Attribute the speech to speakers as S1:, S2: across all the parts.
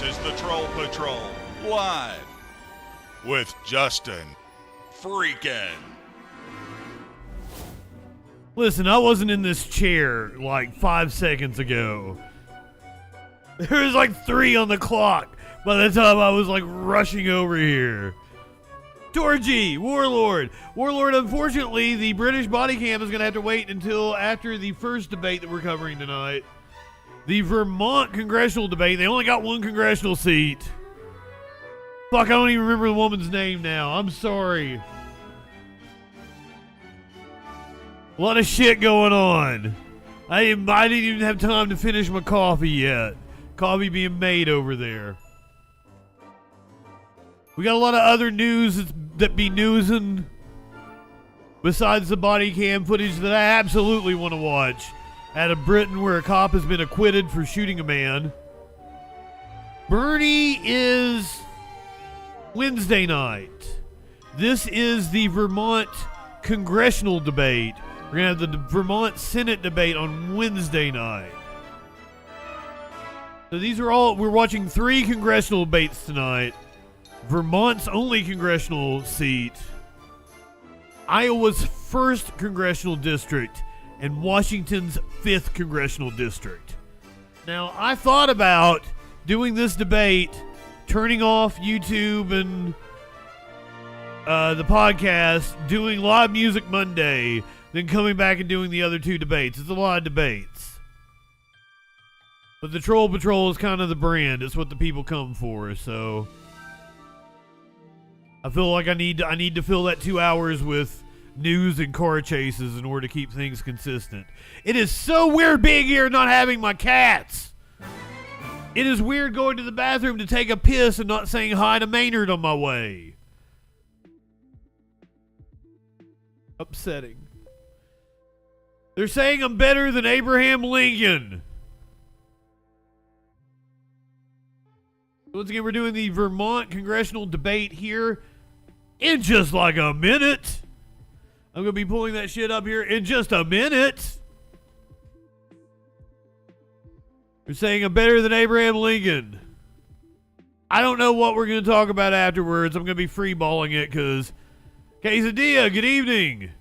S1: is the Troll Patrol, live with JustinFREAKIN.
S2: Listen, I wasn't in this chair like 5 seconds ago. There was like 3 on the clock by the time I was like rushing over here. Torgy, Warlord, unfortunately, the British body cam is going to have to wait until after the first debate that we're covering tonight. The Vermont Congressional debate. They only got 1 congressional seat. Fuck, I don't even remember the woman's name now. I'm sorry. A lot of shit going on. I didn't even have time to finish my coffee yet. Coffee being made over there. We got a lot of other news that be newsing besides the body cam footage that I absolutely want to watch. Out of Britain, where a cop has been acquitted for shooting a man. Bernie is Wednesday night. This is the Vermont Congressional debate. We're going to have the Vermont Senate debate on Wednesday night. So these are all, we're watching 3 congressional debates tonight. Vermont's only congressional seat, Iowa's 1st congressional district, and Washington's 5th congressional district. Now, I thought about doing this debate, turning off YouTube and the podcast, doing live music Monday, then coming back and doing the other 2 debates. It's a lot of debates. But the Troll Patrol is kind of the brand. It's what the people come for, so I feel like I need to fill that 2 hours with news and car chases in order to keep things consistent. It is so weird being here not having my cats. It is weird going to the bathroom to take a piss and not saying hi to Maynard on my way. Upsetting. They're saying I'm better than Abraham Lincoln. Once again, we're doing the Vermont Congressional debate here in just like a minute. I'm going to be pulling that shit up here in just a minute. They're saying I'm better than Abraham Lincoln. I don't know what we're going to talk about afterwards. I'm going to be freeballing it because Quesadilla, good evening.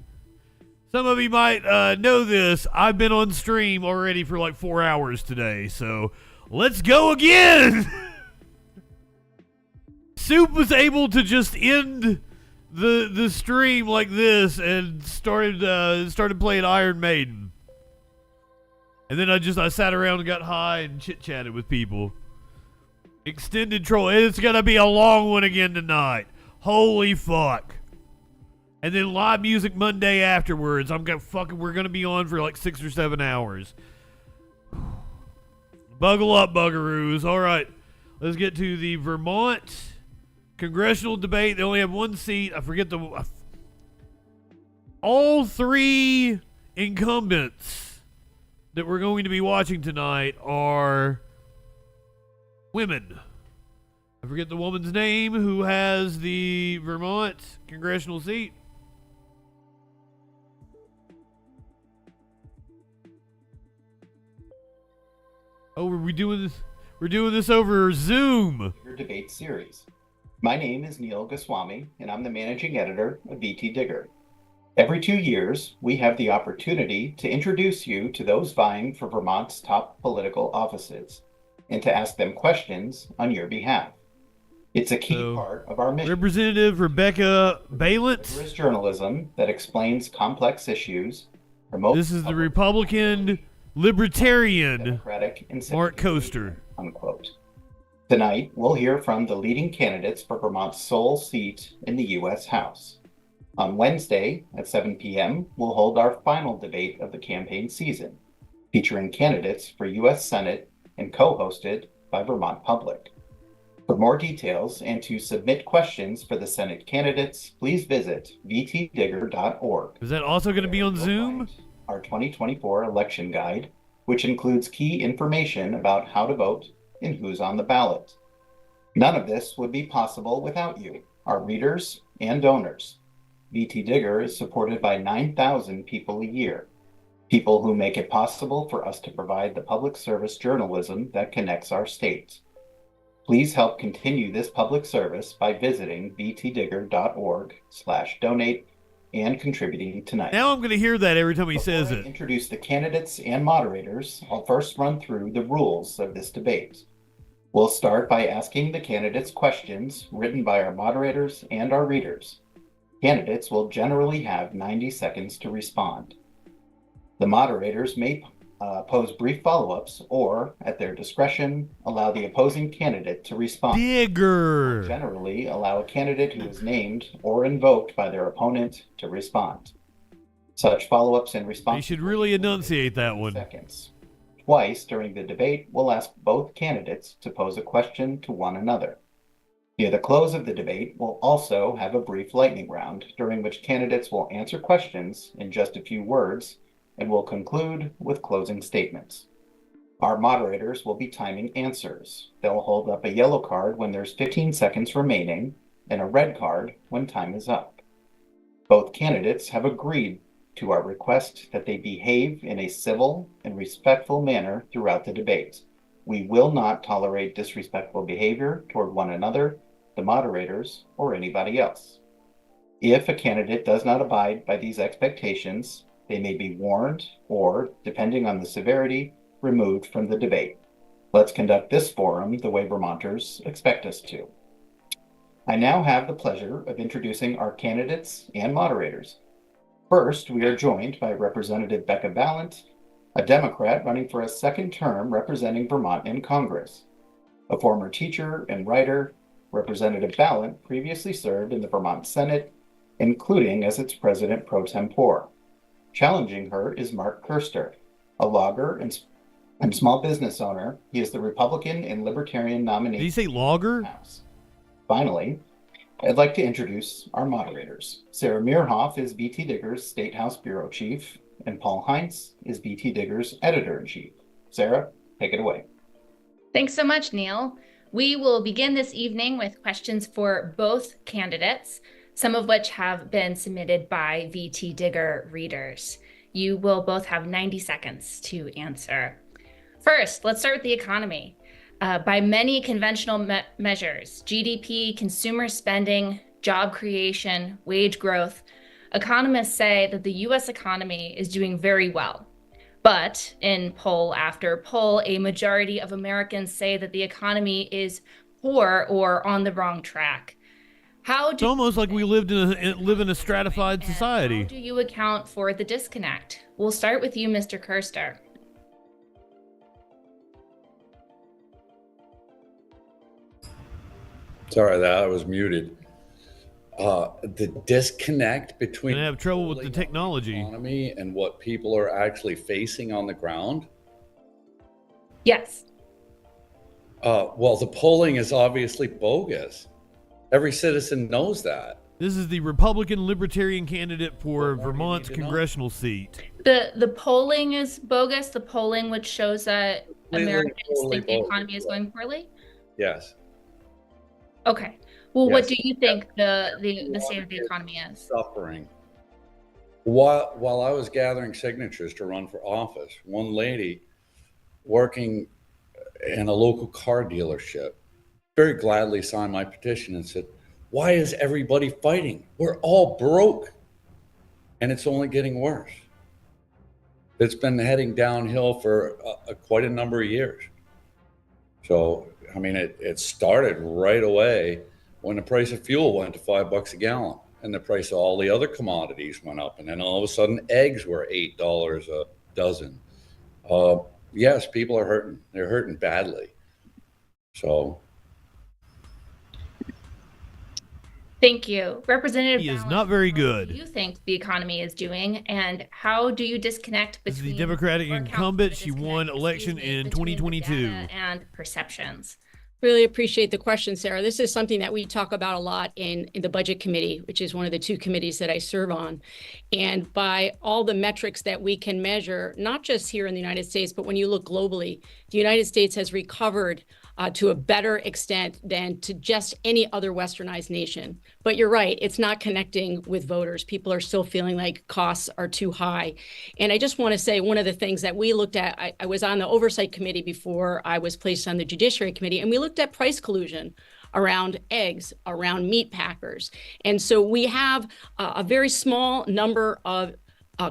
S2: Some of you might know this. I've been on stream already for like 4 hours today, so let's go again. Soup was able to just end the stream like this and started playing Iron Maiden. And then I sat around and got high and chit-chatted with people. Extended troll. It's going to be a long one again tonight. Holy fuck. And then live music Monday afterwards. We're going to be on for like 6 or 7 hours. Buckle up, buggeroos. All right. Let's get to the Vermont Congressional debate. They only have 1 seat. I forget all 3 incumbents that we're going to be watching tonight are women. I forget the woman's name who has the Vermont Congressional seat. Oh, we're doing this. We're doing this over Zoom.
S3: Your debate series. My name is Neil Goswami, and I'm the managing editor of VT Digger. Every 2 years, we have the opportunity to introduce you to those vying for Vermont's top political offices and to ask them questions on your behalf. It's a key part of our mission.
S2: Representative Rebecca Balint.
S3: Rigorous journalism that explains complex issues.
S2: This is the Republican Libertarian Mark Coaster.
S3: Unquote. Tonight, we'll hear from the leading candidates for Vermont's sole seat in the U.S. House. On Wednesday at 7 p.m., we'll hold our final debate of the campaign season, featuring candidates for U.S. Senate and co-hosted by Vermont Public. For more details and to submit questions for the Senate candidates, please visit vtdigger.org.
S2: Is that also going to be on Zoom?
S3: Our 2024 election guide, which includes key information about how to vote and who's on the ballot. None of this would be possible without you, our readers and donors. VT Digger is supported by 9,000 people a year, people who make it possible for us to provide the public service journalism that connects our state. Please help continue this public service by visiting vtdigger.org/donate and contributing tonight.
S2: Now I'm going to hear that every time he says it.
S3: Introduce the candidates and moderators. I'll first run through the rules of this debate. We'll start by asking the candidates questions written by our moderators and our readers. Candidates will generally have 90 seconds to respond. The moderators may pose brief follow-ups or, at their discretion, allow the opposing candidate to respond.
S2: Digger!
S3: Generally, allow a candidate who is named or invoked by their opponent to respond. Such follow-ups and responses.
S2: They should really enunciate that one.
S3: Seconds. Twice during the debate, we'll ask both candidates to pose a question to one another. Near the close of the debate, we'll also have a brief lightning round, during which candidates will answer questions in just a few words, and we'll conclude with closing statements. Our moderators will be timing answers. They'll hold up a yellow card when there's 15 seconds remaining and a red card when time is up. Both candidates have agreed to our request that they behave in a civil and respectful manner throughout the debate. We will not tolerate disrespectful behavior toward one another, the moderators, or anybody else. If a candidate does not abide by these expectations, they may be warned or, depending on the severity, removed from the debate. Let's conduct this forum the way Vermonters expect us to. I now have the pleasure of introducing our candidates and moderators. First, we are joined by Representative Becca Balint, a Democrat running for a second term representing Vermont in Congress. A former teacher and writer, Representative Balint previously served in the Vermont Senate, including as its president pro tempore. Challenging her is Mark Kerster, a logger and small business owner. He is the Republican and Libertarian nominee.
S2: Did you say logger?
S3: Finally, I'd like to introduce our moderators. Sarah Meerhoff is BT Digger's State House Bureau Chief, and Paul Heinz is BT Digger's Editor-in-Chief. Sarah, take it away.
S4: Thanks so much, Neil. We will begin this evening with questions for both candidates, some of which have been submitted by VT Digger readers. You will both have 90 seconds to answer. First, let's start with the economy. By many conventional measures, GDP, consumer spending, job creation, wage growth, economists say that the US economy is doing very well. But in poll after poll, a majority of Americans say that the economy is poor or on the wrong track.
S2: It's almost like we live in a stratified society.
S4: How do you account for the disconnect? We'll start with you, Mr. Kerster.
S5: Sorry, that I was muted. The disconnect between
S2: I have trouble with the technology
S5: economy and what people are actually facing on the ground.
S4: Yes.
S5: Well, the polling is obviously bogus. Every citizen knows that.
S2: This is the Republican Libertarian candidate for Vermont's congressional seat.
S4: The polling is bogus. The polling which shows that Americans think the economy is going poorly.
S5: Yes.
S4: Okay. Well,
S5: Yes.
S4: what do you think the state of the economy is?
S5: Suffering. While I was gathering signatures to run for office, one lady working in a local car dealership very gladly signed my petition and said, "Why is everybody fighting? We're all broke." And it's only getting worse. It's been heading downhill for quite a number of years. So, I mean, it started right away when the price of fuel went to $5 a gallon and the price of all the other commodities went up. And then all of a sudden eggs were $8 a dozen. Yes, people are hurting. They're hurting badly. So.
S4: Thank you. Representative
S2: He is
S4: Balint,
S2: not very
S4: How
S2: good.
S4: do you think the economy is doing, and how do you disconnect
S2: This is
S4: between
S2: the Democratic
S4: or account for
S2: incumbent.
S4: the
S2: She
S4: disconnect,
S2: won election
S4: excuse me,
S2: in
S4: between the
S2: 2022.
S4: data and perceptions?
S6: Really appreciate the question, Sarah. This is something that we talk about a lot in the Budget Committee, which is one of the two committees that I serve on. And by all the metrics that we can measure, not just here in the United States, but when you look globally, the United States has recovered to a better extent than to just any other westernized nation. But you're right, it's not connecting with voters. People are still feeling like costs are too high. And I just want to say one of the things that we looked at, I was on the oversight committee before I was placed on the Judiciary Committee, and we looked at price collusion around eggs, around meat packers. And so we have a very small number of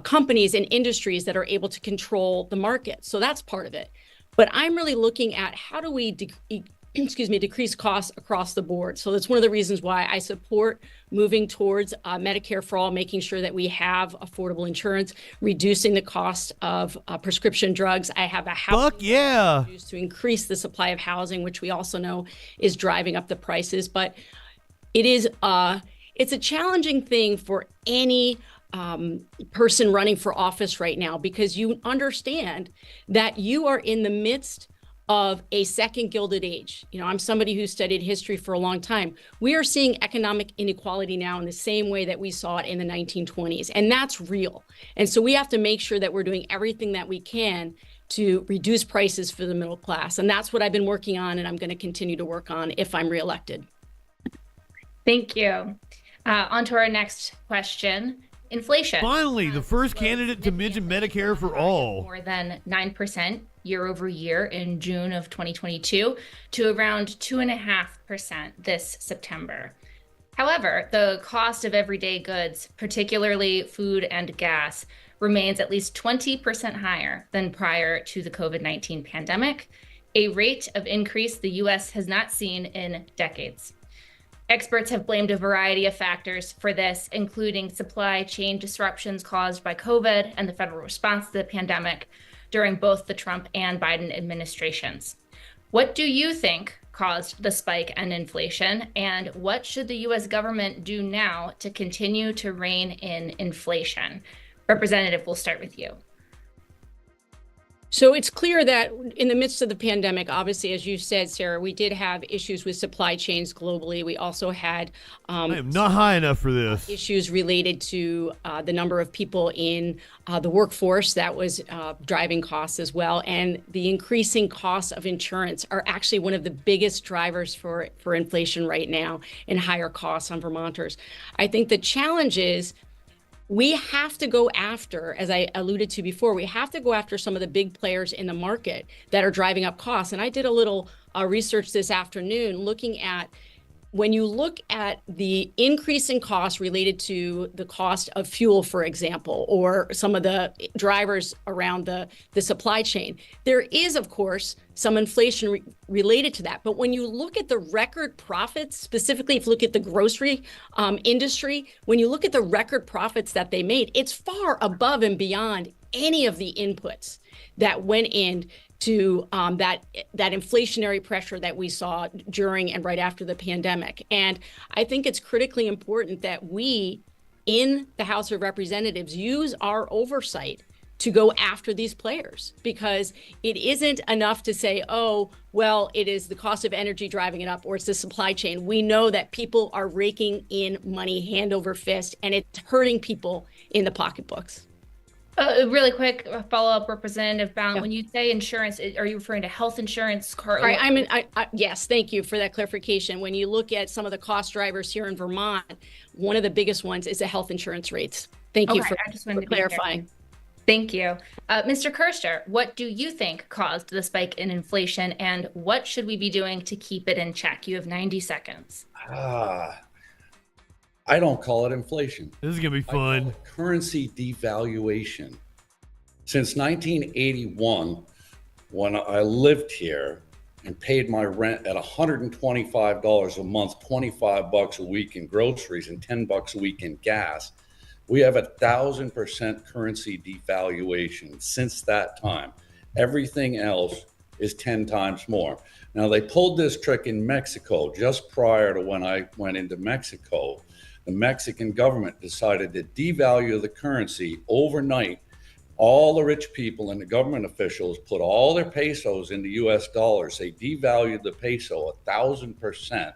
S6: companies and industries that are able to control the market. So that's part of it. But I'm really looking at how do we decrease costs across the board. So that's one of the reasons why I support moving towards Medicare for all, making sure that we have affordable insurance, reducing the cost of prescription drugs. I have a housing to increase the supply of housing, which we also know is driving up the prices. But it is it's a challenging thing for any person running for office right now, because you understand that you are in the midst of a second Gilded Age. You know, I'm somebody who studied history for a long time. We are seeing economic inequality now in the same way that we saw it in the 1920s, and that's real. And so we have to make sure that we're doing everything that we can to reduce prices for the middle class. And that's what I've been working on, and I'm going to continue to work on if I'm reelected.
S4: Thank you. On to our next question. Inflation.
S2: Finally, the first candidate to mention Medicare for all.
S4: More than 9% year over year in June of 2022 to around 2.5% this September. However, the cost of everyday goods, particularly food and gas, remains at least 20% higher than prior to the COVID-19 pandemic, a rate of increase the U.S. has not seen in decades. Experts have blamed a variety of factors for this, including supply chain disruptions caused by COVID and the federal response to the pandemic during both the Trump and Biden administrations. What do you think caused the spike in inflation, and what should the U.S. government do now to continue to rein in inflation? Representative, we'll start with you.
S6: So it's clear that in the midst of the pandemic, obviously, as you said, Sarah, we did have issues with supply chains globally. We also had
S2: I am not high enough for this.
S6: Issues related to the number of people in the workforce that was driving costs as well. And the increasing costs of insurance are actually one of the biggest drivers for inflation right now, and higher costs on Vermonters. I think the challenge is we have to go after, as I alluded to before, we have to go after some of the big players in the market that are driving up costs. And I did a little research this afternoon looking at, when you look at the increase in costs related to the cost of fuel, for example, or some of the drivers around the supply chain, there is, of course, some inflation related to that. But when you look at the record profits, specifically if you look at the grocery industry, when you look at the record profits that they made, it's far above and beyond any of the inputs that went in to that inflationary pressure that we saw during and right after the pandemic. And I think it's critically important that we in the House of Representatives use our oversight to go after these players, because it isn't enough to say, oh, well, it is the cost of energy driving it up, or it's the supply chain. We know that people are raking in money hand over fist, and it's hurting people in the pocketbooks.
S4: Really quick follow-up, Representative Bound.
S6: Yeah.
S4: When you say insurance, are you referring to health insurance?
S6: Right, yes, thank you for that clarification. When you look at some of the cost drivers here in Vermont, one of the biggest ones is the health insurance rates. Thank you for clarifying.
S4: Thank you. Mr. Kerster, what do you think caused the spike in inflation, and what should we be doing to keep it in check? You have 90 seconds.
S5: I don't call it inflation.
S2: This is going to be fun.
S5: Currency devaluation. Since 1981, when I lived here and paid my rent at $125 a month, 25 bucks a week in groceries and 10 bucks a week in gas, we have 1,000% currency devaluation since that time. Everything else is 10 times more. Now, they pulled this trick in Mexico just prior to when I went into Mexico. The Mexican government decided to devalue the currency overnight. All the rich people and the government officials put all their pesos into US dollars. They devalued the peso 1,000%,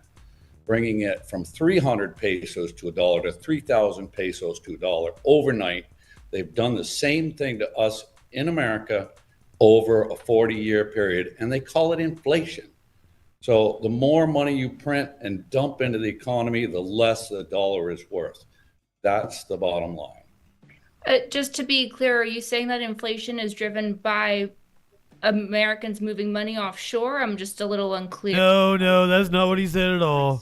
S5: bringing it from 300 pesos to $1 to 3,000 pesos to $1 overnight. They've done the same thing to us in America over a 40-year period, and they call it inflation. So the more money you print and dump into the economy, the less the dollar is worth. That's the bottom line.
S4: Just to be clear, are you saying that inflation is driven by Americans moving money offshore? I'm just a little unclear.
S2: No, that's not what he said at all.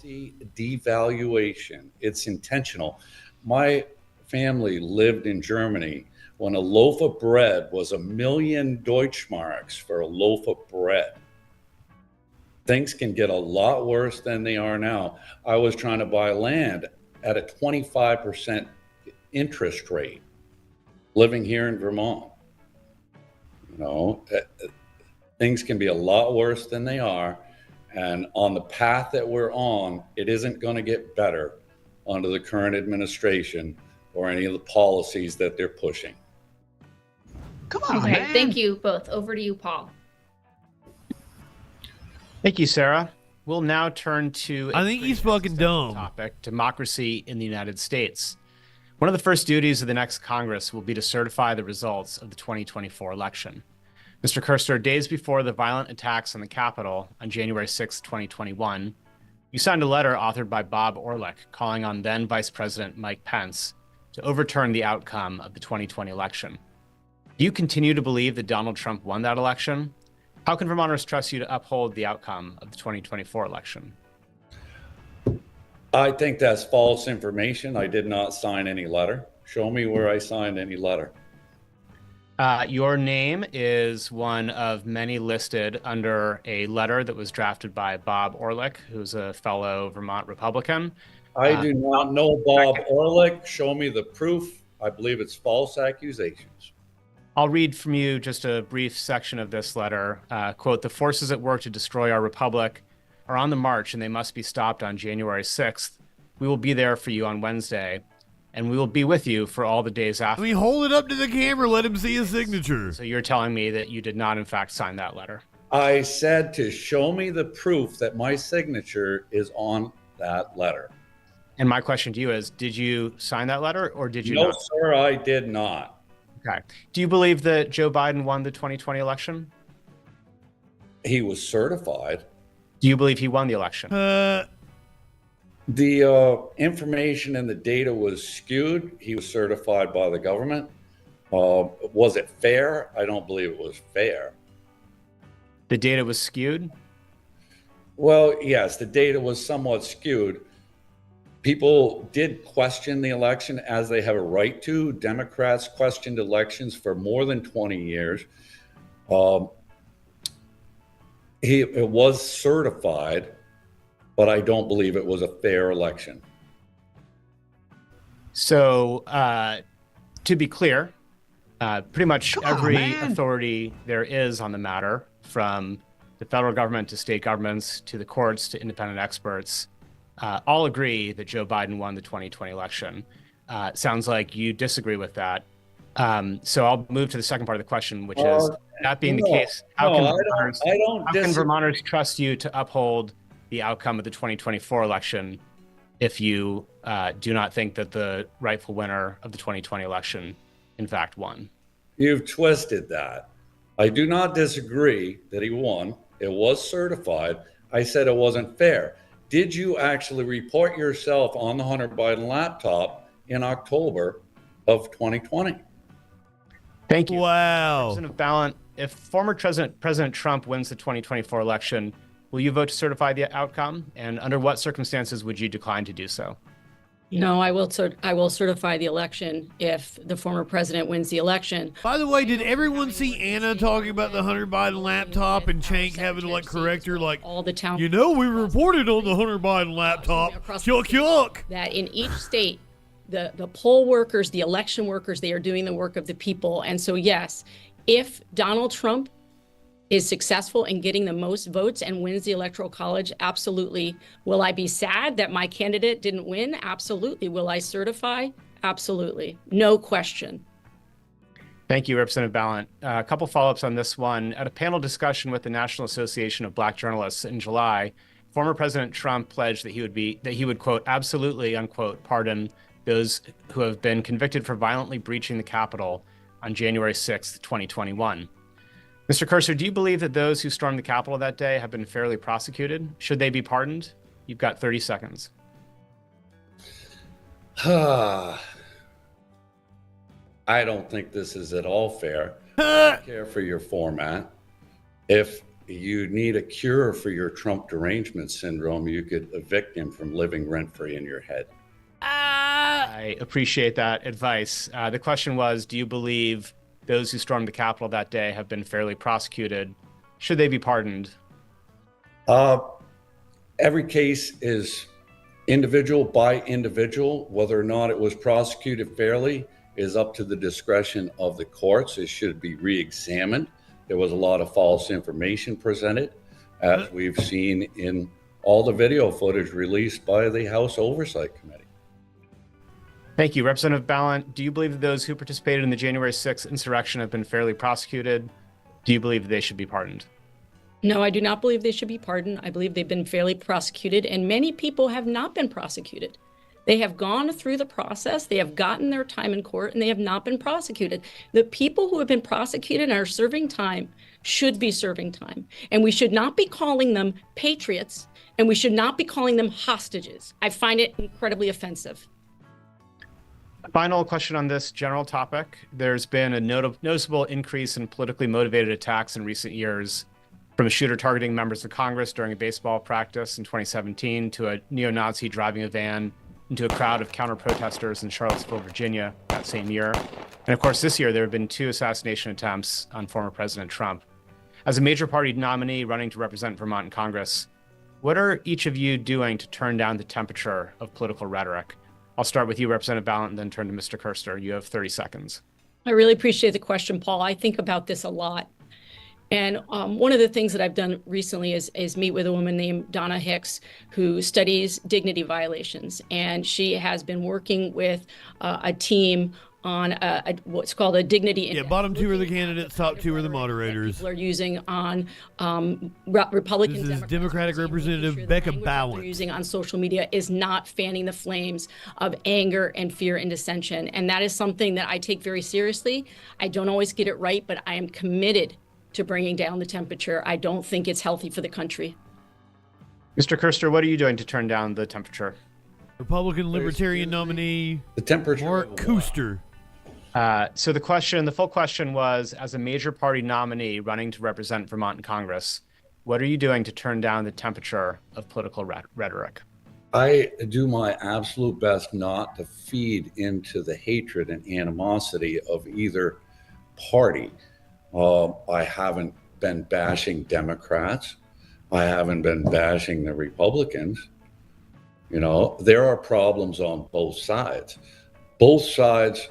S5: Devaluation. It's intentional. My family lived in Germany when a loaf of bread was 1,000,000 Deutschmarks for a loaf of bread. Things can get a lot worse than they are now. I was trying to buy land at a 25% interest rate living here in Vermont. Things can be a lot worse than they are. And on the path that we're on, it isn't going to get better under the current administration or any of the policies that they're pushing.
S7: Come on,
S4: Okay,
S7: man.
S4: thank you both. Over to you, Paul.
S8: Thank you, Sarah. We'll now turn to
S2: I think he's fucking dumb.
S8: topic, democracy in the United States. One of the first duties of the next Congress will be to certify the results of the 2024 election. Mr. Kerster, days before the violent attacks on the Capitol on January 6, 2021, you signed a letter authored by Bob Orlick calling on then Vice President Mike Pence to overturn the outcome of the 2020 election. Do you continue to believe that Donald Trump won that election? How can Vermonters trust you to uphold the outcome of the 2024 election?
S5: I think that's false information. I did not sign any letter. Show me where I signed any letter.
S8: Your name is one of many listed under a letter that was drafted by Bob Orlick, who's a fellow Vermont Republican.
S5: I do not know Bob Orlick. Show me the proof. I believe it's false accusations.
S8: I'll read from you just a brief section of this letter. Quote, "The forces at work to destroy our republic are on the march and they must be stopped on January 6th. We will be there for you on Wednesday, and we will be with you for all the days after."
S2: I mean, hold it up to the camera. Let him see his signature.
S8: So you're telling me that you did not, in fact, sign that letter?
S5: I said to show me the proof that my signature is on that letter.
S8: And my question to you is, did you sign that letter or did you
S5: No,
S8: not?
S5: sir, I did not.
S8: Okay. Do you believe that Joe Biden won the 2020 election?
S5: He was certified.
S8: Do you believe he won the election?
S5: The information and the data was skewed. He was certified by the government. Was it fair? I don't believe it was fair.
S8: The data was skewed?
S5: Well, yes, the data was somewhat skewed. People did question the election as they have a right to. Democrats questioned elections for more than 20 years. It was certified, but I don't believe it was a fair election.
S8: So, to be clear, pretty much every authority there is on the matter, from the federal government to state governments to the courts to independent experts, all agree that Joe Biden won the 2020 election. Sounds like you disagree with that. So I'll move to the second part of the question, which is, that being the case, how can Vermonters trust you to uphold the outcome of the 2024 election if you do not think that the rightful winner of the 2020 election, in fact, won?
S5: You've twisted that. I do not disagree that he won. It was certified. I said it wasn't fair. Did you actually report yourself on the Hunter Biden laptop in October of 2020?
S8: Thank you.
S2: Wow.
S8: Representative Ballant, if former President Trump wins the 2024 election, will you vote to certify the outcome? And under what circumstances would you decline to do so?
S6: No, I will certify the election if the former president wins the election.
S2: By the way, did everyone see Anna talking about the Hunter Biden laptop and Chank having to correct her
S6: all the town?
S2: We reported on the Hunter Biden laptop. Yuck.
S6: That in each state, the poll workers, the election workers, they are doing the work of the people. And so, yes, if Donald Trump is successful in getting the most votes and wins the Electoral College, absolutely. Will I be sad that my candidate didn't win? Absolutely. Will I certify? Absolutely. No question.
S8: Thank you, Representative Ballant. A couple follow-ups on this one. At a panel discussion with the National Association of Black Journalists in July, former President Trump pledged that he would, quote, absolutely, unquote, pardon those who have been convicted for violently breaching the Capitol on January 6th, 2021. Mr. Cursor, do you believe that those who stormed the Capitol that day have been fairly prosecuted? Should they be pardoned? You've got 30 seconds.
S5: I don't think this is at all fair. I don't care for your format. If you need a cure for your Trump derangement syndrome, you could evict him from living rent-free in your head.
S8: I appreciate that advice. The question was, do you believe those who stormed the Capitol that day have been fairly prosecuted? Should they be pardoned?
S5: Every case is individual by individual. Whether or not it was prosecuted fairly is up to the discretion of the courts. It should be re-examined. There was a lot of false information presented, as we've seen in all the video footage released by the House Oversight Committee.
S8: Thank you. Representative Ballant, do you believe that those who participated in the January 6th insurrection have been fairly prosecuted? Do you believe they should be pardoned?
S6: No, I do not believe they should be pardoned. I believe they've been fairly prosecuted, and many people have not been prosecuted. They have gone through the process, they have gotten their time in court, and they have not been prosecuted. The people who have been prosecuted and are serving time should be serving time. And we should not be calling them patriots, and we should not be calling them hostages. I find it incredibly offensive.
S8: Final question on this general topic. There's been a noticeable increase in politically motivated attacks in recent years, from a shooter targeting members of Congress during a baseball practice in 2017 to a neo-Nazi driving a van into a crowd of counter-protesters in Charlottesville, Virginia that same year. And of course, this year, there have been 2 assassination attempts on former President Trump. As a major party nominee running to represent Vermont in Congress, what are each of you doing to turn down the temperature of political rhetoric? I'll start with you, Representative Ballant, and then turn to Mr. Kerster. You have 30 seconds.
S6: I really appreciate the question, Paul. I think about this a lot. And one of the things that I've done recently is meet with a woman named Donna Hicks, who studies dignity violations. And she has been working with a team on what's called a dignity index.
S2: Yeah, bottom 2 are the candidates, top 2 are the moderators.
S6: People are using on Republican.
S2: This is
S6: Democrats,
S2: Democratic Representative Becca Ballant.
S6: They're using on social media is not fanning the flames of anger and fear and dissension. And that is something that I take very seriously. I don't always get it right, but I am committed to bringing down the temperature. I don't think it's healthy for the country.
S8: Mr. Kerster, what are you doing to turn down the temperature?
S2: Republican Libertarian nominee
S5: The temperature.
S2: Mark Kuster.
S8: So the full question was, as a major party nominee running to represent Vermont in Congress, what are you doing to turn down the temperature of political rhetoric?
S5: I do my absolute best not to feed into the hatred and animosity of either party. I haven't been bashing Democrats. I haven't been bashing the Republicans. You know, there are problems on both sides. Both sides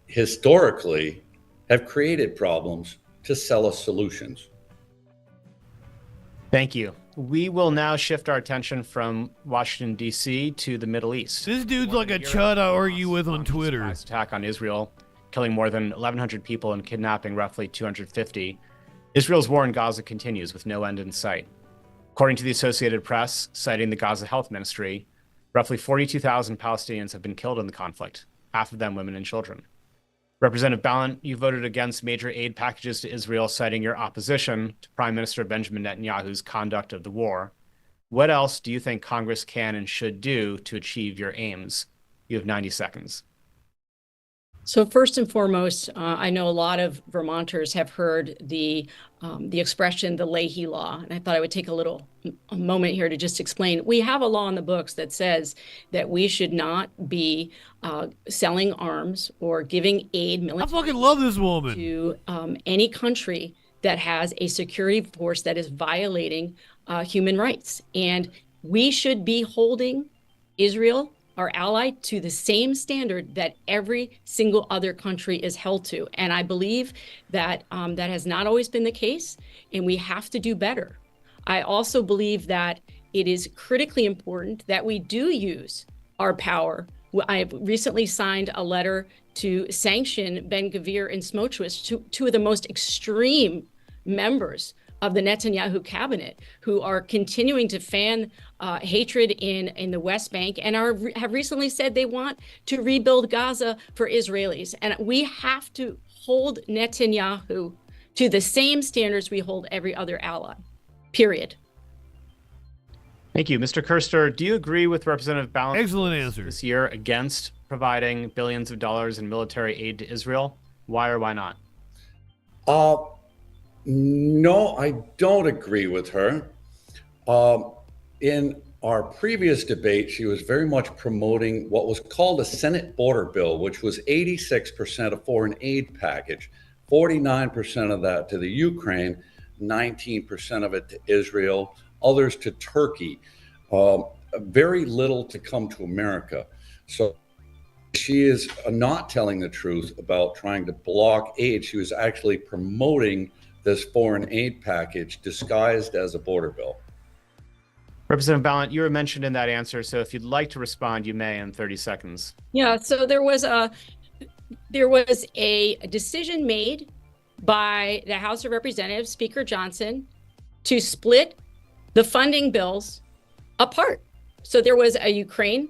S5: historically have created problems to sell us solutions.
S8: Thank you. We will now shift our attention from Washington, D.C. to the Middle East.
S2: This dude's like a chud I argue with on Twitter.
S8: Attack on Israel, killing more than 1,100 people and kidnapping roughly 250. Israel's war in Gaza continues with no end in sight. According to the Associated Press, citing the Gaza Health Ministry, roughly 42,000 Palestinians have been killed in the conflict, half of them women and children. Representative Ballant, you voted against major aid packages to Israel, citing your opposition to Prime Minister Benjamin Netanyahu's conduct of the war. What else do you think Congress can and should do to achieve your aims? You have 90 seconds.
S6: So first and foremost, I know a lot of Vermonters have heard the expression, the Leahy Law, and I thought I would take a moment here to just explain. We have a law in the books that says that we should not be selling arms or giving aid, military,
S2: I fucking love this woman,
S6: to any country that has a security force that is violating human rights. And we should be holding Israel, our ally, to the same standard that every single other country is held to. And I believe that that has not always been the case, and we have to do better. I also believe that it is critically important that we do use our power. I have recently signed a letter to sanction Ben-Gvir and Smotrich, two of the most extreme members of the Netanyahu cabinet, who are continuing to fan hatred in the West Bank and have recently said they want to rebuild Gaza for Israelis. And we have to hold Netanyahu to the same standards we hold every other ally, period.
S8: Thank you. Mr. Kerster, do you agree with Representative Ballant
S2: Excellent answer.
S8: this year against providing billions of dollars in military aid to Israel? Why or why not?
S5: No, I don't agree with her. In our previous debate, she was very much promoting what was called a Senate border bill, which was 86% of foreign aid package, 49% of that to the Ukraine, 19% of it to Israel, others to Turkey, very little to come to America. So she is not telling the truth about trying to block aid. She was actually promoting this foreign aid package disguised as a border bill.
S8: Representative Ballant, you were mentioned in that answer, so if you'd like to respond, you may in 30 seconds.
S6: Yeah, so there was a decision made by the House of Representatives, Speaker Johnson, to split the funding bills apart. So there was a Ukraine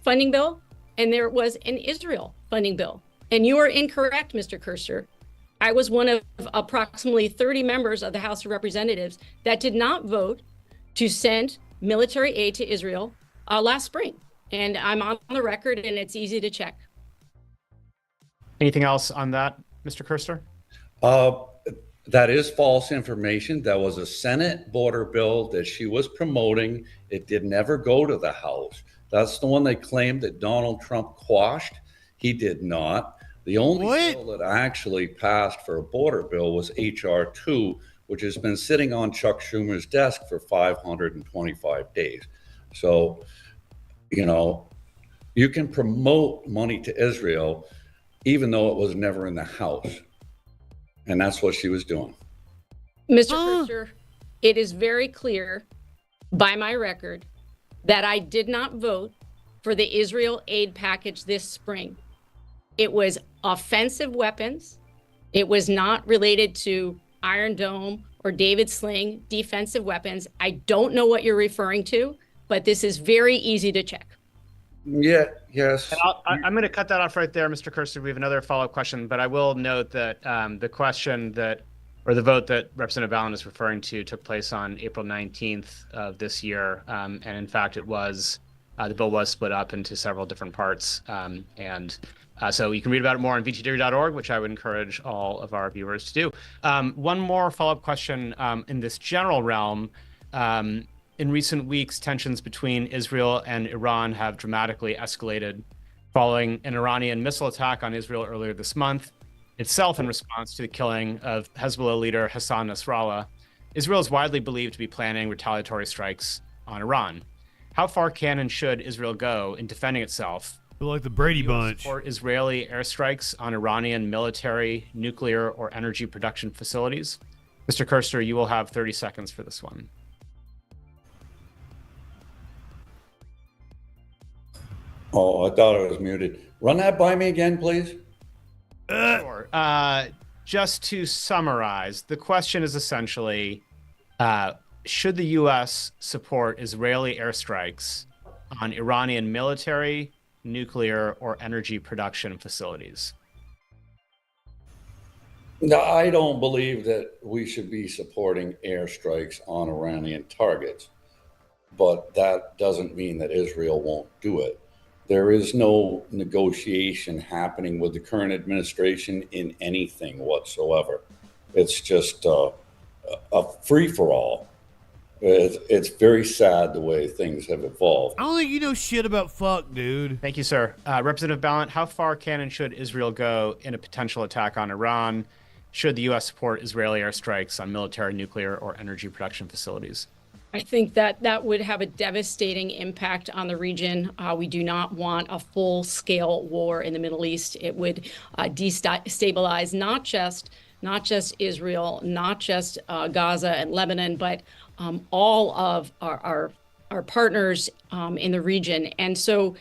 S6: funding bill and there was an Israel funding bill. And you are incorrect, Mr. Kerster. I was one of approximately 30 members of the House of Representatives that did not vote to send military aid to Israel last spring. And I'm on the record and it's easy to check.
S8: Anything else on that, Mr. Kerster?
S5: That is false information. That was a Senate border bill that she was promoting. It did never go to the House. That's the one they claimed that Donald Trump quashed. He did not. The only bill that actually passed for a border bill was H.R. 2, which has been sitting on Chuck Schumer's desk for 525 days. So, you know, you can promote money to Israel even though it was never in the House. And that's what she was doing.
S6: Mr. Kerster, it is very clear by my record that I did not vote for the Israel aid package this spring. It was offensive weapons. It was not related to Iron Dome or David Sling defensive weapons. I don't know what you're referring to, but this is very easy to check.
S5: Yeah, yes.
S8: I'm going to cut that off right there, Mr. Kerster. We have another follow-up question, but I will note that the question that, or the vote that Representative Ballant is referring to took place on April 19th of this year. And in fact, it was, the bill was split up into several different parts. So you can read about it more on vtdigger.org, which I would encourage all of our viewers to do. One more follow-up question in this general realm. In recent weeks, tensions between Israel and Iran have dramatically escalated following an Iranian missile attack on Israel earlier this month, itself in response to the killing of Hezbollah leader Hassan Nasrallah. Israel is widely believed to be planning retaliatory strikes on Iran. How far can and should Israel go in defending itself?
S2: Like the Brady Bunch.
S8: Support Israeli airstrikes on Iranian military, nuclear, or energy production facilities? Mr. Kerster, you will have 30 seconds for this one.
S5: Oh, I thought I was muted. Run that by me again, please.
S8: Sure. Just to summarize, the question is essentially, should the U.S. support Israeli airstrikes on Iranian military, nuclear, or energy production facilities?
S5: No, I don't believe that we should be supporting airstrikes on Iranian targets, but that doesn't mean that Israel won't do it. There is no negotiation happening with the current administration in anything whatsoever. It's just a free-for-all. It's very sad the way things have evolved.
S2: I don't think you know shit about fuck, dude.
S8: Thank you, sir. Representative Ballant, how far can and should Israel go in a potential attack on Iran? Should the U.S. support Israeli airstrikes on military, nuclear, or energy production facilities?
S6: I think that would have a devastating impact on the region. We do not want a full-scale war in the Middle East. It would destabilize not just Israel, not just Gaza and Lebanon, but all of our partners in the region. And so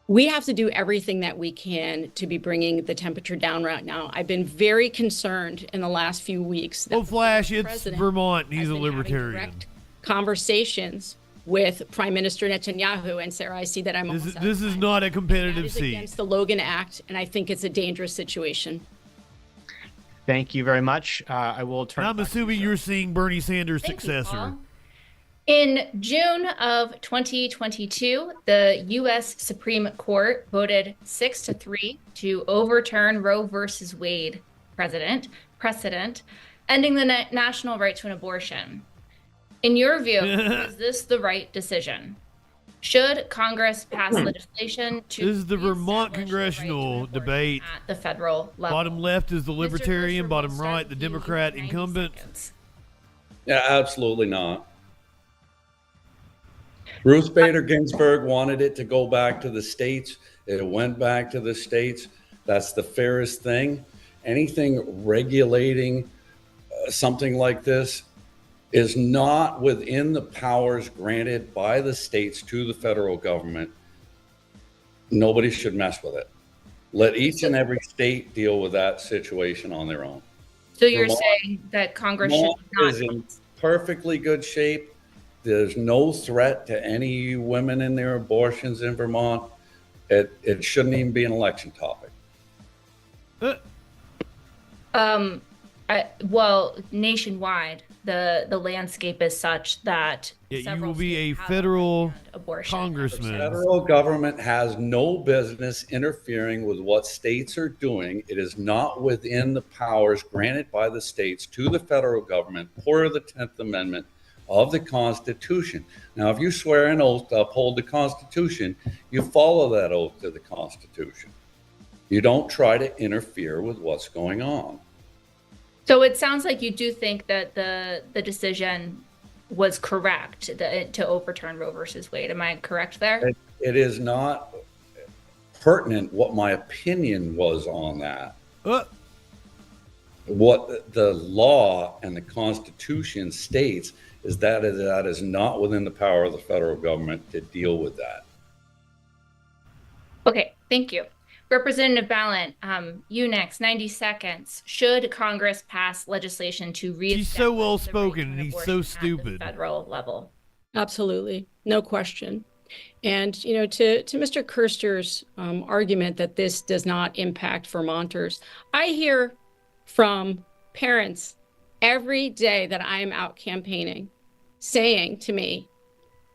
S6: we have to do everything that we can to be bringing the temperature down right now. I've been very concerned in the last few weeks.
S2: Oh, Flash, it's Vermont. He's a libertarian.
S6: Conversations with Prime Minister Netanyahu. And Sarah, I see that I'm
S2: this is not a competitive seat.
S6: Against the Logan Act, and I think it's a dangerous situation.
S8: Thank you very much. I will turn.
S2: I'm assuming you're seeing Bernie Sanders'
S4: Thank you,
S2: successor.
S4: Paul. In June of 2022, the U.S. Supreme Court voted 6-3 to overturn Roe versus Wade precedent, ending the national right to an abortion. In your view, is this the right decision? Should Congress pass legislation to
S2: This is the Vermont
S4: establish the
S2: congressional
S4: right to an
S2: debate.
S4: abortion at the federal level?
S2: Bottom left is the
S4: Mr.
S2: Libertarian,
S4: Mercer,
S2: bottom
S4: we'll start
S2: right, the
S4: with you in
S2: Democrat
S4: 90
S2: incumbent.
S4: seconds.
S5: Yeah, absolutely not. Ruth Bader Ginsburg wanted it to go back to the states. It went back to the states. That's the fairest thing. Anything regulating something like this is not within the powers granted by the states to the federal government. Nobody should mess with it. Let each and every state deal with that situation on their own.
S4: So you're
S5: Vermont-
S4: saying that Congress should
S5: Vermont is
S4: not.
S5: in perfectly good shape. There's no threat to any women in their abortions in Vermont. It shouldn't even be an election topic.
S4: Well, nationwide, the landscape is such that
S2: Yeah, you
S4: several
S2: will be a
S4: states have
S2: federal
S4: banned abortion.
S5: The
S2: congressman.
S5: federal government has no business interfering with what states are doing. It is not within the powers granted by the states to the federal government per the 10th Amendment of the Constitution. Now, if you swear an oath to uphold the Constitution, you follow that oath to the Constitution. You don't try to interfere with what's going on.
S4: So it sounds like you do think that the decision was correct to overturn Roe versus Wade. Am I correct there?
S5: It is not pertinent what my opinion was on that. What the law and the Constitution states is that is not within the power of the federal government to deal with that.
S4: Okay, thank you. Representative Ballant, you next, 90 seconds. Should Congress pass legislation to reestablish
S2: He's so well
S4: the right
S2: spoken
S4: to an
S2: and he's
S4: abortion
S2: so
S4: at the
S2: stupid.
S4: federal level?
S6: Absolutely, no question. And to Mr. Kerster's argument that this does not impact Vermonters, I hear from parents every day that I am out campaigning saying to me,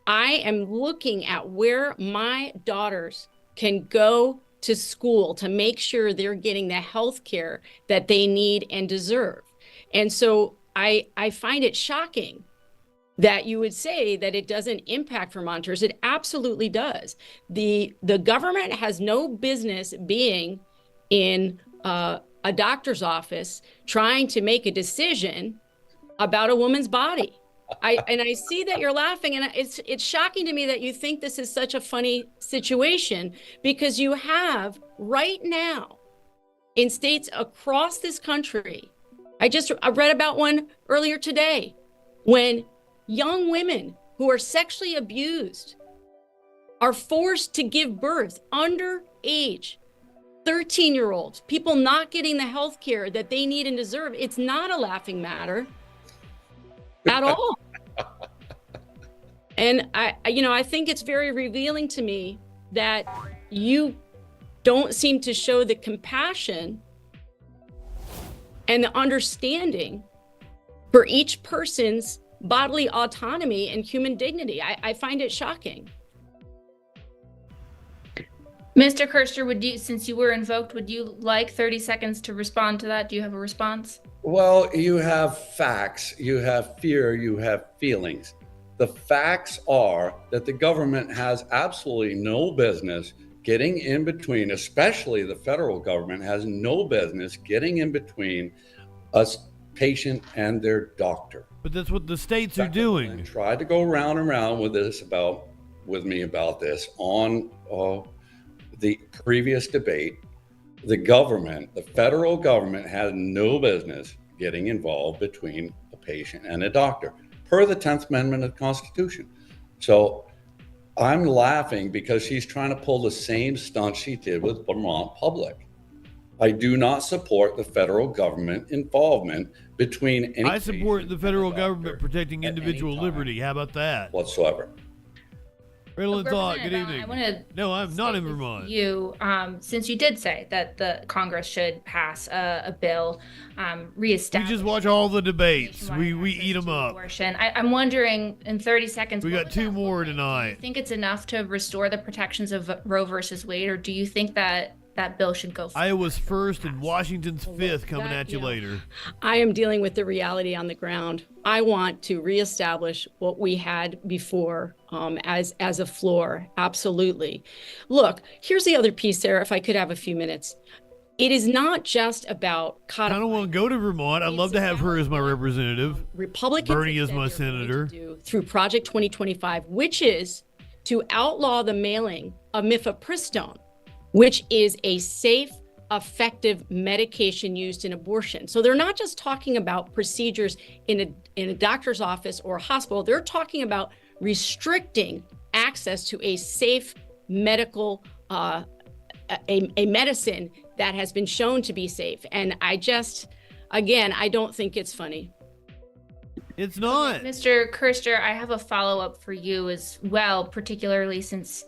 S6: I am looking at where my daughters can go to school to make sure they're getting the health care that they need and deserve. And so I find it shocking that you would say that it doesn't impact Vermonters. It absolutely does. The government has no business being in a doctor's office trying to make a decision about a woman's body. I see that you're laughing, and it's shocking to me that you think this is such a funny situation, because you have right now in states across this country. I read about one earlier today when young women who are sexually abused are forced to give birth, underage, 13-year-olds, people not getting the health care that they need and deserve. It's not a laughing matter at all. And I think it's very revealing to me that you don't seem to show the compassion and the understanding for each person's bodily autonomy and human dignity. I find it shocking.
S4: Mr. Kerster, since you were invoked, would you like 30 seconds to respond to that? Do you have a response?
S5: Well, you have facts, you have fear, you have feelings. The facts are that the government has absolutely no business getting in between, especially the federal government has no business getting in between a patient and their doctor.
S2: But that's what the states are doing.
S5: I tried to go round and round with me about this on the previous debate. The federal government has no business getting involved between a patient and a doctor, per the 10th Amendment of the Constitution. So I'm laughing because she's trying to pull the same stunt she did with Vermont Public. I do not support the federal government involvement between any.
S2: I support the federal government protecting individual liberty. How about that?
S5: Whatsoever.
S2: Riddle and Thought, good
S4: Representative
S2: evening.
S4: Allen, I want to
S2: No, I'm not in Vermont.
S4: you, since you did say that the Congress should pass a bill
S2: We
S4: reestablishing
S2: just watch all the debates. We
S4: nationwide
S2: eat them
S4: access to
S2: up.
S4: abortion. I'm wondering, in 30 seconds,
S2: We
S4: what
S2: got
S4: would
S2: 2
S4: that
S2: more
S4: look like? Do you
S2: tonight.
S4: think it's enough to restore the protections of Roe versus Wade, or do you think that that bill should go forward?
S2: Iowa's first and Washington's fifth coming at you later.
S6: I am dealing with the reality on the ground. I want to reestablish what we had before as a floor. Absolutely. Look, here's the other piece, Sarah, if I could have a few minutes. It is not just about
S2: I don't want to go to Vermont. I'd love to have her as my representative.
S6: Republicans
S2: Bernie is
S6: said
S2: my
S6: they're going to
S2: senator.
S6: do through Project 2025, which is to outlaw the mailing of mifepristone, which is a safe, effective medication used in abortion. So they're not just talking about procedures in a doctor's office or a hospital. They're talking about restricting access to a safe medical, a medicine that has been shown to be safe. And I don't think it's funny.
S2: It's not.
S4: Mr. Kerster, I have a follow-up for you as well, particularly since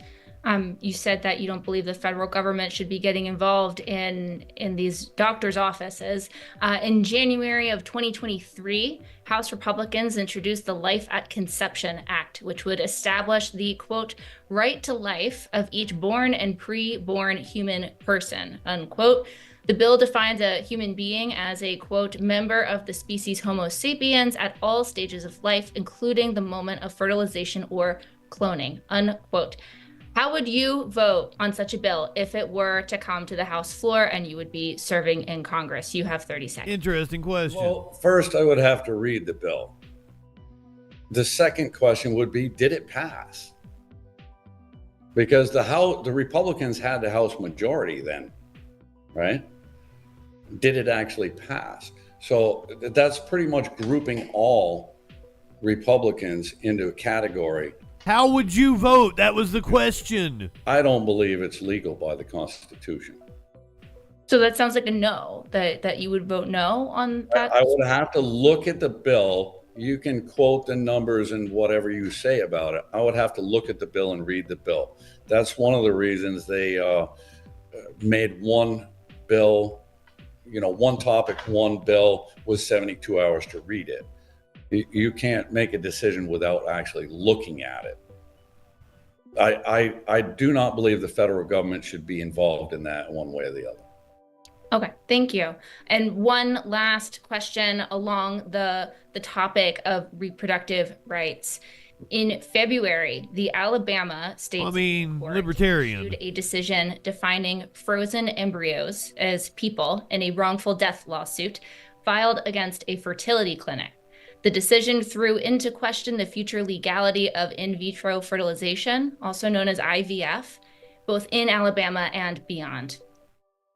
S4: you said that you don't believe the federal government should be getting involved in these doctors' offices. In January of 2023, House Republicans introduced the Life at Conception Act, which would establish the, quote, right to life of each born and pre-born human person, unquote. The bill defines a human being as a, quote, member of the species Homo sapiens at all stages of life, including the moment of fertilization or cloning, unquote. How would you vote on such a bill if it were to come to the House floor and you would be serving in Congress? You have 30 seconds.
S2: Interesting question.
S5: Well, first, I would have to read the bill. The second question would be, did it pass? Because the Republicans had the House majority then, right? Did it actually pass? So that's pretty much grouping all Republicans into a category.
S2: How would you vote? That was the question.
S5: I don't believe it's legal by the Constitution.
S4: So that sounds like a no, that you would vote no on that?
S5: I would have to look at the bill. You can quote the numbers and whatever you say about it. I would have to look at the bill and read the bill. That's one of the reasons they made one bill, one topic, one bill with 72 hours to read it. You can't make a decision without actually looking at it. I do not believe the federal government should be involved in that one way or the other.
S4: Okay, thank you. And one last question along the topic of reproductive rights. In February, the Alabama State Supreme Court
S2: libertarian.
S4: issued a decision defining frozen embryos as people in a wrongful death lawsuit filed against a fertility clinic. The decision threw into question the future legality of in vitro fertilization, also known as IVF, both in Alabama and beyond.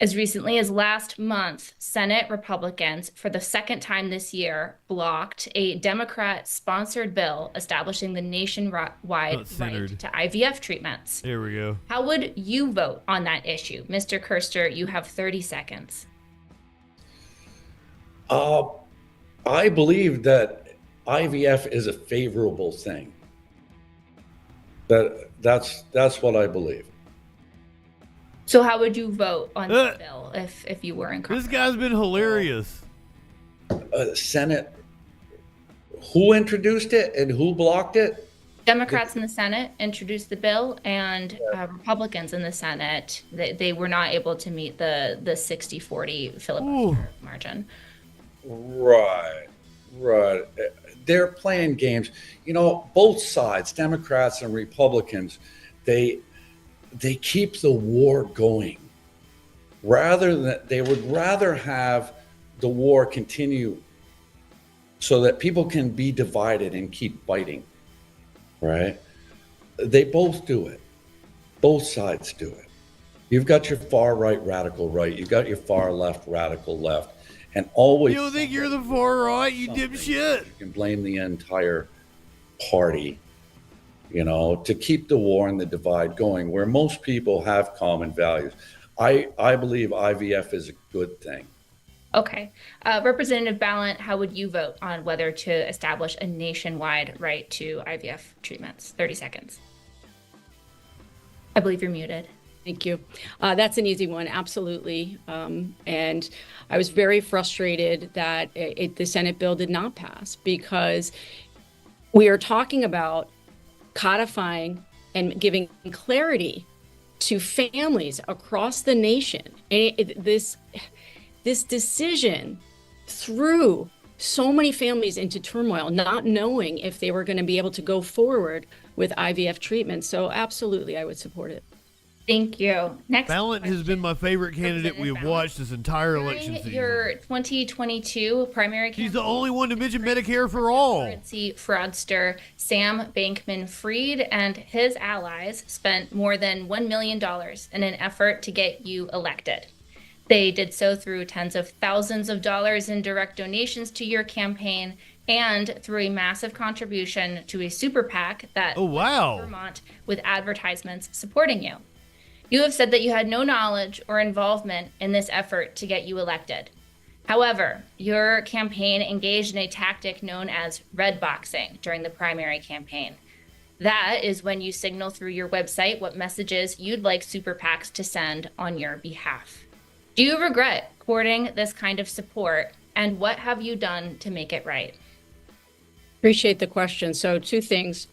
S4: As recently as last month, Senate Republicans, for the second time this year, blocked a Democrat-sponsored bill establishing the nationwide right to IVF treatments.
S2: There we go.
S4: How would you vote on that issue? Mr. Kerster, you have 30 seconds.
S5: I believe that IVF is a favorable thing. That's what I believe.
S4: So how would you vote on the bill if you were in Congress?
S2: This guy's been hilarious.
S5: Senate, who introduced it and who blocked it?
S4: Democrats in the Senate introduced the bill, and Republicans in the Senate, they were not able to meet the 60-40 filibuster margin.
S5: Right. They're playing games. Both sides, Democrats and Republicans, they keep the war going. They would rather have the war continue so that people can be divided and keep fighting, right? They both do it. Both sides do it. You've got your far right radical right. You've got your far left radical left. And always.
S2: You don't think you're the far right, you dipshit?
S5: You can blame the entire party, to keep the war and the divide going, where most people have common values. I believe IVF is a good thing.
S4: Okay. Representative Ballant, how would you vote on whether to establish a nationwide right to IVF treatments? 30 seconds. I believe you're muted.
S6: Thank you. That's an easy one, absolutely. And I was very frustrated that the Senate bill did not pass, because we are talking about codifying and giving clarity to families across the nation. And this decision threw so many families into turmoil, not knowing if they were going to be able to go forward with IVF treatment. So absolutely, I would support it.
S4: Thank you. Next
S2: Ballant has been my favorite candidate we have watched this entire election
S4: During
S2: season.
S4: your 2022 primary campaign,
S2: She's the only one to mention Medicare for all.
S4: Currency fraudster Sam Bankman-Fried and his allies spent more than $1 million in an effort to get you elected. They did so through tens of thousands of dollars in direct donations to your campaign and through a massive contribution to a super PAC that Vermont with advertisements supporting you. You have said that you had no knowledge or involvement in this effort to get you elected. However, your campaign engaged in a tactic known as red boxing during the primary campaign. That is when you signal through your website what messages you'd like super PACs to send on your behalf. Do you regret courting this kind of support, and what have you done to make it right?
S6: Appreciate the question. So 2 things.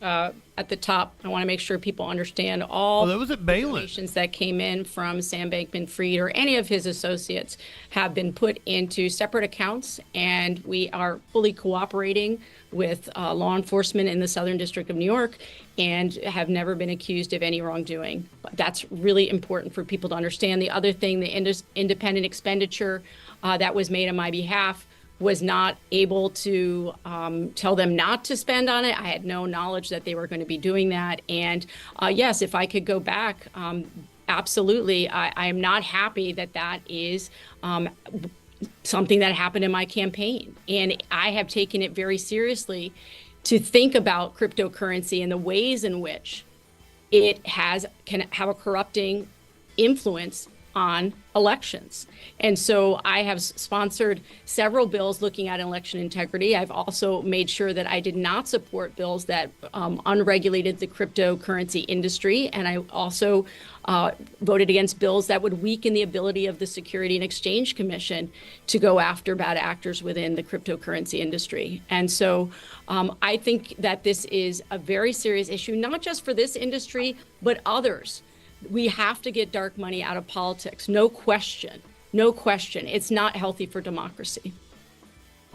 S6: At the top, I want to make sure people understand all
S2: that was at Ballant.
S6: donations that came in from Sam Bankman-Fried or any of his associates have been put into separate accounts, and we are fully cooperating with law enforcement in the Southern District of New York and have never been accused of any wrongdoing. That's really important for people to understand. The other thing, the independent expenditure that was made on my behalf was not able to tell them not to spend on it. I had no knowledge that they were going to be doing that. And yes, if I could go back, absolutely. I am not happy that that is something that happened in my campaign. And I have taken it very seriously to think about cryptocurrency and the ways in which it can have a corrupting influence on elections. And so I have sponsored several bills looking at election integrity. I've also made sure that I did not support bills that unregulated the cryptocurrency industry. And I also voted against bills that would weaken the ability of the Security and Exchange Commission to go after bad actors within the cryptocurrency industry. And so I think that this is a very serious issue, not just for this industry, but others. We have to get dark money out of politics. No question. No question. It's not healthy for democracy.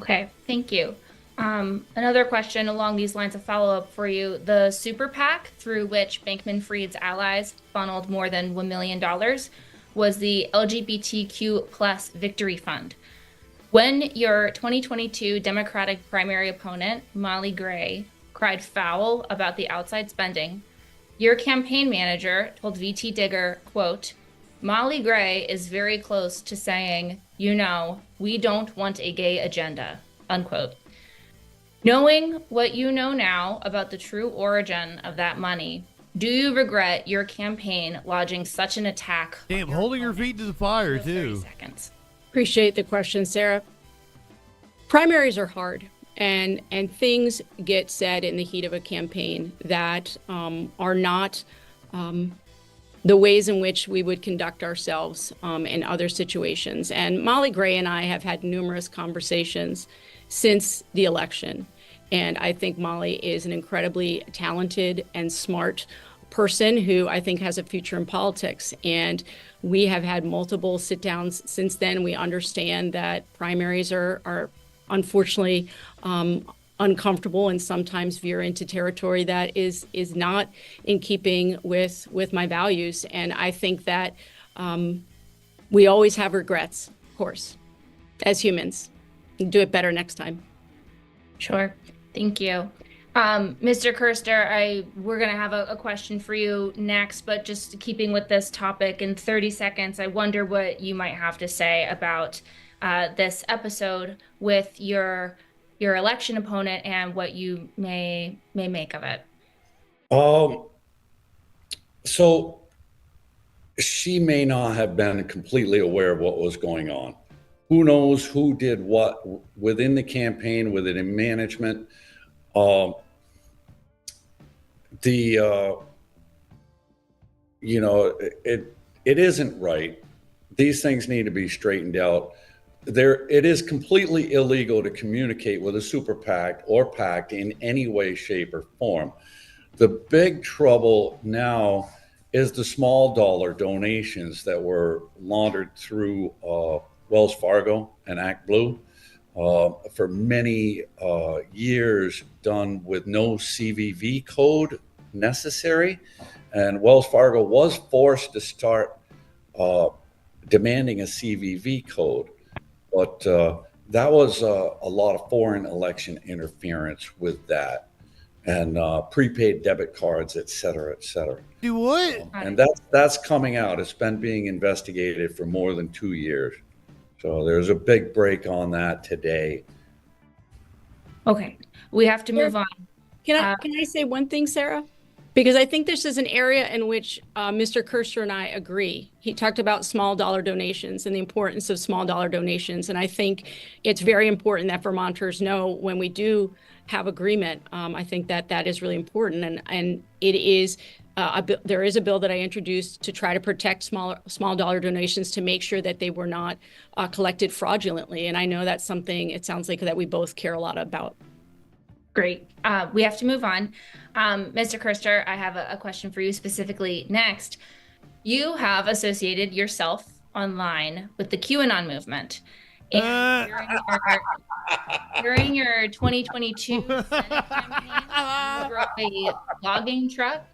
S4: Okay, thank you. Another question along these lines of follow-up for you. The super PAC through which Bankman-Fried's allies funneled more than $1 million was the LGBTQ plus Victory Fund. When your 2022 Democratic primary opponent, Molly Gray, cried foul about the outside spending, your campaign manager told VT Digger, quote, "Molly Gray is very close to saying, you know, we don't want a gay agenda," unquote. Knowing what you know now about the true origin of that money, do you regret your campaign lodging such an attack?
S2: Damn, holding your feet to the fire,
S4: 30
S2: too.
S4: seconds.
S6: Appreciate the question, Sarah. Primaries are hard. And things get said in the heat of a campaign that are not the ways in which we would conduct ourselves in other situations. And Molly Gray and I have had numerous conversations since the election. And I think Molly is an incredibly talented and smart person who I think has a future in politics. And we have had multiple sit downs since then. We understand that primaries are unfortunately uncomfortable and sometimes veer into territory that is not in keeping with my values. And I think that we always have regrets, of course, as humans. We can do it better next time.
S4: Sure. Thank you. Mr. Kerster, we're going to have a question for you next, but just keeping with this topic in 30 seconds, I wonder what you might have to say about this episode with your election opponent and what you may make of it.
S5: So she may not have been completely aware of what was going on. Who knows who did what within the campaign, within management. you know, it isn't right. These things need to be straightened out. It is completely illegal to communicate with a super PAC or PAC in any way, shape, or form. The big trouble now is the small dollar donations that were laundered through Wells Fargo and ActBlue for many years, done with no CVV code necessary. And Wells Fargo was forced to start demanding a CVV code. But that was a lot of foreign election interference with that, and prepaid debit cards, et cetera, et cetera.
S2: Do what?
S5: And that's coming out. It's been being investigated for more than 2 years. So there's a big break on that today.
S4: Okay, we have to move on.
S6: Can I say one thing, Sarah? Because I think this is an area in which Mr. Kerster and I agree. He talked about small dollar donations and the importance of small dollar donations. And I think it's very important that Vermonters know when we do have agreement. I think that is really important. And it is, there is a bill that I introduced to try to protect small dollar donations to make sure that they were not collected fraudulently. And I know that's something, it sounds like, that we both care a lot about.
S4: Great. We have to move on. Mr. Kerster, I have a question for you specifically next. You have associated yourself online with the QAnon movement. And during your 2022 Senate campaign, you drove a logging truck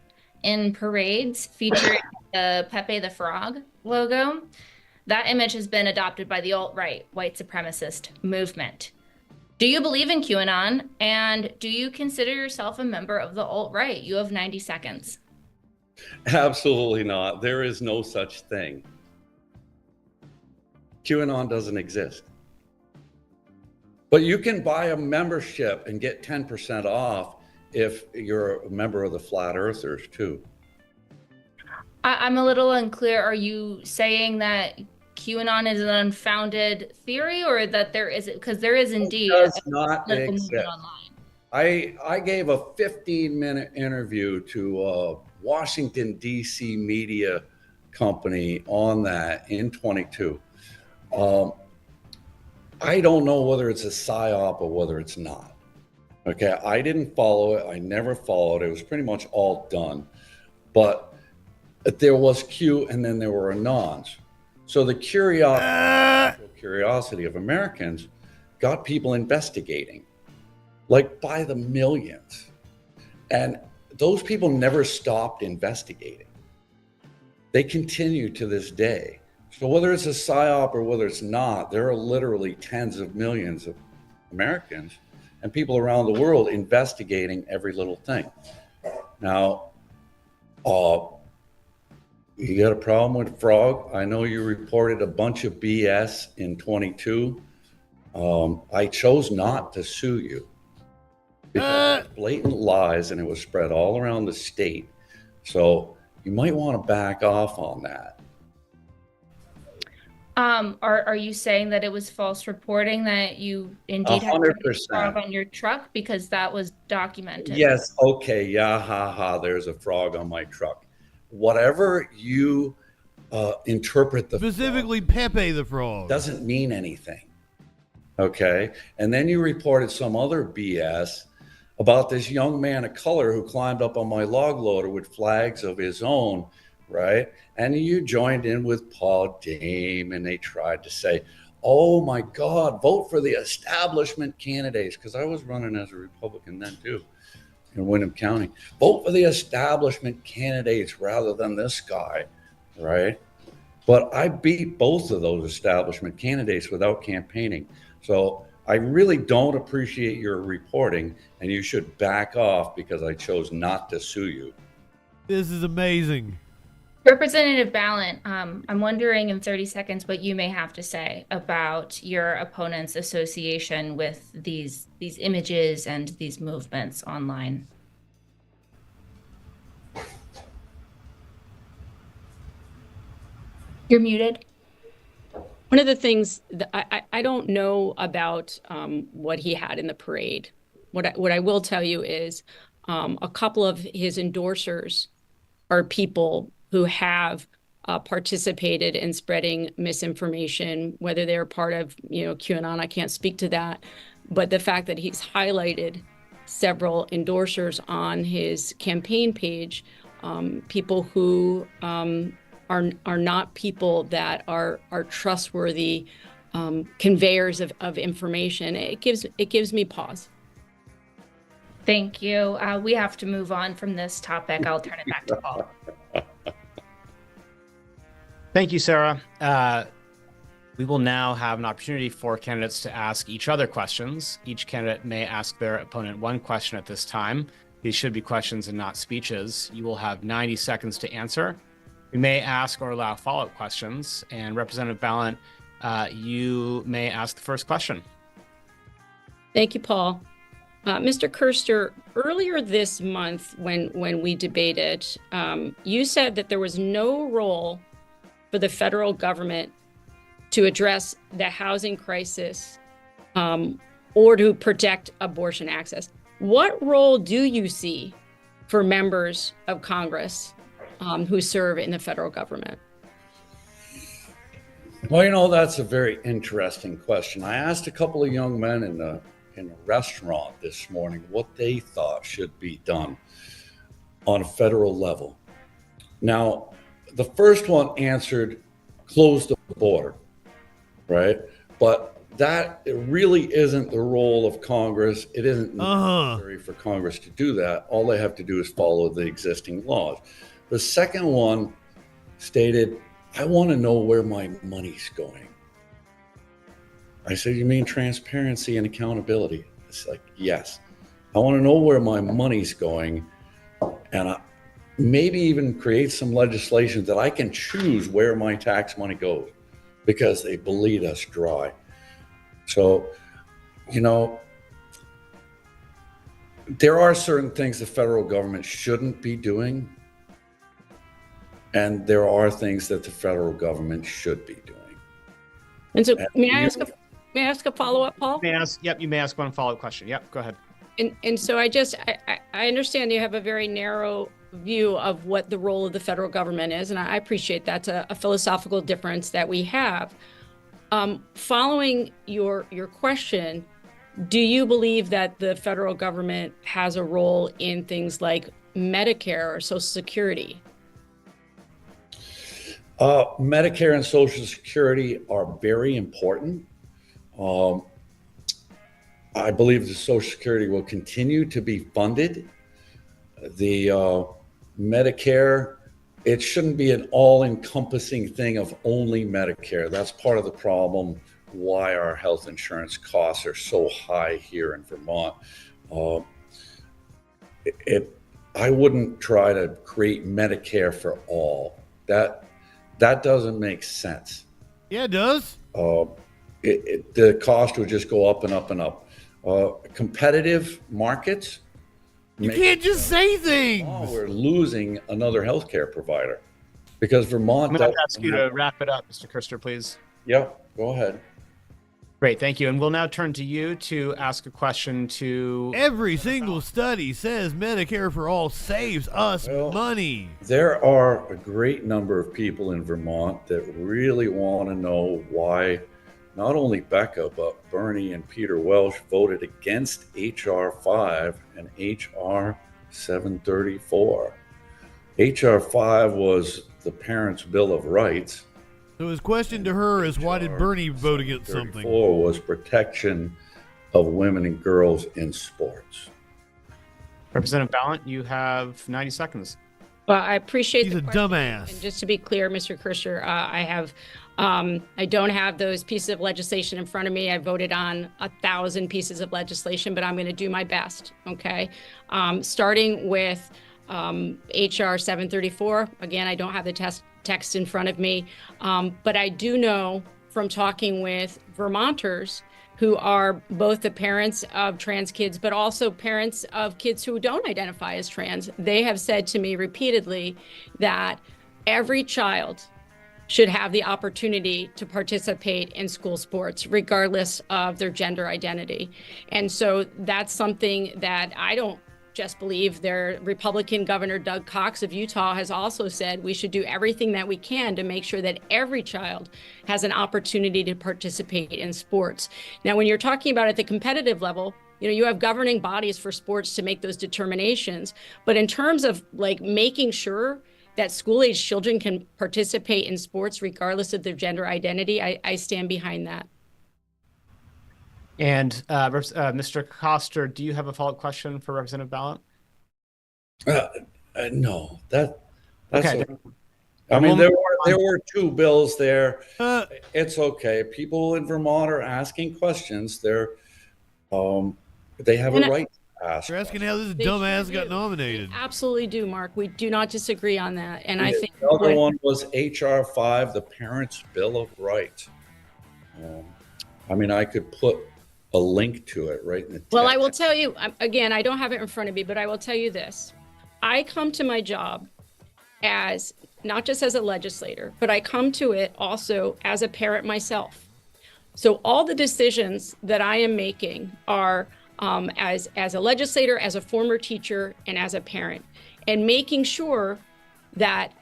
S4: in parades featuring the Pepe the Frog logo. That image has been adopted by the alt-right white supremacist movement. Do you believe in QAnon, and do you consider yourself a member of the alt-right? You have 90 seconds.
S5: Absolutely not. There is no such thing. QAnon doesn't exist. But you can buy a membership and get 10% off if you're a member of the Flat Earthers too.
S4: I'm a little unclear. Are you saying that QAnon is an unfounded theory, or that there is, because there is indeed
S5: a political
S4: movement online?
S5: I gave a 15-minute interview to a Washington, D.C. media company on that in 22. I don't know whether it's a psyop or whether it's not. Okay, I didn't follow it. I never followed it. It was pretty much all done. But there was Q, and then there were Anons. So the curiosity of Americans got people investigating, like by the millions. And those people never stopped investigating. They continue to this day. So whether it's a psyop or whether it's not, there are literally tens of millions of Americans and people around the world investigating every little thing. Now, you got a problem with Frog? I know you reported a bunch of BS in 22. I chose not to sue you because it was blatant lies and it was spread all around the state. So you might want to back off on that.
S4: Are you saying that it was false reporting that you indeed had
S5: 100%.
S4: frog on your truck, because that was documented?
S5: Yes. Okay. Yeah. Ha ha. There's a frog on my truck. Whatever you interpret the
S2: specifically Pepe the Frog
S5: doesn't mean anything. Okay. And then you reported some other BS about this young man of color who climbed up on my log loader with flags of his own, right? And you joined in with Paul Dame, and they tried to say, oh my God, vote for the establishment candidates, because I was running as a Republican then too in Windham County. Vote for the establishment candidates rather than this guy, right? But I beat both of those establishment candidates without campaigning. So I really don't appreciate your reporting, and you should back off because I chose not to sue you.
S2: This is amazing.
S4: Representative Ballant, I'm wondering in 30 seconds what you may have to say about your opponent's association with these images and these movements online. You're muted.
S6: One of the things that I don't know about what he had in the parade. What I will tell you is a couple of his endorsers are people who have participated in spreading misinformation, whether they're part of, QAnon. I can't speak to that, but the fact that he's highlighted several endorsers on his campaign page, people who are not people that are trustworthy conveyors of information. It gives me pause.
S4: Thank you. We have to move on from this topic. I'll turn it back to Paul.
S8: Thank you, Sarah. We will now have an opportunity for candidates to ask each other questions. Each candidate may ask their opponent one question at this time. These should be questions and not speeches. You will have 90 seconds to answer. We may ask or allow follow-up questions. And Representative Ballant, you may ask the first question.
S6: Thank you, Paul. Mr. Kerster, earlier this month when we debated, you said that there was no role for the federal government to address the housing crisis or to protect abortion access. What role do you see for members of Congress who serve in the federal government?
S5: Well, that's a very interesting question. I asked a couple of young men in a restaurant this morning what they thought should be done on a federal level. Now, the first one answered close the border, right? But that really isn't the role of Congress. It isn't necessary for Congress to do that. All they have to do is follow the existing laws. The second one stated, I want to know where my money's going. I said, you mean transparency and accountability? It's like, yes. I want to know where my money's going, and maybe even create some legislation that I can choose where my tax money goes, because they bleed us dry. So, there are certain things the federal government shouldn't be doing, and there are things that the federal government should be doing.
S6: And so, may I ask a follow-up, Paul?
S8: You may ask one follow-up question. Yep, go ahead.
S6: And so I understand you have a very narrow view of what the role of the federal government is, and I appreciate that's a philosophical difference that we have. Following your question, do you believe that the federal government has a role in things like Medicare or Social Security?
S5: Medicare and Social Security are very important. I believe the Social Security will continue to be funded. The Medicare, it shouldn't be an all-encompassing thing of only Medicare. That's part of the problem why our health insurance costs are so high here in Vermont. I wouldn't try to create Medicare for all. That doesn't make sense.
S2: Yeah, it does.
S5: The cost would just go up and up and up. Competitive markets.
S2: You can't just say things.
S5: We're losing another healthcare provider because Vermont.
S8: I'm going to ask you to wrap it up, Mr. Kerster, please.
S5: Yeah, go ahead.
S8: Great, thank you. And we'll now turn to you to ask a question to...
S2: Every single study says Medicare for all saves us money.
S5: There are a great number of people in Vermont that really want to know why not only Becca, but Bernie and Peter Welsh voted against H.R. 5 and H.R. 734. H.R. 5 was the Parents' Bill of Rights.
S2: So his question to her is, why did Bernie vote against something?
S5: 4 was protection of women and girls in sports.
S8: Representative Ballant, you have 90 seconds.
S6: Well, I appreciate
S2: He's
S6: the
S2: a
S6: question.
S2: dumbass.
S6: And just to be clear, Mr. Kerster, I don't have those pieces of legislation in front of me. I voted on 1,000 pieces of legislation, but I'm going to do my best. Okay, starting with HR 734. Again, I don't have the text in front of me, but I do know from talking with Vermonters who are both the parents of trans kids, but also parents of kids who don't identify as trans. They have said to me repeatedly that every child should have the opportunity to participate in school sports, regardless of their gender identity. And so that's something that I don't just believe their Republican Governor Doug Cox of Utah has also said we should do everything that we can to make sure that every child has an opportunity to participate in sports. Now, when you're talking about at the competitive level, you have governing bodies for sports to make those determinations. But in terms of like making sure that school-age children can participate in sports regardless of their gender identity, I stand behind that.
S8: And Mr. Coster, do you have a follow-up question for Representative Ballot?
S5: No, that's
S8: okay.
S5: I mean, there were two bills there. It's okay. People in Vermont are asking questions. They have a right to ask.
S2: You're asking how this dumbass got nominated.
S6: They absolutely do, Mark. We do not disagree on that. And I think
S5: the other one was HR 5, the Parents' Bill of Rights. I mean, I could put a link to it right in the text.
S6: Well, I will tell you, again, I don't have it in front of me, but I will tell you this. I come to my job as not just as a legislator, but I come to it also as a parent myself. So all the decisions that I am making are as a legislator, as a former teacher, and as a parent, and making sure that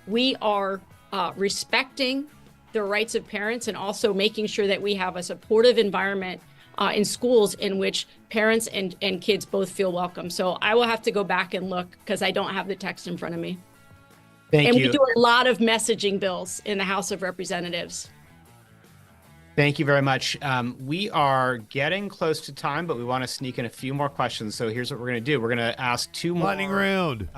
S6: we are respecting the rights of parents and also making sure that we have a supportive environment in schools in which parents and kids both feel welcome. So I will have to go back and look because I don't have the text in front of me.
S8: Thank you.
S6: And we do a lot of messaging bills in the House of Representatives.
S8: Thank you very much. We are getting close to time, but we want to sneak in a few more questions. So here's what we're going to do. We're going to ask two more
S2: lightning round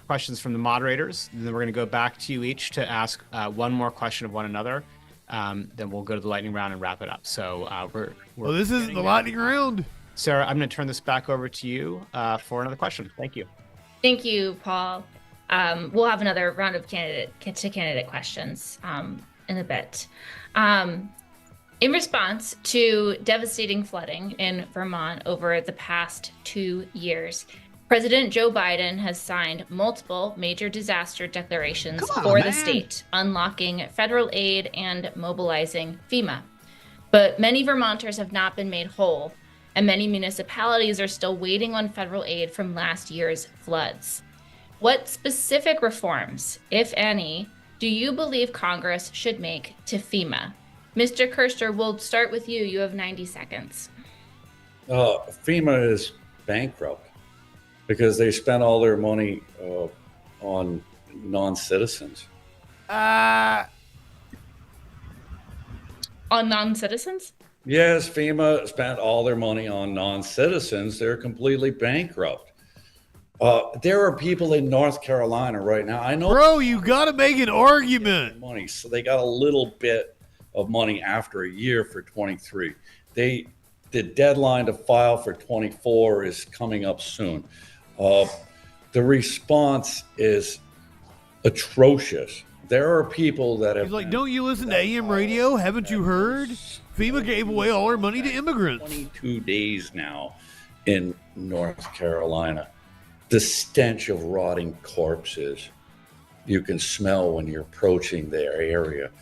S8: questions from the moderators. And then we're going to go back to you each to ask one more question of one another. Then we'll go to the lightning round and wrap it up. So we're
S2: well, this isn't the lightning round.
S8: Sarah, I'm going to turn this back over to you for another question. Thank you.
S4: Thank you, Paul. We'll have another round of candidate questions in a bit. In response to devastating flooding in Vermont over the past 2 years, President Joe Biden has signed multiple major disaster declarations for the state, unlocking federal aid and mobilizing FEMA. But many Vermonters have not been made whole, and many municipalities are still waiting on federal aid from last year's floods. What specific reforms, if any, do you believe Congress should make to FEMA? Mr. Kerster, we'll start with you. You have 90 seconds.
S5: FEMA is bankrupt because they spent all their money on non-citizens.
S4: On non-citizens?
S5: Yes, FEMA spent all their money on non-citizens. They're completely bankrupt. There are people in North Carolina right now. I know.
S2: Bro, you got to make an argument.
S5: Money, so they got a little bit of money after a year for 23. The deadline to file for 24 is coming up soon. The response is atrocious. There are people that have.
S2: He's like, don't you listen to AM radio? Haven't you heard? FEMA gave away all our money to immigrants.
S5: 22 days now in North Carolina. The stench of rotting corpses you can smell when you're approaching their area.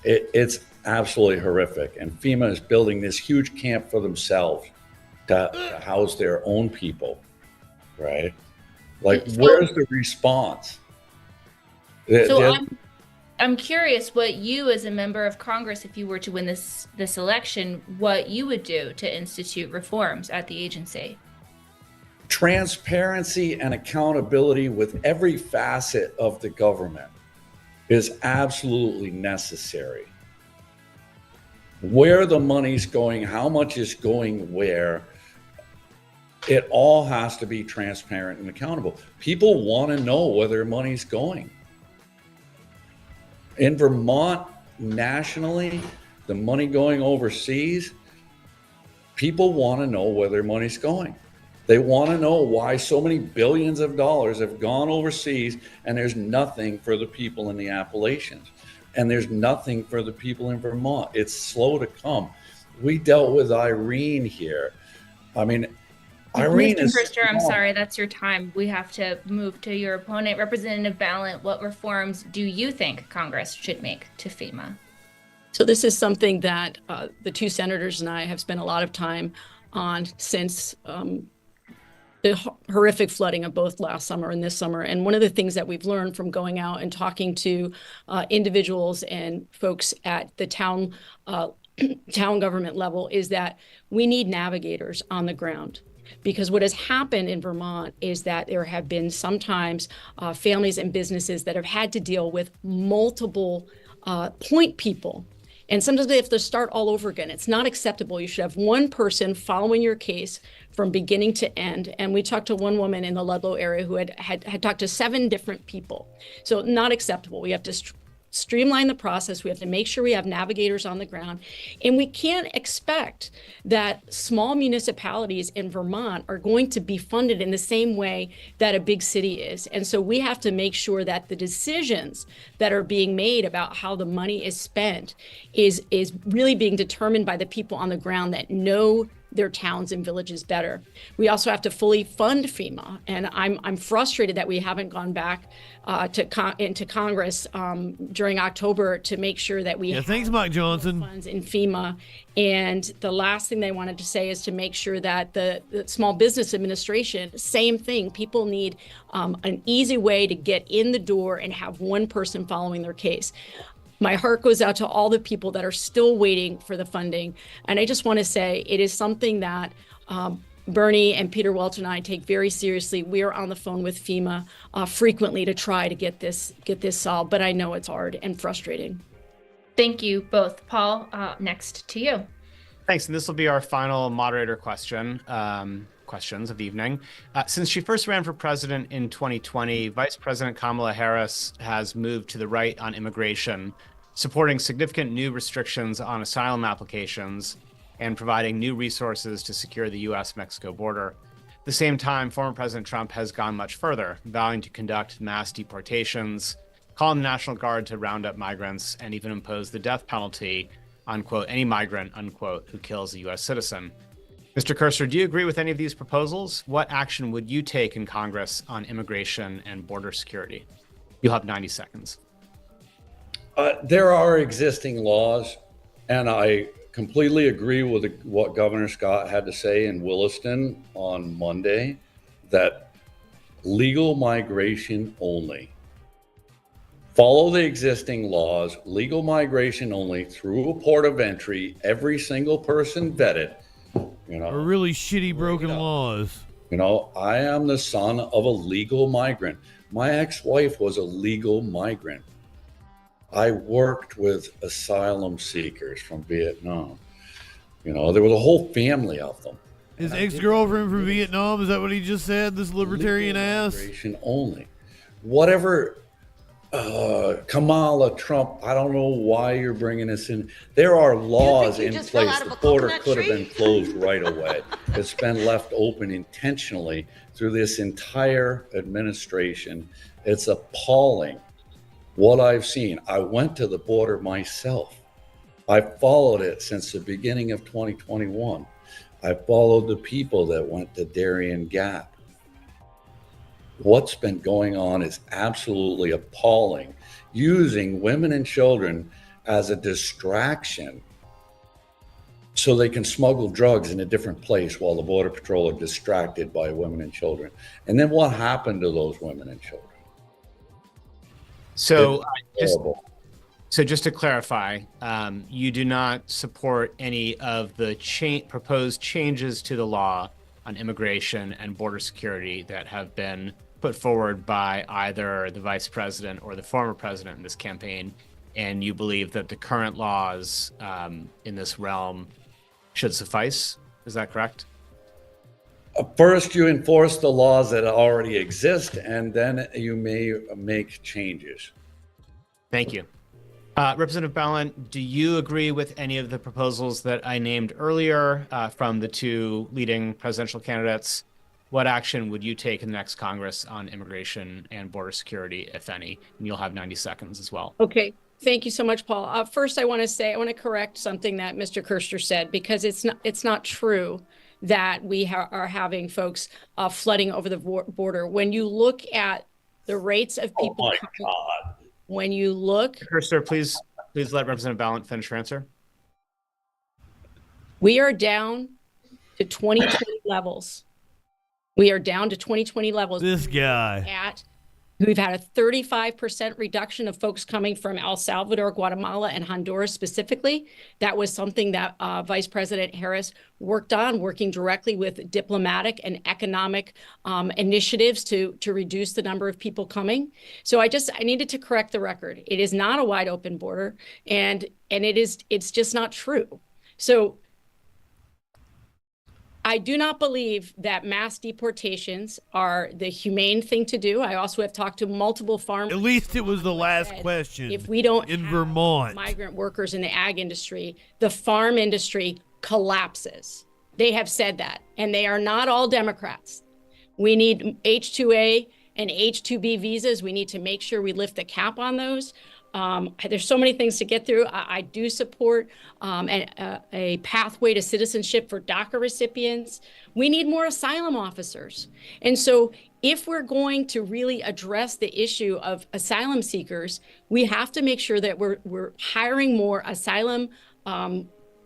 S5: It's absolutely horrific. And FEMA is building this huge camp for themselves to house their own people, right? Like, where's the response?
S4: So I'm curious what you, as a member of Congress, if you were to win this election, what you would do to institute reforms at the agency.
S5: Transparency and accountability with every facet of the government is absolutely necessary. Where the money's going, how much is going where, it all has to be transparent and accountable. People want to know where their money's going. In Vermont, nationally, the money going overseas, people want to know where their money's going. They want to know why so many billions of dollars have gone overseas and there's nothing for the people in the Appalachians. And there's nothing for the people in Vermont. It's slow to come. We dealt with Irene here. I mean, Irene
S4: Mr.
S5: is.
S4: Kerster, I'm sorry, that's your time. We have to move to your opponent, Representative Ballant. What reforms do you think Congress should make to FEMA?
S6: So this is something that the two senators and I have spent a lot of time on since horrific flooding of both last summer and this summer. And one of the things that we've learned from going out and talking to individuals and folks at the town government level is that we need navigators on the ground. Because what has happened in Vermont is that there have been sometimes families and businesses that have had to deal with multiple point people. And sometimes they have to start all over again. It's not acceptable. You should have one person following your case from beginning to end. And we talked to one woman in the Ludlow area who had talked to 7 different people. So not acceptable. We have to streamline the process. We have to make sure we have navigators on the ground. And we can't expect that small municipalities in Vermont are going to be funded in the same way that a big city is. And so we have to make sure that the decisions that are being made about how the money is spent is really being determined by the people on the ground that know their towns and villages better. We also have to fully fund FEMA, and I'm frustrated that we haven't gone back into Congress during October to make sure that we
S2: thanks, Mike Johnson,
S6: funds in FEMA. And the last thing they wanted to say is to make sure that the Small Business Administration, same thing. People need an easy way to get in the door and have one person following their case. My heart goes out to all the people that are still waiting for the funding. And I just want to say it is something that Bernie and Peter Welch and I take very seriously. We are on the phone with FEMA frequently to try to get this solved, but I know it's hard and frustrating.
S4: Thank you both. Paul, next to you.
S8: Thanks. And this will be our final moderator questions of the evening. Since she first ran for president in 2020, Vice President Kamala Harris has moved to the right on immigration, supporting significant new restrictions on asylum applications and providing new resources to secure the U.S.-Mexico border. At the same time, former President Trump has gone much further, vowing to conduct mass deportations, call on the National Guard to round up migrants, and even impose the death penalty on, quote, any migrant, unquote, who kills a U.S. citizen. Mr. Cursor, do you agree with any of these proposals? What action would you take in Congress on immigration and border security? You'll have 90 seconds.
S5: There are existing laws, and I completely agree with what Governor Scott had to say in Williston on Monday, that legal migration only. Follow the existing laws, legal migration only, through a port of entry, every single person vetted.
S2: Or really shitty broken laws.
S5: I am the son of a legal migrant. My ex-wife was a legal migrant. I worked with asylum seekers from Vietnam. There was a whole family of them.
S2: His ex-girlfriend from Vietnam, is that what he just said? This libertarian ass?
S5: Migration only. Whatever Kamala, Trump, I don't know why you're bringing us in. There are laws in place. The border could have been closed right away. It's been left open intentionally through this entire administration. It's appalling what I've seen. I went to the border myself. I followed it since the beginning of 2021. I followed the people that went to Darien Gap. What's been going on is absolutely appalling, using women and children as a distraction so they can smuggle drugs in a different place while the Border Patrol are distracted by women and children. And then what happened to those women and children?
S8: So just to clarify, you do not support any of the proposed changes to the law on immigration and border security that have been put forward by either the vice president or the former president in this campaign, and you believe that the current laws in this realm should suffice. Is that correct?
S5: First, you enforce the laws that already exist, and then you may make changes.
S8: Thank you. Representative Ballant, do you agree with any of the proposals that I named earlier from the two leading presidential candidates? What action would you take in the next Congress on immigration and border security, if any? And you'll have 90 seconds as well.
S6: Okay. Thank you so much, Paul. First, I want to correct something that Mr. Kirster said, because it's not true that we are having folks flooding over the border. When you look at the rates of people,
S5: oh my God.
S6: When you look,
S8: Kirster, please let Representative Ballant finish her answer.
S6: We are down to 2020 levels. We are down to 2020 levels.
S2: This guy.
S6: We've had a 35% reduction of folks coming from El Salvador, Guatemala, and Honduras specifically. That was something that Vice President Harris worked on, working directly with diplomatic and economic initiatives to reduce the number of people coming. So I needed to correct the record. It is not a wide open border, and it's just not true. So I do not believe that mass deportations are the humane thing to do. I also have talked to multiple farmers.
S2: At least it was the last question.
S6: If we don't
S2: in
S6: have
S2: Vermont,
S6: migrant workers in the ag industry, the farm industry collapses. They have said that, and they are not all Democrats. We need H-2A and H-2B visas. We need to make sure we lift the cap on those. There's so many things to get through. I do support a pathway to citizenship for DACA recipients. We need more asylum officers. And so if we're going to really address the issue of asylum seekers, we have to make sure that we're hiring more asylum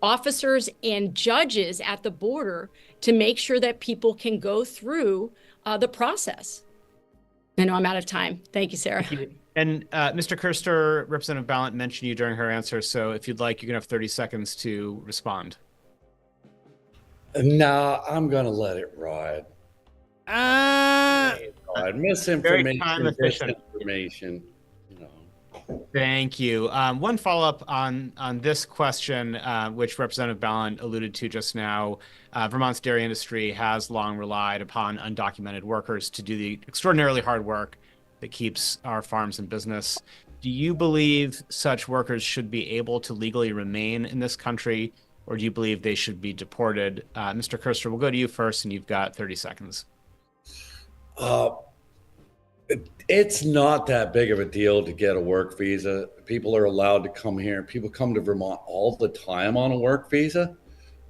S6: officers and judges at the border to make sure that people can go through the process. I know I'm out of time. Thank you, Sarah.
S8: Thank you. And Mr. Kerster, Representative Ballant mentioned you during her answer, so if you'd like, you can have 30 seconds to respond.
S5: Nah, I'm going to let it ride. Misinformation, disinformation.
S8: Thank you. One follow-up on this question, which Representative Ballant alluded to just now. Vermont's dairy industry has long relied upon undocumented workers to do the extraordinarily hard work that keeps our farms in business. Do you believe such workers should be able to legally remain in this country, or do you believe they should be deported? Mr. Kerster, we'll go to you first, and you've got 30 seconds.
S5: It's not that big of a deal to get a work visa. People are allowed to come here. People come to Vermont all the time on a work visa.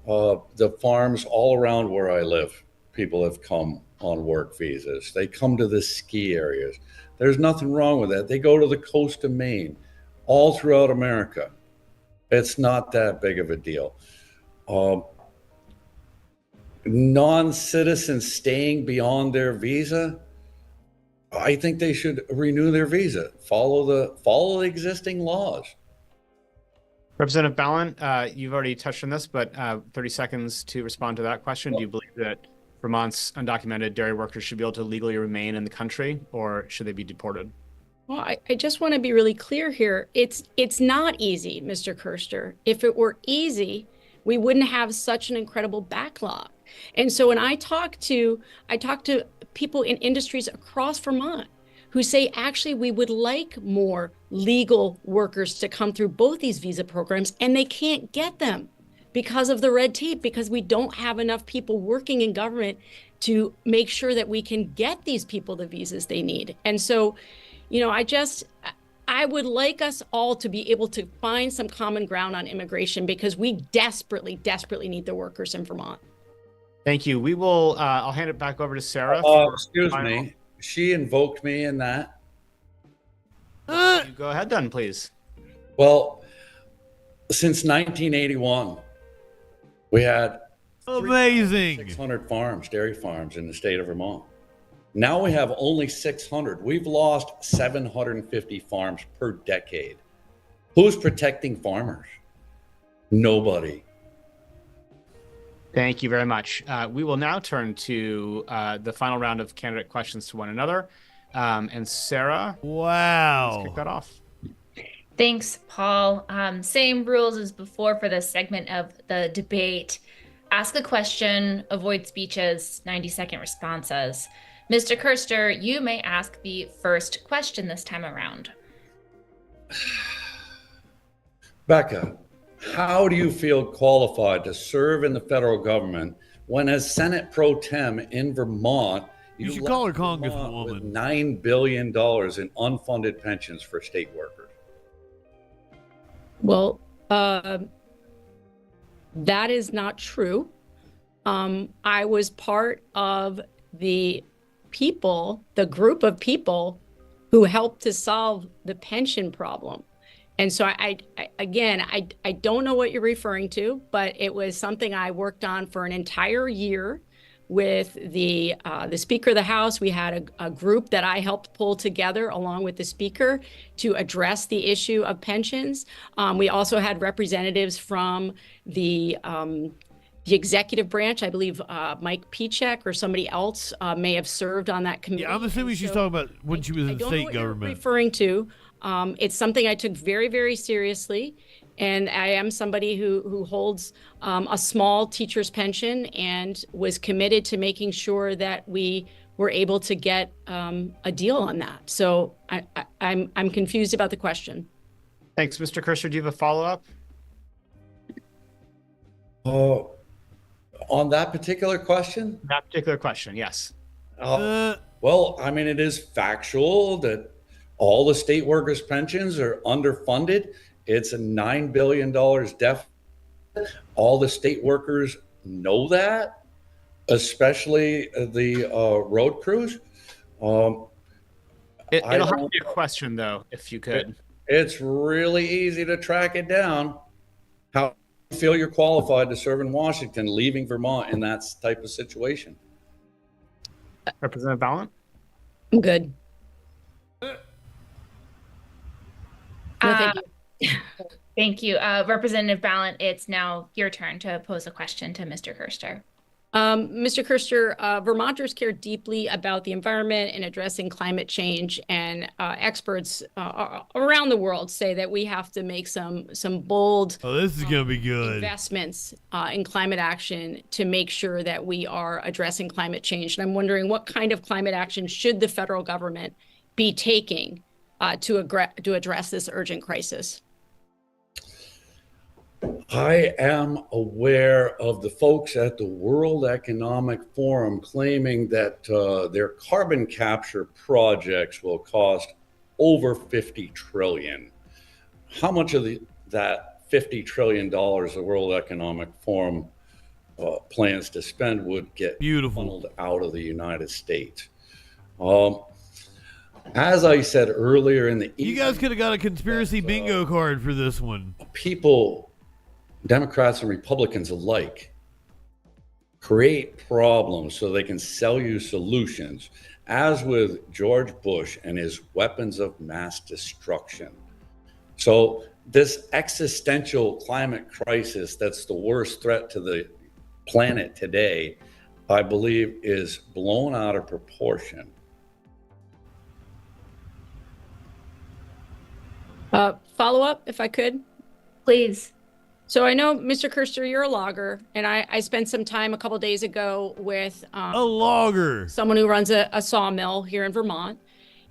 S5: The farms all around where I live, people have come on work visas. They come to the ski areas. There's nothing wrong with that. They go to the coast of Maine, all throughout America. It's not that big of a deal. Non-citizens staying beyond their visa, I think they should renew their visa. Follow the existing laws.
S8: Representative Ballant, you've already touched on this, but 30 seconds to respond to that question. Do you believe that Vermont's undocumented dairy workers should be able to legally remain in the country, or should they be deported?
S6: Well, I just want to be really clear here. It's not easy, Mr. Kerster. If it were easy, we wouldn't have such an incredible backlog. And so when I talk to people in industries across Vermont who say, actually, we would like more legal workers to come through both these visa programs, and they can't get them because of the red tape, because we don't have enough people working in government to make sure that we can get these people the visas they need. And so, I would like us all to be able to find some common ground on immigration, because we desperately, desperately need the workers in Vermont.
S8: Thank you. We will, I'll hand it back over to Sarah.
S5: Excuse me. She invoked me in that.
S8: Go ahead then, please.
S5: Well, since 1981, we had
S2: amazing
S5: 600 farms, dairy farms in the state of Vermont. Now we have only 600. We've lost 750 farms per decade. Who's protecting farmers? Nobody.
S8: Thank you very much. We will now turn to the final round of candidate questions to one another. And Sarah,
S2: wow,
S8: let's kick that off.
S4: Thanks, Paul. Same rules as before for this segment of the debate. Ask a question, avoid speeches, 90-second responses. Mr. Kerster, you may ask the first question this time around.
S5: Becca, how do you feel qualified to serve in the federal government when, as Senate Pro Tem in Vermont,
S2: you should call her Congresswoman,
S5: with $9 billion in unfunded pensions for state workers?
S6: Well, that is not true. I was part of the group of people who helped to solve the pension problem. And so I don't know what you're referring to, but it was something I worked on for an entire year with the Speaker of the House. We had a group that I helped pull together along with the Speaker to address the issue of pensions. We also had representatives from the executive branch. I believe Mike Pichek or somebody else may have served on that committee.
S2: Yeah, I'm assuming she's talking about when she was in state government.
S6: Referring to, it's something I took very, very seriously. And I am somebody who holds a small teacher's pension and was committed to making sure that we were able to get a deal on that. So I'm confused about the question.
S8: Thanks, Mr. Kerster. Do you have a follow-up?
S5: On that particular question?
S8: That particular question, yes.
S5: Well, I mean, it is factual that all the state workers' pensions are underfunded. It's a $9 billion deficit. All the state workers know that, especially the road crews.
S8: It'll have to be a question, though, if you could.
S5: It's really easy to track it down. How do you feel you're qualified to serve in Washington, leaving Vermont in that type of situation?
S8: Representative Ballant?
S6: I'm good. No, thank you.
S4: Thank you. Representative Ballant, it's now your turn to pose a question to Mr. Kerster.
S6: Mr. Kerster, Vermonters care deeply about the environment and addressing climate change, and experts around the world say that we have to make some bold
S2: this is gonna be good
S6: investments in climate action to make sure that we are addressing climate change. And I'm wondering, what kind of climate action should the federal government be taking to address this urgent crisis?
S5: I am aware of the folks at the World Economic Forum claiming that their carbon capture projects will cost over $50 trillion. How much of that $50 trillion the World Economic Forum plans to spend would get funneled out of the United States? As I said earlier in the evening,
S2: you guys could have got a conspiracy bingo card for this one.
S5: People, Democrats and Republicans alike, create problems so they can sell you solutions, as with George Bush and his weapons of mass destruction. So this existential climate crisis that's the worst threat to the planet today, I believe, is blown out of proportion.
S6: Follow up, if I could.
S4: Please.
S6: So I know, Mr. Kerster, you're a logger, and I spent some time a couple days ago with
S2: a logger,
S6: someone who runs a sawmill here in Vermont,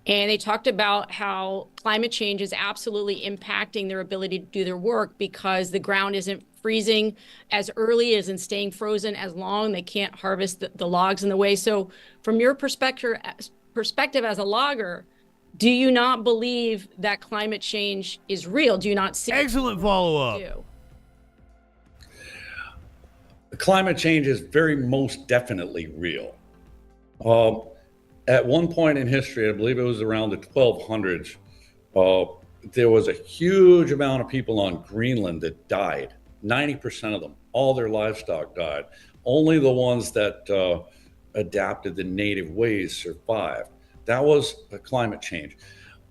S6: and they talked about how climate change is absolutely impacting their ability to do their work because the ground isn't freezing as early, isn't staying frozen as long. They can't harvest the logs in the way. So from your perspective as a logger, do you not believe that climate change is real? Do you not see?
S2: Excellent follow-up.
S5: Climate change is very most definitely real. At one point in history, I believe it was around the 1200s, there was a huge amount of people on Greenland that died. 90% of them, all their livestock died. Only the ones that adapted the native ways survived. That was a climate change.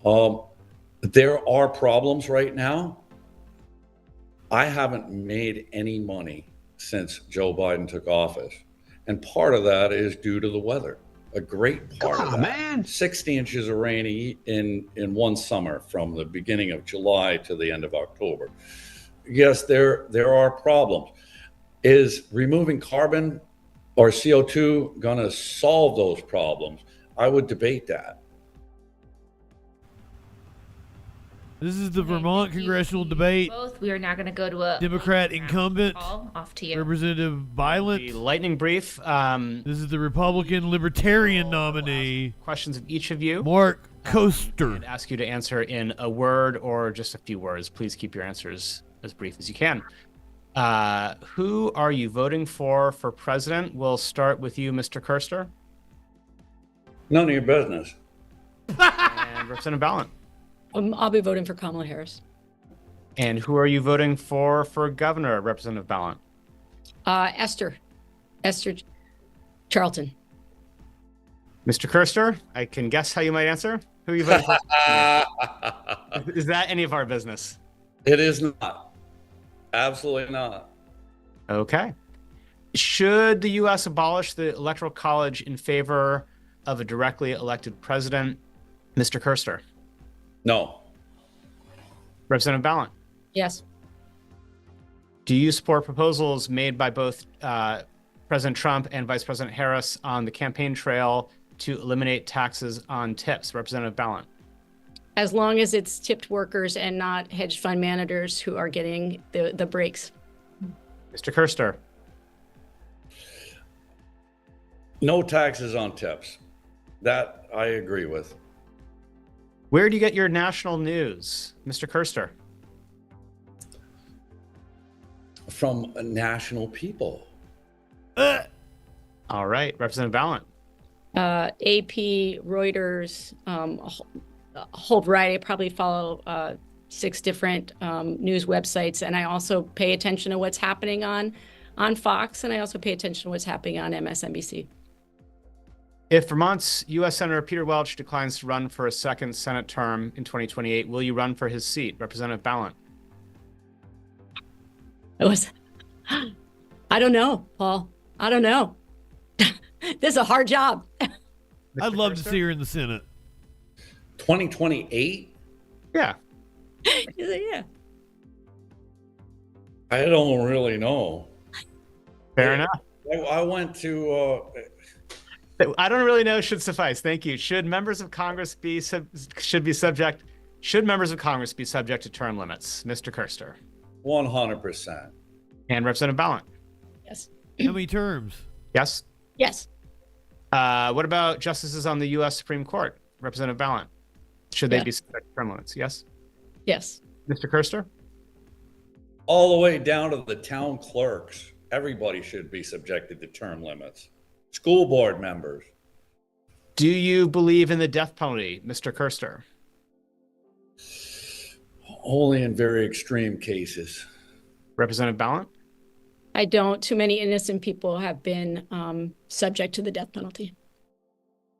S5: There are problems right now. I haven't made any money since Joe Biden took office. And part of that is due to the weather. A great part of that. Man. 60 inches of rain in one summer from the beginning of July to the end of October. Yes, there are problems. Is removing carbon or CO2 going to solve those problems? I would debate that.
S2: This is the Vermont congressional debate.
S4: Both. We are now going to go to a
S2: Democrat incumbent.
S4: Off to you.
S2: Representative Violent.
S8: The lightning brief.
S2: This is the Republican Libertarian nominee.
S8: Questions of each of you.
S2: Mark Coaster.
S8: I'd ask you to answer in a word or just a few words. Please keep your answers as brief as you can. Who are you voting for president? We'll start with you, Mr. Kerster.
S5: None of your business.
S8: And Representative Ballant.
S6: I'll be voting for Kamala Harris.
S8: And who are you voting for governor, Representative Ballant?
S6: Esther. Charlton.
S8: Mr. Kerster, I can guess how you might answer. Who are you voting for? Is that any of our business?
S5: It is not. Absolutely not.
S8: Okay. Should the U.S. abolish the Electoral College in favor of a directly elected president? Mr. Kerster.
S5: No.
S8: Representative Ballant.
S6: Yes.
S8: Do you support proposals made by both President Trump and Vice President Harris on the campaign trail to eliminate taxes on tips? Representative Ballant.
S6: As long as it's tipped workers and not hedge fund managers who are getting the breaks.
S8: Mr. Kerster.
S5: No taxes on tips. That I agree with.
S8: Where do you get your national news? Mr. Kerster.
S5: From national people.
S8: All right. Representative Ballant.
S6: AP, Reuters, a whole variety. I probably follow 6 different news websites, and I also pay attention to what's happening on Fox, and I also pay attention to what's happening on MSNBC.
S8: If Vermont's U.S. Senator Peter Welch declines to run for a second Senate term in 2028, will you run for his seat? Representative Ballant.
S6: I don't know, Paul. I don't know. This is a hard job.
S2: I'd love to see her in the Senate.
S5: 2028?
S8: Yeah.
S6: Yeah.
S5: I don't really know.
S8: Fair enough.
S5: I went to.
S8: I don't really know should suffice. Thank you. Should members of Congress be subject to term limits? Mr. Kerster.
S5: 100%.
S8: And Representative Ballant.
S6: Yes.
S2: How many terms?
S8: Yes.
S6: Yes.
S8: What about justices on the U.S. Supreme Court? Representative Ballant. Should they be subject to term limits? Yes.
S6: Yes.
S8: Mr. Kerster.
S5: All the way down to the town clerks. Everybody should be subjected to term limits. School board members.
S8: Do you believe in the death penalty, Mr. Kerster?
S5: Only in very extreme cases.
S8: Representative Ballant.
S6: I don't. Too many innocent people have been subject to the death penalty.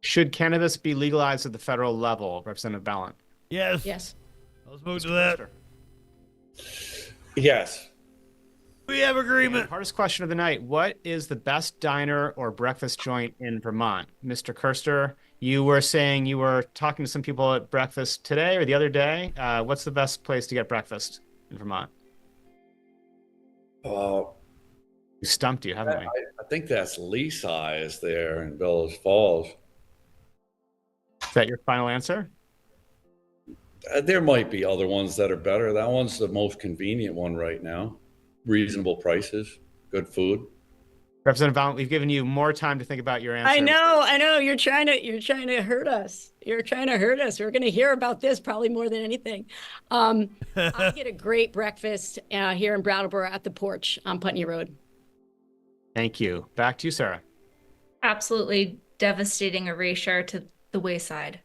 S8: Should cannabis be legalized at the federal level, Representative Ballant?
S2: Yes.
S6: Yes.
S2: I'll move to that.
S5: Yes.
S2: We have agreement.
S8: And hardest question of the night. What is the best diner or breakfast joint in Vermont? Mr. Kerster, you were saying you were talking to some people at breakfast today or the other day. What's the best place to get breakfast in Vermont? We stumped you, haven't we?
S5: I think that's Lee's there in Bellows Falls.
S8: Is that your final answer?
S5: There might be other ones that are better. That one's the most convenient one right now. Reasonable prices, good food.
S8: Representative Ballant, we've given you more time to think about your answer.
S6: I know. You're trying to hurt us. You're trying to hurt us. We're going to hear about this probably more than anything. I get a great breakfast here in Brattleboro at the Porch on Putney Road.
S8: Thank you. Back to you, Sarah.
S4: Absolutely devastating erasure to the wayside.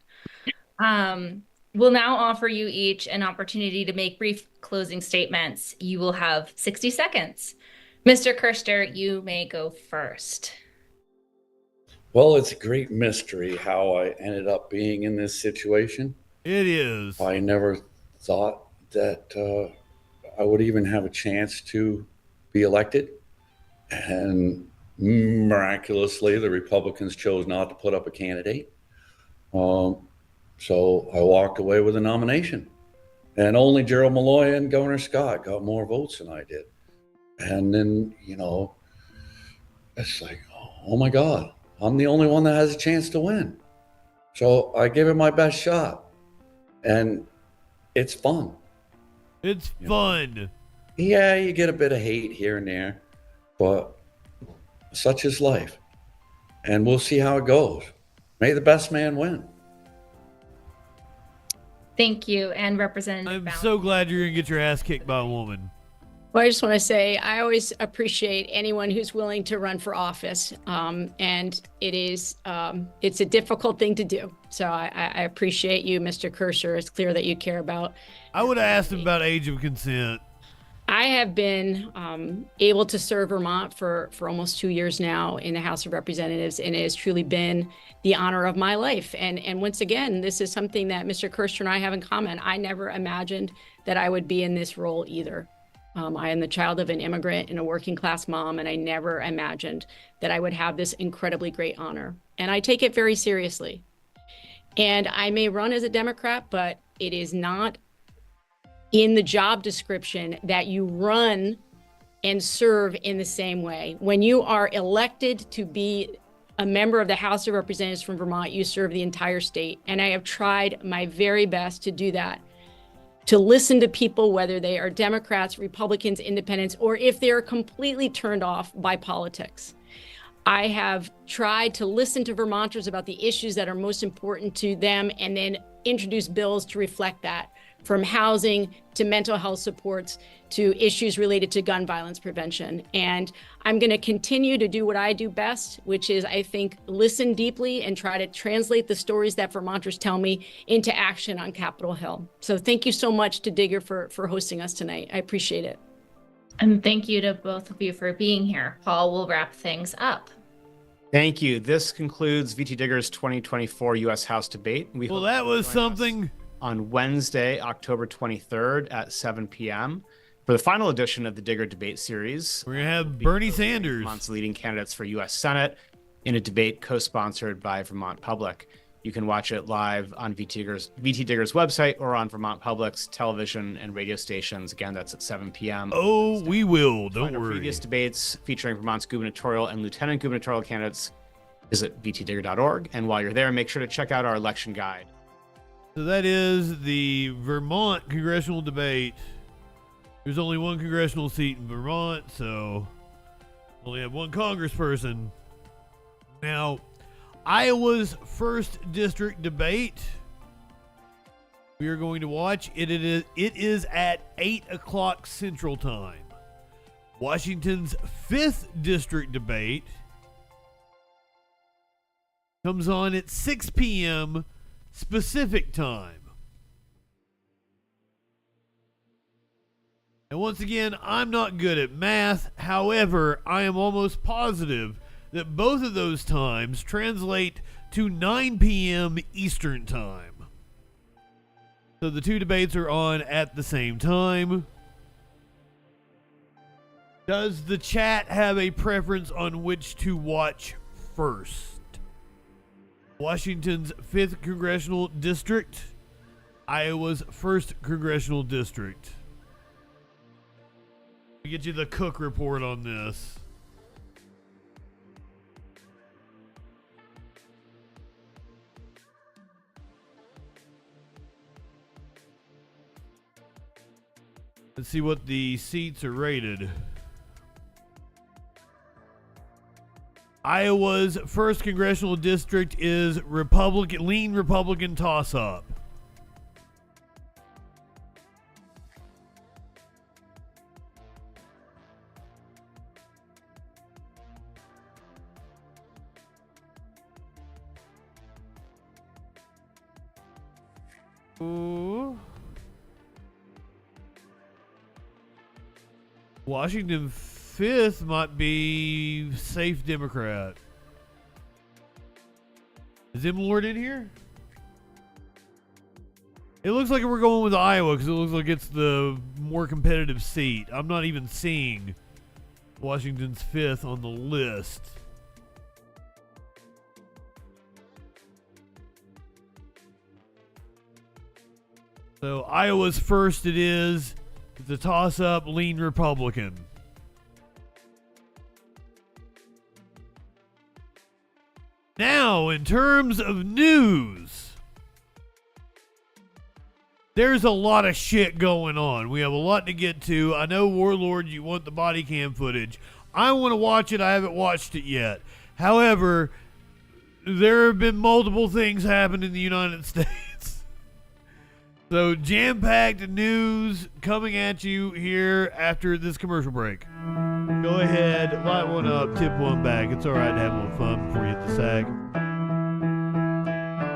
S4: We'll now offer you each an opportunity to make brief closing statements. You will have 60 seconds. Mr. Kerster, you may go first.
S5: Well, it's a great mystery how I ended up being in this situation.
S2: It is.
S5: I never thought that I would even have a chance to be elected. And miraculously, the Republicans chose not to put up a candidate. So I walked away with a nomination. And only Gerald Malloy and Governor Scott got more votes than I did. And then, it's like, oh my God, I'm the only one that has a chance to win. So I give it my best shot. And it's fun.
S2: It's fun.
S5: Yeah, you get a bit of hate here and there, but such is life. And we'll see how it goes. May the best man win.
S4: Thank you. And Representative
S2: I'm
S4: Ballant.
S2: so glad you're going to get your ass kicked by a woman.
S6: Well, I just want to say I always appreciate anyone who's willing to run for office, and it's a difficult thing to do. So I appreciate you, Mr. Kerster. It's clear that you care about.
S2: I would have asked him about age of consent.
S6: I have been able to serve Vermont for almost 2 years now in the House of Representatives, and it has truly been the honor of my life. And once again, this is something that Mr. Kerster and I have in common. I never imagined that I would be in this role either. I am the child of an immigrant and a working class mom, and I never imagined that I would have this incredibly great honor. And I take it very seriously. And I may run as a Democrat, but it is not in the job description that you run and serve in the same way. When you are elected to be a member of the House of Representatives from Vermont, you serve the entire state. And I have tried my very best to do that, to listen to people, whether they are Democrats, Republicans, independents, or if they are completely turned off by politics. I have tried to listen to Vermonters about the issues that are most important to them and then introduce bills to reflect that, from housing to mental health supports to issues related to gun violence prevention. And I'm going to continue to do what I do best, which is, I think, listen deeply and try to translate the stories that Vermonters tell me into action on Capitol Hill. So thank you so much to Digger for hosting us tonight. I appreciate it.
S4: And thank you to both of you for being here. Paul will wrap things up.
S8: Thank you. This concludes VT Digger's 2024 U.S. House debate.
S2: Well, that was something.
S8: On Wednesday, October 23rd at 7 p.m. for the final edition of the Digger debate series.
S2: We're going to have Bernie Sanders,
S8: Vermont's leading candidates for U.S. Senate, in a debate co-sponsored by Vermont Public. You can watch it live on VT Digger's website or on Vermont Public's television and radio stations. Again, that's at 7 p.m.
S2: Oh, we will. Don't worry.
S8: Previous debates featuring Vermont's gubernatorial and lieutenant gubernatorial candidates, visit vtdigger.org. And while you're there, make sure to check out our election guide.
S2: So that is the Vermont congressional debate. There's only one congressional seat in Vermont, so only have one congressperson. Now, Iowa's first district debate, we are going to watch. It is at 8 o'clock Central Time. Washington's 5th district debate comes on at 6 p.m. Specific Time. And once again, I'm not good at math. However, I am almost positive that both of those times translate to 9 p.m. Eastern Time. So the two debates are on at the same time. Does the chat have a preference on which to watch first? Washington's 5th Congressional District, Iowa's 1st Congressional District. Let me get you the Cook report on this. Let's see what the seats are rated. Iowa's 1st Congressional District is lean Republican toss-up. Ooh. Washington 5th might be safe Democrat. Is M. Lord in here? It looks like we're going with Iowa because it looks like it's the more competitive seat. I'm not even seeing Washington's 5th on the list. So Iowa's 1st it is. It's a toss-up, lean Republican. Now, in terms of news, there's a lot of shit going on. We have a lot to get to. I know, Warlord, you want the body cam footage. I want to watch it. I haven't watched it yet. However, there have been multiple things happen in the United States. So, jam-packed news coming at you here after this commercial break. Go ahead, light one up, tip one back. It's all right to have a little fun before you hit the sack.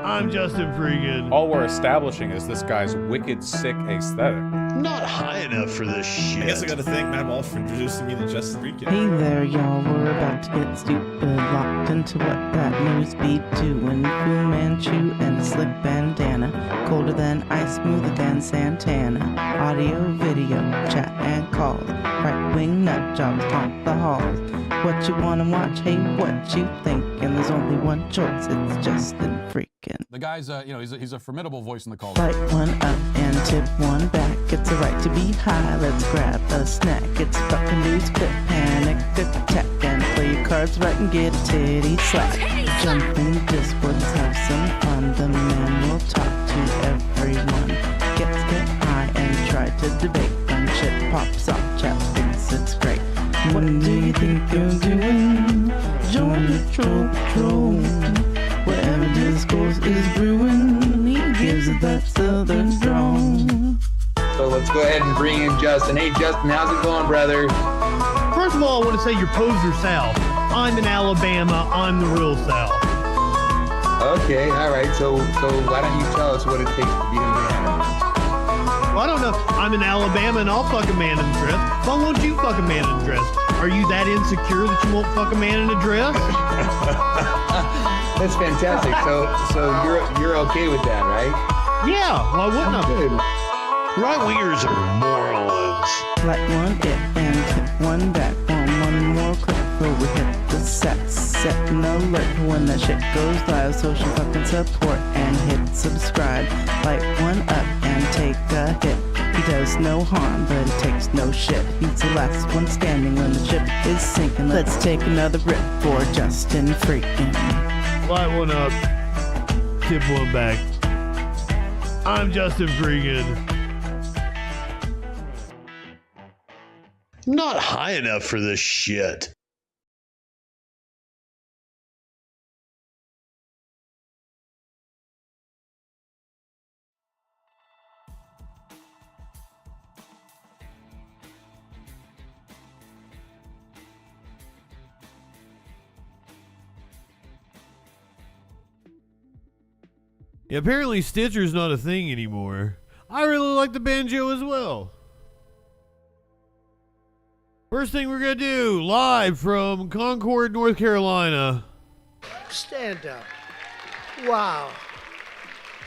S2: I'm JustinFREAKIN.
S9: All we're establishing is this guy's wicked, sick aesthetic.
S1: Not high enough for this shit. I guess I gotta thank Matt Walsh for introducing me to JustinFREAKIN.
S7: Hey there, y'all. We're about to get stupid, locked into what that news beat doing. Fu Manchu and a slick bandana, colder than ice, smoother than Santana. Audio, video, chat and calls. Right-wing nut jobs haunt the halls. What you wanna watch? Hey, what you think? And there's only one choice. It's JustinFREAKIN.
S10: The guy's, he's a formidable voice in the culture.
S7: Light one up and tip one back. It's a right to be high. Let's grab a snack. It's fucking news, quit panic, attack, and play your cards right and get a titty slap. Jump in Discords, have some fun. The man will talk to everyone. Get high and try to debate. When shit pops off, chat thinks it's great. What do you think you're doing? Join the troll patrol. Wherever discourse is brewing, he gives it that southern drawl.
S11: So let's go ahead and bring in Justin. Hey Justin, how's it going, brother?
S2: First of all, I want to say you're poser South. I'm in Alabama. I'm the real South.
S11: Okay, all right. So why don't you tell us what it takes to be a man?
S2: Well, I don't know. I'm in Alabama and I'll fuck a man in a dress. Why won't you fuck a man in a dress? Are you that insecure that you won't fuck a man in a dress?
S11: That's fantastic. So you're okay with that, right?
S2: Yeah. Why wouldn't I?
S11: Good.
S1: Right-wingers are morons.
S7: Light one it and hit one back. One more click before we hit the set an alert when that shit goes live. Social fucking support and hit subscribe. Light one up and take a hit. He does no harm, but he takes no shit. He's the last one standing when the ship is sinking. Let's take another rip for JustinFREAKIN.
S2: Light one up, tip one back. I'm JustinFREAKIN.
S1: Not high enough for this shit.
S2: Yeah, apparently Stitcher's not a thing anymore. I really like the banjo as well. First thing we're gonna do, live from Concord, North Carolina.
S12: Stand up. Wow.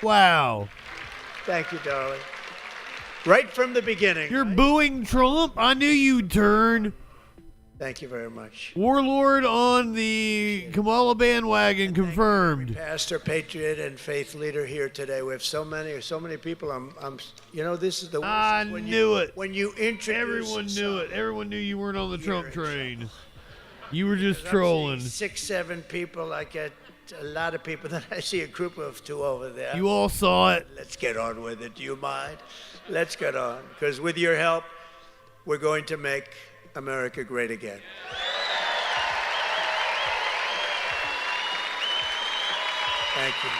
S2: Wow.
S12: Thank you, darling. Right from the beginning.
S2: You're
S12: right?
S2: booing Trump? I knew you'd turn.
S12: Thank you very much.
S2: Warlord on the Kamala bandwagon confirmed.
S12: Pastor, patriot, and faith leader here today. We have so many people. This is the.
S2: I knew it.
S12: When you introduce.
S2: Everyone knew it. Everyone knew you weren't on the Trump train. You were just trolling.
S12: 6, 7 people. I get a lot of people. Then I see a group of 2 over there.
S2: You all saw it.
S12: Let's get on with it. Do you mind? Let's get on. Because with your help, we're going to make America great again. Thank you.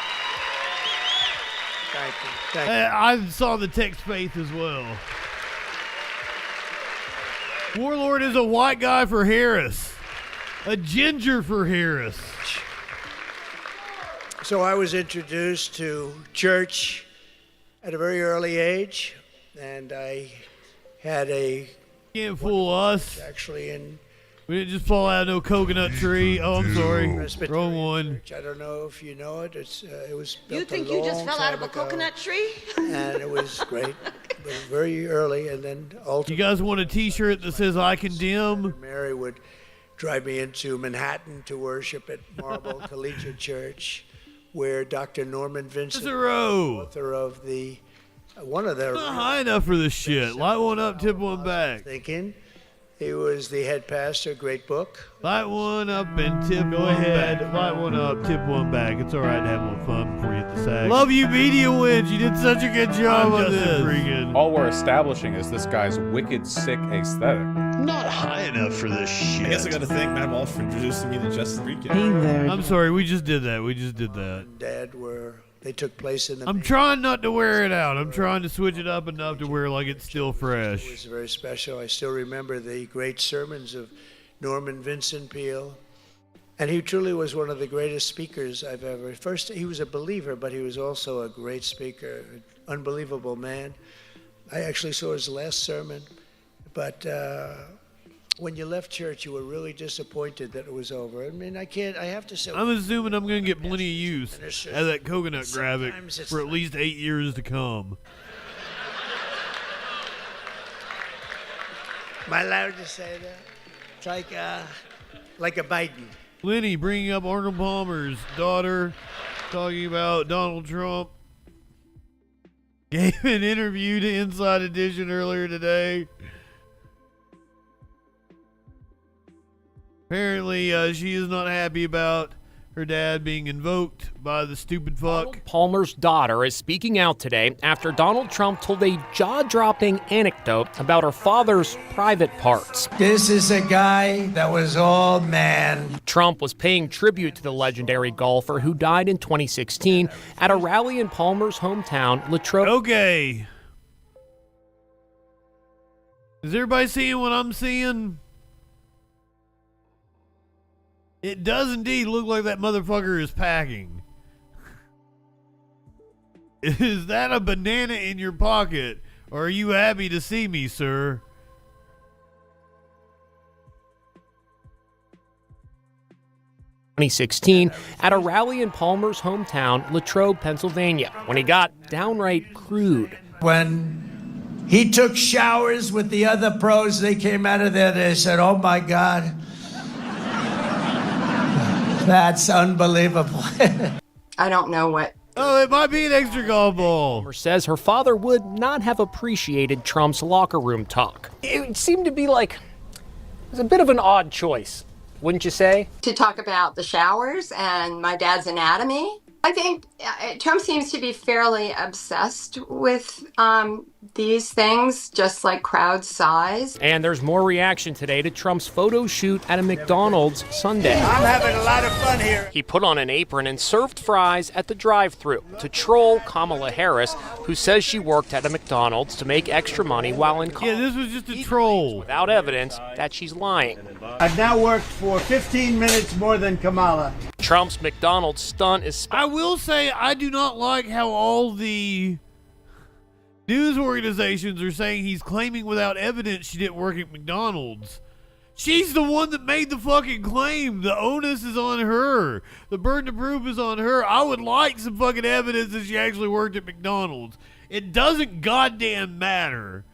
S12: Thank you. Thank you.
S2: I saw the text faith as well. Warlord is a white guy for Harris. A ginger for Harris.
S12: So I was introduced to church at a very early age, and I had a...
S2: Can't fool us.
S12: Actually in...
S2: We didn't just fall out of no coconut tree. Oh, I'm sorry. Wrong one.
S12: I don't know if you know it. It was built
S13: You think you just fell out of a coconut tree?
S12: And it was great. But very early, and then ultimately...
S2: You guys want a t-shirt that says I condemn?
S12: Mary would drive me into Manhattan to worship at Marble Collegiate Church, where Dr. Norman Vincent, author of one of the...
S2: Not high enough for this shit. Light one up, tip one back.
S12: Thinking. He was the head pastor, great book.
S2: Light one up and tip one back. Light one up, tip one back. It's all right to have one fun before you hit the sack. Love you, Media Witch. You did such a good job on this.
S9: All we're establishing is this guy's wicked, sick aesthetic.
S1: Not high enough for this shit. I guess I gotta thank Matt Walsh for introducing me to JustinFREAKIN.
S7: Hey there.
S2: I'm sorry, we just did that.
S12: Dad they took place in the...
S2: I'm trying not to wear it out. I'm trying to switch it up enough to where like it's still fresh.
S12: It was very special. I still remember the great sermons of Norman Vincent Peale And he truly was one of the greatest speakers I've ever. First, he was a believer, but he was also a great speaker, an unbelievable man. I actually saw his last sermon, but when you left church, you were really disappointed that it was over. I mean, I have to say.
S2: I'm assuming I'm going to get plenty of use out of that coconut graphic for at least 8 years to come.
S12: Am I allowed to say that? It's like a Biden.
S2: Lenny bringing up Arnold Palmer's daughter, talking about Donald Trump. Gave an interview to Inside Edition earlier today. Apparently, she is not happy about her dad being invoked by the stupid fuck.
S14: Arnold Palmer's daughter is speaking out today after Donald Trump told a jaw-dropping anecdote about her father's private parts.
S12: This is a guy that was all man.
S14: Trump was paying tribute to the legendary golfer who died in 2016 at a rally in Palmer's hometown, Latrobe.
S2: Okay. Is everybody seeing what I'm seeing? It does indeed look like that motherfucker is packing. Is that a banana in your pocket? Or are you happy to see me, sir?
S14: ...2016 at a rally in Palmer's hometown, Latrobe, Pennsylvania, when he got downright crude.
S12: When he took showers with the other pros, they came out of there, they said, oh my God. That's unbelievable.
S13: I don't know what.
S2: Oh, it might be an extra golf ball.
S14: Palmer says her father would not have appreciated Trump's locker room talk. It seemed to be like, it was a bit of an odd choice, wouldn't you say?
S13: To talk about the showers and my dad's anatomy. I think Trump seems to be fairly obsessed with these things, just like crowd size.
S14: And there's more reaction today to Trump's photo shoot at a McDonald's Sunday.
S12: I'm having a lot of fun here.
S14: He put on an apron and served fries at the drive-thru to troll Kamala Harris, who says she worked at a McDonald's to make extra money while in college.
S2: Yeah, this was just a troll.
S14: Without evidence that she's lying.
S12: I've now worked for 15 minutes more than Kamala.
S14: Trump's McDonald's stunt is...
S2: I will say I do not like how all the news organizations are saying he's claiming without evidence she didn't work at McDonald's. She's the one that made the fucking claim. The onus is on her. The burden of proof is on her. I would like some fucking evidence that she actually worked at McDonald's. It doesn't goddamn matter.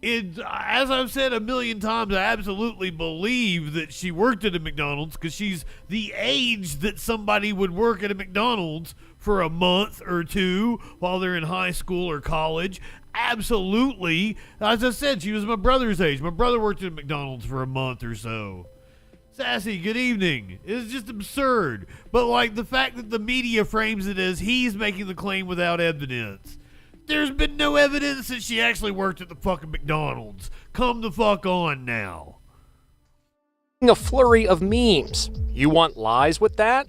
S2: As I've said a million times, I absolutely believe that she worked at a McDonald's because she's the age that somebody would work at a McDonald's for a month or two while they're in high school or college. Absolutely. As I said, she was my brother's age. My brother worked at McDonald's for a month or so. Sassy, good evening. It's just absurd. But like the fact that the media frames it as he's making the claim without evidence. There's been no evidence that she actually worked at the fucking McDonald's. Come the fuck on now.
S14: A flurry of memes. You want lies with that?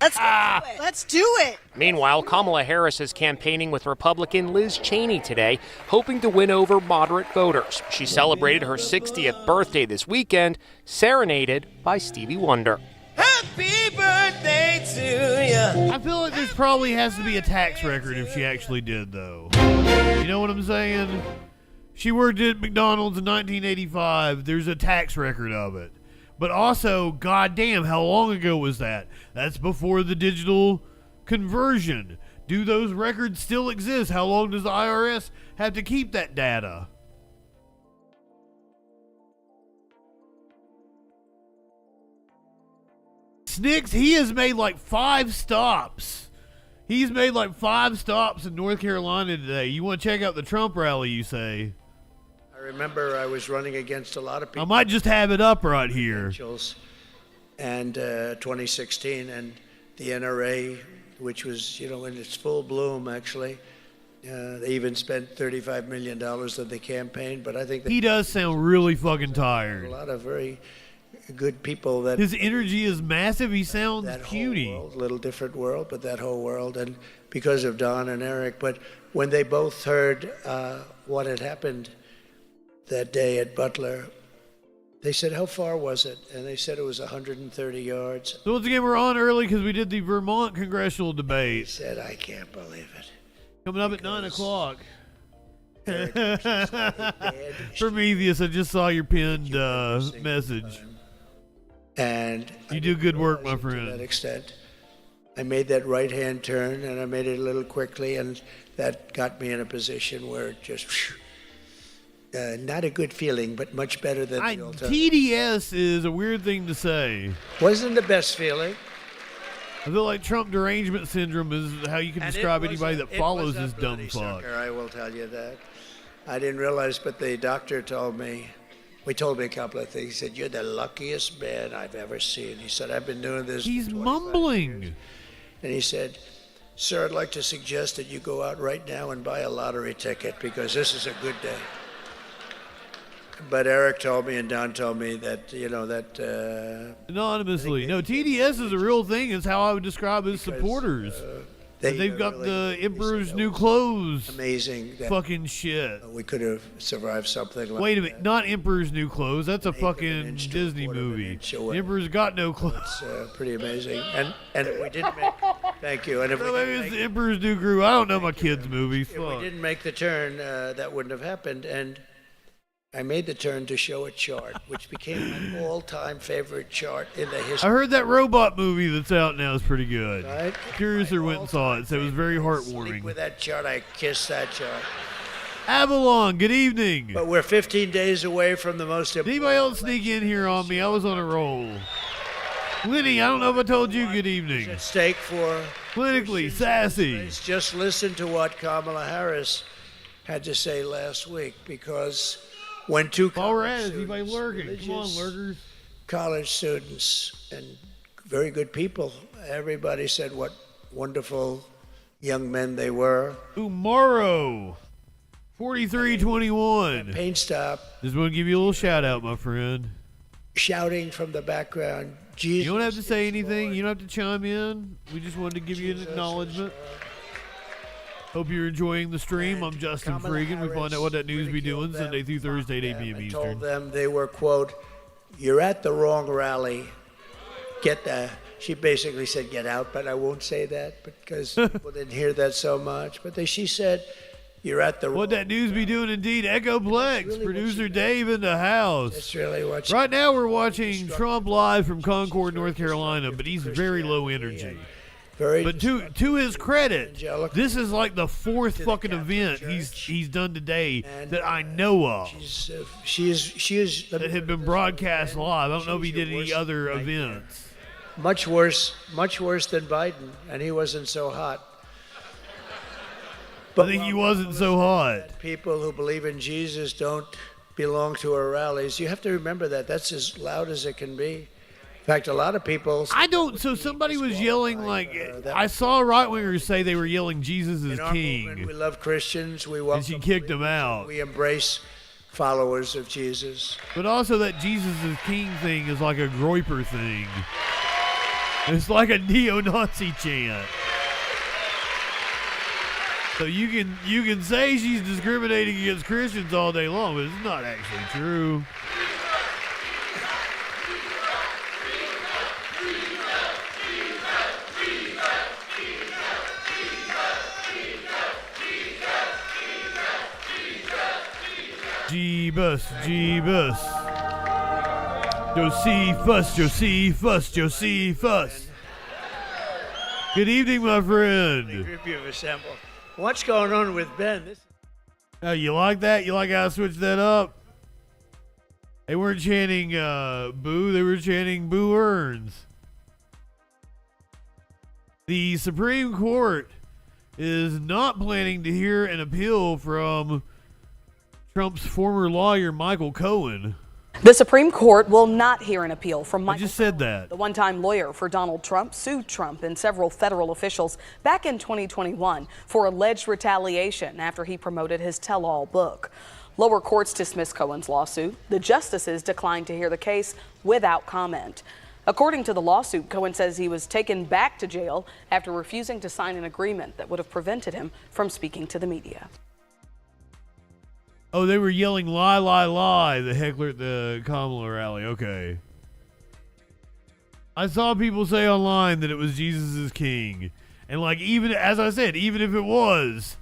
S13: Let's do it.
S14: Meanwhile, Kamala Harris is campaigning with Republican Liz Cheney today, hoping to win over moderate voters. She celebrated her 60th birthday this weekend, serenaded by Stevie Wonder.
S15: Happy birthday to you.
S2: I feel like there probably has to be a tax record if she actually did, though. You know what I'm saying? She worked at McDonald's in 1985. There's a tax record of it. But also, goddamn, how long ago was that? That's before the digital conversion. Do those records still exist? How long does the IRS have to keep that data? Snicks, he has made like 5 stops. He's made like 5 stops in North Carolina today. You want to check out the Trump rally, you say?
S12: I remember I was running against a lot of people.
S2: I might just have it up right here.
S12: And 2016, and the NRA, which was, in its full bloom, actually. They even spent $35 million on the campaign, but I think
S2: he does sound really fucking tired.
S12: A lot of very good people. That
S2: his energy is massive. He sounds puny.
S12: Little different world, but that whole world, and because of Don and Eric. But when they both heard what had happened that day at Butler, They said, how far was it? And they said it was 130 yards.
S2: So once again, we're on early because we did the Vermont congressional debate.
S12: He said, I can't believe it.
S2: Coming up at 9 o'clock. Prometheus, I just saw your pinned message.
S12: And
S2: you do good work, my friend.
S12: To that extent, I made that right-hand turn, and I made it a little quickly, and that got me in a position where it just, not a good feeling, but much better than the alternative.
S2: TDS is a weird thing to say.
S12: Wasn't the best feeling.
S2: I feel like Trump derangement syndrome is how you can describe anybody that follows this dumb fuck.
S12: I will tell you that. I didn't realize, but the doctor told me, he told me a couple of things. He said, you're the luckiest man I've ever seen. He said, I've been doing this.
S2: He's mumbling.
S12: Years. And he said, sir, I'd like to suggest that you go out right now and buy a lottery ticket because this is a good day. But Eric told me and Don told me that,
S2: anonymously. No, TDS is a real thing. It's how I would describe his supporters. They've got the Emperor's New Clothes.
S12: Amazing.
S2: Fucking shit.
S12: We could have survived something like that.
S2: Wait a minute. Not Emperor's New Clothes. That's a fucking Disney movie. The Emperor's got no clothes.
S12: It's pretty amazing. And if we didn't make... Thank you. And if
S2: maybe it's the Emperor's New Groove. I don't know my kids' movies.
S12: If we didn't make the turn, that wouldn't have happened. And I made the turn to show a chart, which became my all-time favorite chart in the history.
S2: I heard that robot movie that's out now is pretty good.
S12: Right?
S2: Curiouser went and saw it, so it was very heartwarming.
S12: With that chart, I kissed that chart.
S2: Avalon, good evening.
S12: But we're 15 days away from the most important.
S2: Anybody else sneak in here on me? I was on a roll. Lenny, I don't know if I told you good evening.
S12: At stake for
S2: politically sassy.
S12: Just listen to what Kamala Harris had to say last week, because when two college students and very good people, everybody said what wonderful young men they were.
S2: Umaro, 4321.
S12: Paint stop.
S2: Just want to give you a little shout out, my friend.
S12: Shouting from the background, Jesus.
S2: You don't have to say anything. You don't have to chime in. We just wanted to give you an acknowledgement. Hope you're enjoying the stream. I'm JustinFREAKIN. We find out what that news be doing Sunday through Thursday at 8 p.m. Eastern.
S12: Told them they were, quote, you're at the wrong rally. She basically said get out, but I won't say that because people didn't hear that so much. But she said, you're at the wrong.
S2: What that news be doing indeed. Echoplex, really producer Dave in the house.
S12: That's really what
S2: right now we're watching Trump live from Concord, North Carolina, but he's very low energy. But to his credit, this is like the fourth fucking event he's done today that I know of.
S12: She is
S2: that had been broadcast live. I don't know if he did any other events.
S12: Much worse than Biden, and he wasn't so hot.
S2: But I think he wasn't so hot.
S12: People who believe in Jesus don't belong to our rallies. You have to remember that. That's as loud as it can be. In fact, a lot of people...
S2: I don't... So somebody was yelling like... I saw right-wingers say they were yelling Jesus is king.
S12: Movement, we love Christians. We welcome...
S2: And she kicked them out.
S12: We embrace followers of Jesus.
S2: But also that Jesus is king thing is like a Groiper thing. It's like a neo-Nazi chant. So you can say she's discriminating against Christians all day long, but it's not actually true. Jeebus, Jeebus. Josephus. Good evening, my friend.
S12: Group you've assembled. What's going on with Ben?
S2: Oh, you like that? You like how I switched that up? They weren't chanting boo, they were chanting boo earns. The Supreme Court is not planning to hear an appeal from Trump's former lawyer, Michael Cohen.
S16: The Supreme Court will not hear an appeal from Michael.
S2: I just said that.
S16: The one-time lawyer for Donald Trump sued Trump and several federal officials back in 2021 for alleged retaliation after he promoted his tell-all book. Lower courts dismissed Cohen's lawsuit. The justices declined to hear the case without comment. According to the lawsuit, Cohen says he was taken back to jail after refusing to sign an agreement that would have prevented him from speaking to the media.
S2: Oh, they were yelling lie, lie, lie, the heckler at the Kamala rally. Okay. I saw people say online that it was Jesus is king. And like, even, as I said, even if it was,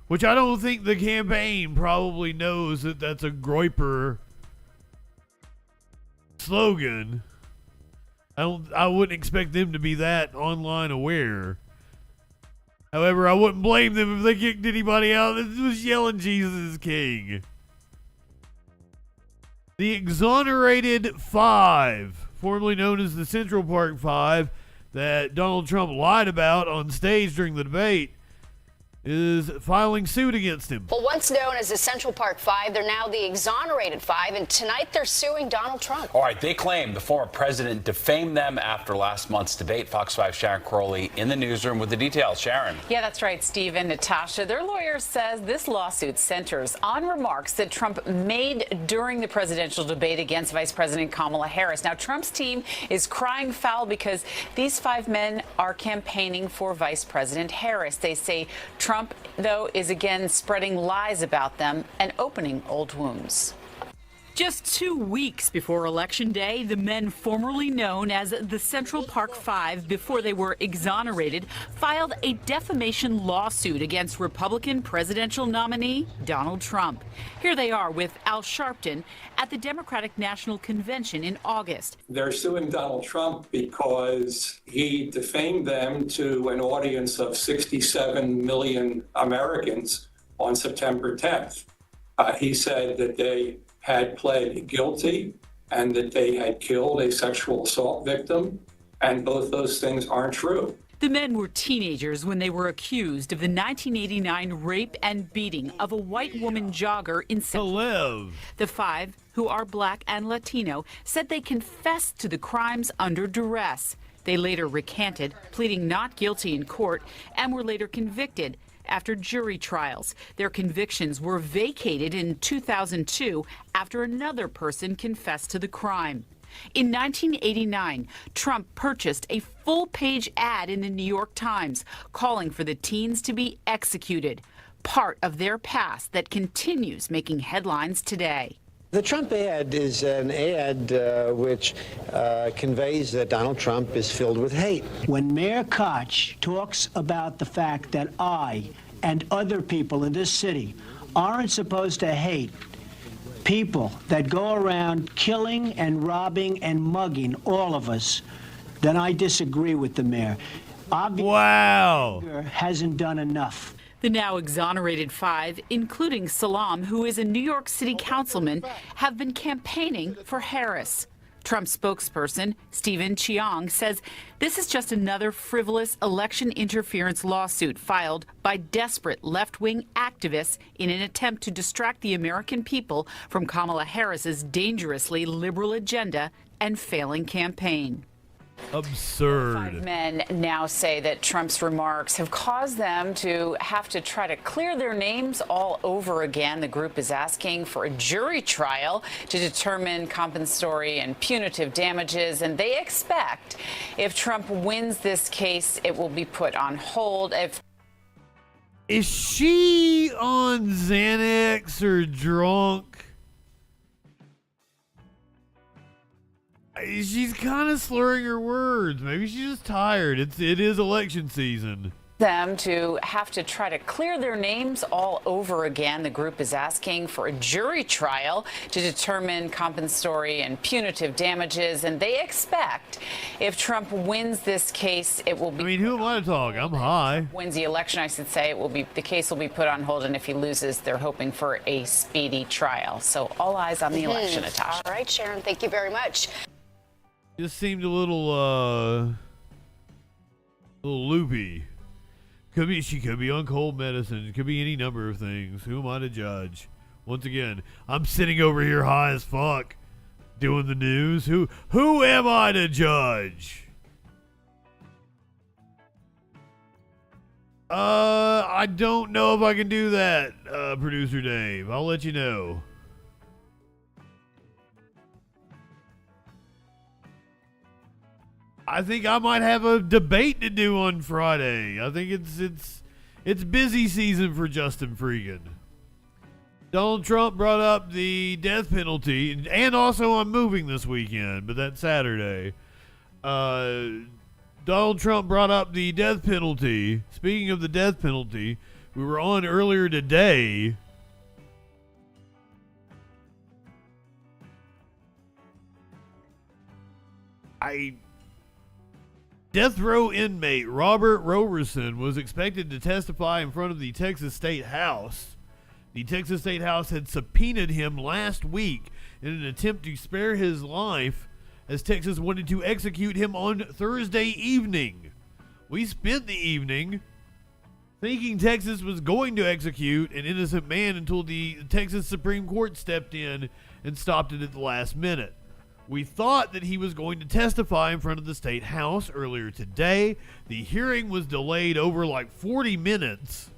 S2: which I don't think the campaign probably knows that that's a Groyper slogan. I wouldn't expect them to be that online aware. However, I wouldn't blame them if they kicked anybody out that was yelling Jesus is king. The exonerated five, formerly known as the Central Park Five, that Donald Trump lied about on stage during the debate, is filing suit against him.
S17: Well, once known as the Central Park Five, they're now the exonerated five, and tonight they're suing Donald Trump.
S18: All right, they claim the former president defamed them after last month's debate. Fox 5's Sharon Crowley in the newsroom with the details. Sharon.
S19: Yeah, that's right, Steve and Natasha. Their lawyer says this lawsuit centers on remarks that Trump made during the presidential debate against Vice President Kamala Harris. Now, Trump's team is crying foul because these five men are campaigning for Vice President Harris. They say Trump, though, is again spreading lies about them and opening old wounds.
S20: Just 2 weeks before Election Day, the men formerly known as the Central Park Five, before they were exonerated, filed a defamation lawsuit against Republican presidential nominee Donald Trump. Here they are with Al Sharpton at the Democratic National Convention in August.
S21: They're suing Donald Trump because he defamed them to an audience of 67 million Americans on September 10th. He said that they had pled guilty and that they had killed a sexual assault victim, and both those things aren't true.
S20: The men were teenagers when they were accused of the 1989 rape and beating of a white woman jogger in Central. The five, who are black and Latino, said they confessed to the crimes under duress. They later recanted, pleading not guilty in court, and were later convicted. After jury trials, their convictions were vacated in 2002 after another person confessed to the crime. In 1989, Trump purchased a full-page ad in the New York Times calling for the teens to be executed, part of their past that continues making headlines today.
S22: The Trump ad is an ad which conveys that Donald Trump is filled with hate.
S23: When Mayor Koch talks about the fact that I and other people in this city aren't supposed to hate people that go around killing and robbing and mugging all of us, then I disagree with the mayor.
S2: Wow.
S23: Hasn't done enough.
S20: The now exonerated five, including Salam, who is a New York City councilman, have been campaigning for Harris. Trump spokesperson Stephen Chiang says this is just another frivolous election interference lawsuit filed by desperate left-wing activists in an attempt to distract the American people from Kamala Harris's dangerously liberal agenda and failing campaign.
S2: Absurd.
S19: Five men now say that Trump's remarks have caused them to have to try to clear their names all over again. The group is asking for a jury trial to determine compensatory and punitive damages, and they expect if Trump wins this case, it will be put on hold.
S2: Is she on Xanax or drunk? She's kind of slurring her words. Maybe she's just tired. It is election season.
S19: Them to have to try to clear their names all over again. The group is asking for a jury trial to determine compensatory and punitive damages, and they expect if Trump wins this case, it will be.
S2: I mean, who am I to talk? I'm high.
S19: Wins the election, I should say, the case will be put on hold, and if he loses, they're hoping for a speedy trial. So all eyes on the election, Natasha.
S17: All right, Sharon, thank you very much.
S2: Just seemed a little loopy. She could be on cold medicine. It could be any number of things. Who am I to judge? Once again, I'm sitting over here high as fuck, doing the news. Who am I to judge? I don't know if I can do that, Producer Dave. I'll let you know. I think I might have a debate to do on Friday. I think it's busy season for Justin Freakin. Donald Trump brought up the death penalty, and also I'm moving this weekend, but that's Saturday. Donald Trump brought up the death penalty. Speaking of the death penalty, we were on earlier today. Death row inmate Robert Roberson was expected to testify in front of the Texas State House. The Texas State House had subpoenaed him last week in an attempt to spare his life, as Texas wanted to execute him on Thursday evening. We spent the evening thinking Texas was going to execute an innocent man until the Texas Supreme Court stepped in and stopped it at the last minute. We thought that he was going to testify in front of the State House earlier today. The hearing was delayed over like 40 minutes.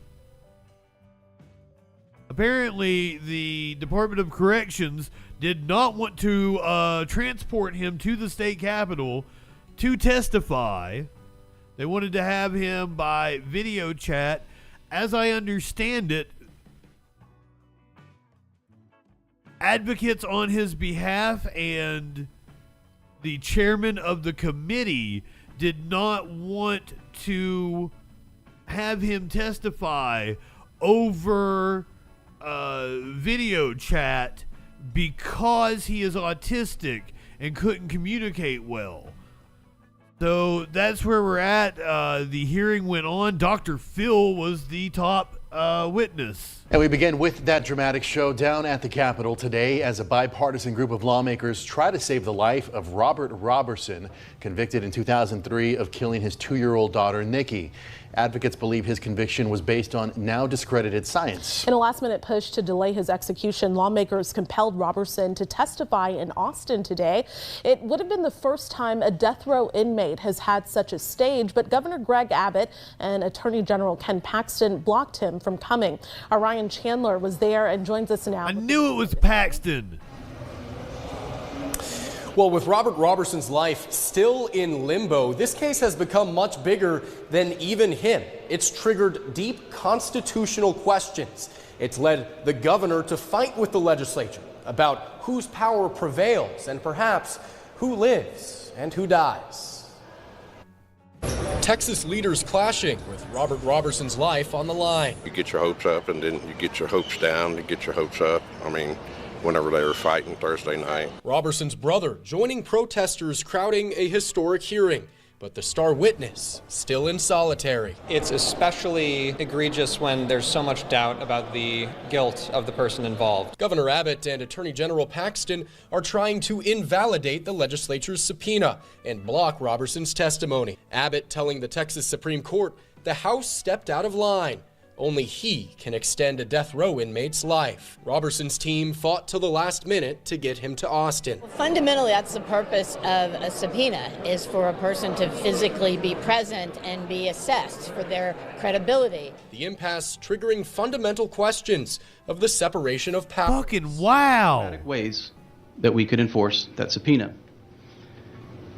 S2: Apparently, the Department of Corrections did not want to transport him to the state capitol to testify. They wanted to have him by video chat. As I understand it, advocates on his behalf and the chairman of the committee did not want to have him testify over video chat because he is autistic and couldn't communicate well. So that's where we're at. The hearing went on. Dr. Phil was the top witness.
S3: And we begin with that dramatic showdown at the Capitol today as a bipartisan group of lawmakers try to save the life of Robert Roberson, convicted in 2003 of killing his 2-year-old daughter, Nikki. Advocates believe his conviction was based on now discredited science.
S5: In a last-minute push to delay his execution, lawmakers compelled Roberson to testify in Austin today. It would have been the first time a death row inmate has had such a stage, but Governor Greg Abbott and Attorney General Ken Paxton blocked him from coming. Our Ryan Chandler was there and joins us now.
S2: I knew it was Paxton.
S6: Well, with Robert Roberson's life still in limbo, this case has become much bigger than even him. It's triggered deep constitutional questions. It's led the governor to fight with the legislature about whose power prevails and perhaps who lives and who dies. Texas leaders clashing with Robert Roberson's life on the line.
S24: You get your hopes up and then you get your hopes down, you get your hopes up. I mean, whenever they were fighting Thursday night.
S6: Roberson's brother joining protesters crowding a historic hearing, but the star witness still in solitary.
S25: It's especially egregious when there's so much doubt about the guilt of the person involved.
S6: Governor Abbott and Attorney General Paxton are trying to invalidate the legislature's subpoena and block Roberson's testimony. Abbott telling the Texas Supreme Court the House stepped out of line. Only he can extend a death row inmate's life. Roberson's team fought till the last minute to get him to Austin.
S26: Well, fundamentally, that's the purpose of a subpoena, is for a person to physically be present and be assessed for their credibility.
S6: The impasse triggering fundamental questions of the separation of powers.
S2: Fucking wow.
S27: Ways that we could enforce that subpoena.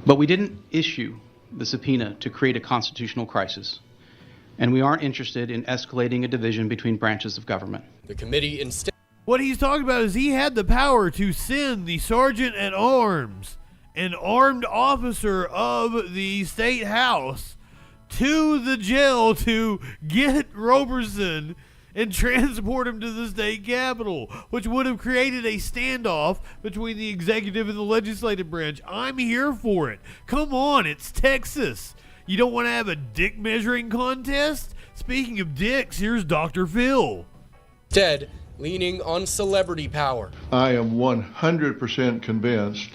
S27: But we didn't issue the subpoena to create a constitutional crisis. And we aren't interested in escalating a division between branches of government.
S6: The committee instead.
S2: What he's talking about is he had the power to send the sergeant at arms, an armed officer of the state house, to the jail to get Roberson and transport him to the state capitol, which would have created a standoff between the executive and the legislative branch. I'm here for it. Come on, it's Texas. You don't want to have a dick measuring contest? Speaking of dicks, here's Dr. Phil.
S6: Instead, leaning on celebrity power.
S28: I am 100% convinced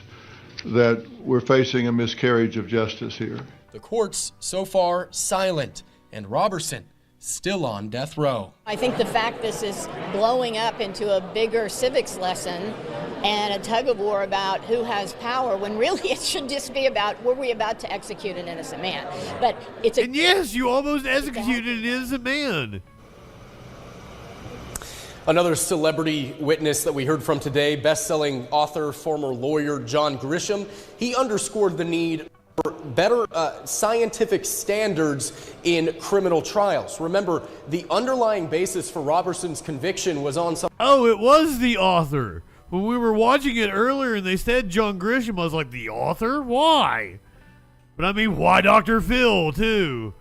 S28: that we're facing a miscarriage of justice here.
S6: The courts so far silent, and Roberson still on death row.
S26: I think the fact this is blowing up into a bigger civics lesson and a tug of war about who has power, when really it should just be about, were we about to execute an innocent man? But it's a—
S2: And yes, you almost executed an innocent man.
S6: Another celebrity witness that we heard from today, best-selling author, former lawyer John Grisham, he underscored the need. better scientific standards in criminal trials. Remember, the underlying basis for Roberson's conviction was on some...
S2: Oh, it was the author. When we were watching it earlier and they said John Grisham, I was like, the author? Why? But I mean, why Dr. Phil, too?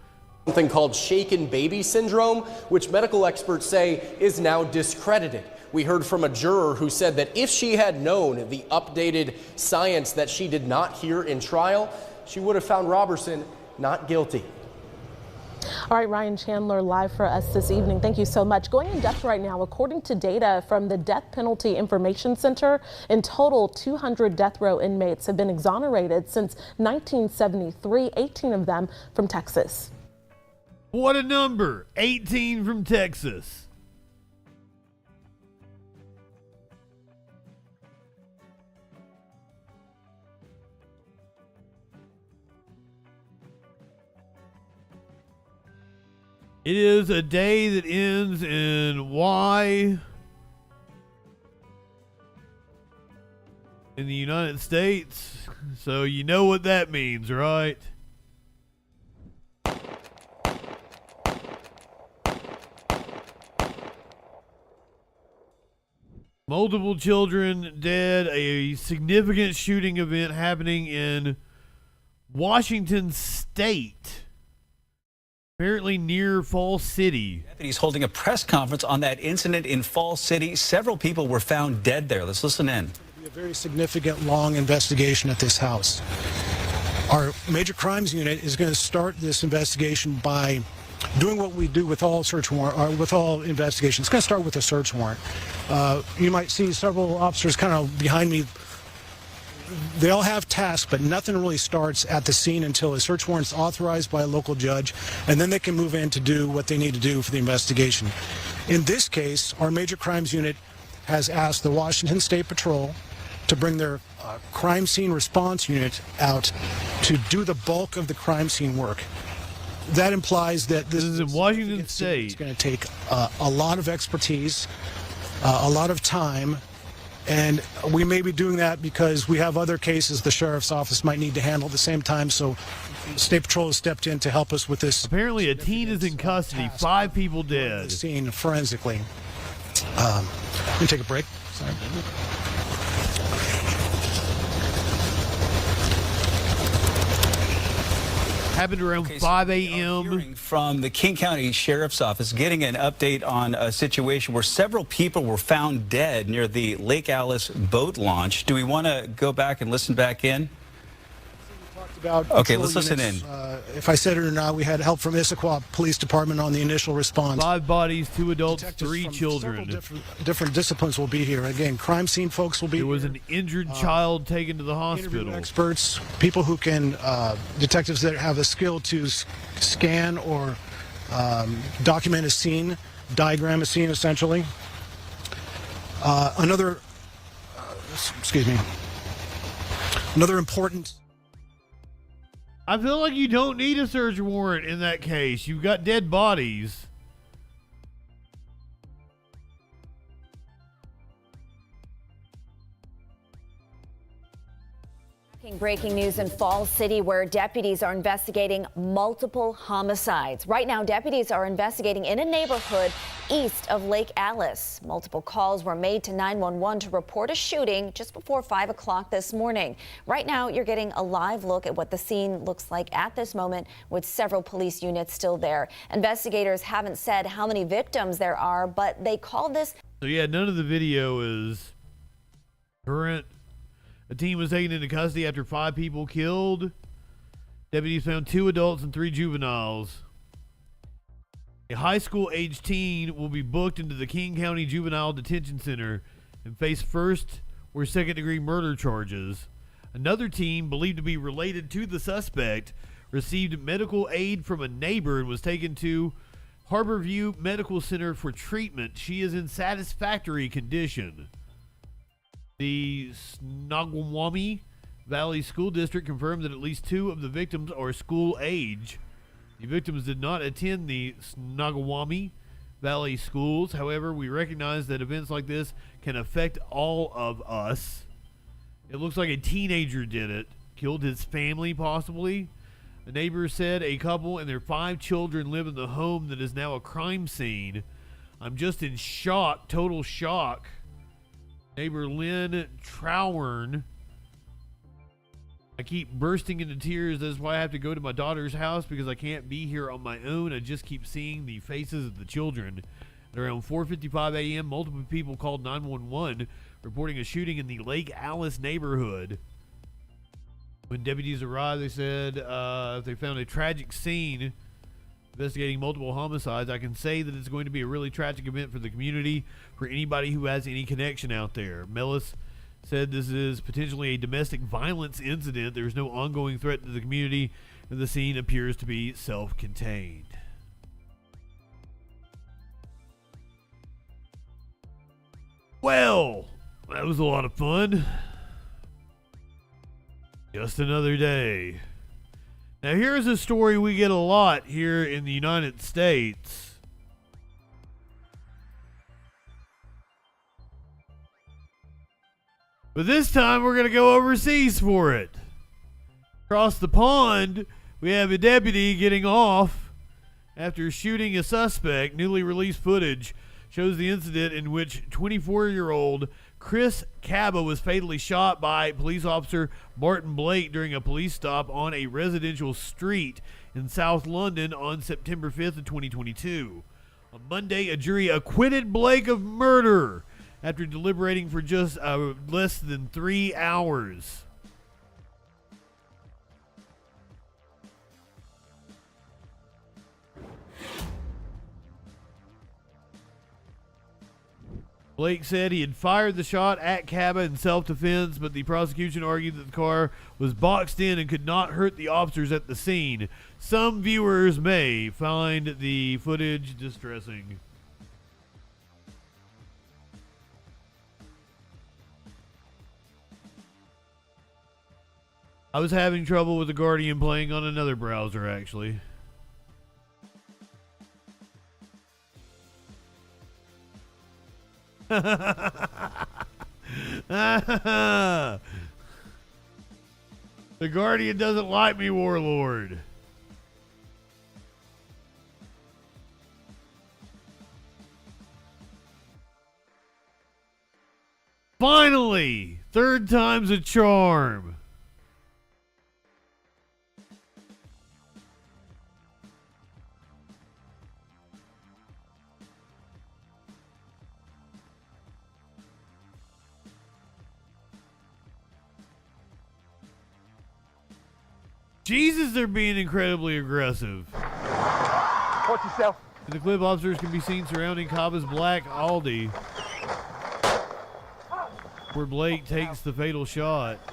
S6: Something called shaken baby syndrome, which medical experts say is now discredited. We heard from a juror who said that if she had known the updated science that she did not hear in trial, she would have found Roberson not guilty.
S5: All right, Ryan Chandler live for us this evening. Thank you so much. Going in depth right now, according to data from the Death Penalty Information Center, in total 200 death row inmates have been exonerated since 1973, 18 of them from Texas.
S2: What a number, 18 from Texas. It is a day that ends in Y in the United States, so you know what that means, right? Multiple children dead, a significant shooting event happening in Washington State. Apparently near Falls City.
S1: Deputies holding a press conference on that incident in Falls City. Several people were found dead there. Let's listen in.
S4: It'll be a very significant, long investigation at this house. Our major crimes unit is going to start this investigation by doing what we do with all search warrant, or with all investigations. It's going to start with a search warrant. You might see several officers kind of behind me. They all have tasks, but nothing really starts at the scene until a search warrant's authorized by a local judge, and then they can move in to do what they need to do for the investigation. In this case, our major crimes unit has asked the Washington State Patrol to bring their crime scene response unit out to do the bulk of the crime scene work. That implies that this
S2: is in Washington State.
S4: It's going to take a lot of expertise, a lot of time. And we may be doing that because we have other cases the sheriff's office might need to handle at the same time. So State Patrol has stepped in to help us with this.
S2: Apparently a teen is in custody, 5 people dead.
S4: Seen forensically. Let me take a break. Sorry.
S2: Happened around 5 a.m.
S1: From the King County Sheriff's Office, getting an update on a situation where several people were found dead near the Lake Alice boat launch. Do we want to go back and listen back in? Okay, let's listen in.
S4: If I said it or not, we had help from Issaquah Police Department on the initial response.
S2: 5 bodies, 2 adults,
S4: Detectives
S2: 3
S4: from
S2: children.
S4: Different disciplines will be here. Again, crime scene folks will be here.
S2: There was an injured child taken to the hospital.
S4: Experts, people who can, detectives that have the skill to scan or document a scene, diagram a scene essentially. Another important...
S2: I feel like you don't need a search warrant in that case. You've got dead bodies.
S7: Breaking news in Falls City, where deputies are investigating multiple homicides. Right now, deputies are investigating in a neighborhood east of Lake Alice. Multiple calls were made to 911 to report a shooting just before 5 o'clock this morning. Right now, you're getting a live look at what the scene looks like at this moment, with several police units still there. Investigators haven't said how many victims there are, but they call this...
S2: So yeah, none of the video is current. A teen was taken into custody after 5 people killed. Deputies found 2 adults and 3 juveniles. A high school age teen will be booked into the King County Juvenile Detention Center and face first or second degree murder charges. Another teen, believed to be related to the suspect, received medical aid from a neighbor and was taken to Harborview Medical Center for treatment. She is in satisfactory condition. The Snoqualmie Valley School District confirmed that at least 2 of the victims are school age. The victims did not attend the Snoqualmie Valley schools. However, we recognize that events like this can affect all of us. It looks like a teenager did it, killed his family, possibly. A neighbor said a couple and their 5 children live in the home that is now a crime scene. I'm just in shock, total shock. Neighbor Lynn Trowern. I keep bursting into tears. That's why I have to go to my daughter's house because I can't be here on my own. I just keep seeing the faces of the children. At around 4:55 a.m., multiple people called 911 reporting a shooting in the Lake Alice neighborhood. When deputies arrived, they said they found a tragic scene investigating multiple homicides. I can say that it's going to be a really tragic event for the community, for anybody who has any connection out there. Mellis said this is potentially a domestic violence incident. There's no ongoing threat to the community, and the scene appears to be self-contained. Well, that was a lot of fun. Just another day. Now here's a story we get a lot here in the United States. But this time we're going to go overseas for it. Across the pond, we have a deputy getting off after shooting a suspect. Newly released footage shows the incident in which 24-year-old Chris Cabba was fatally shot by police officer Martin Blake during a police stop on a residential street in South London on September 5th of 2022. On Monday, a jury acquitted Blake of murder after deliberating for just less than 3 hours. Blake said he had fired the shot at Cabba in self-defense, but the prosecution argued that the car was boxed in and could not hurt the officers at the scene. Some viewers may find the footage distressing. I was having trouble with The Guardian playing on another browser, actually. The Guardian doesn't like me, Warlord. Finally, third time's a charm. Jesus, they're being incredibly aggressive.
S8: Watch yourself.
S2: In the clip, officers can be seen surrounding Cabba's black Aldi, where Blake takes the fatal shot.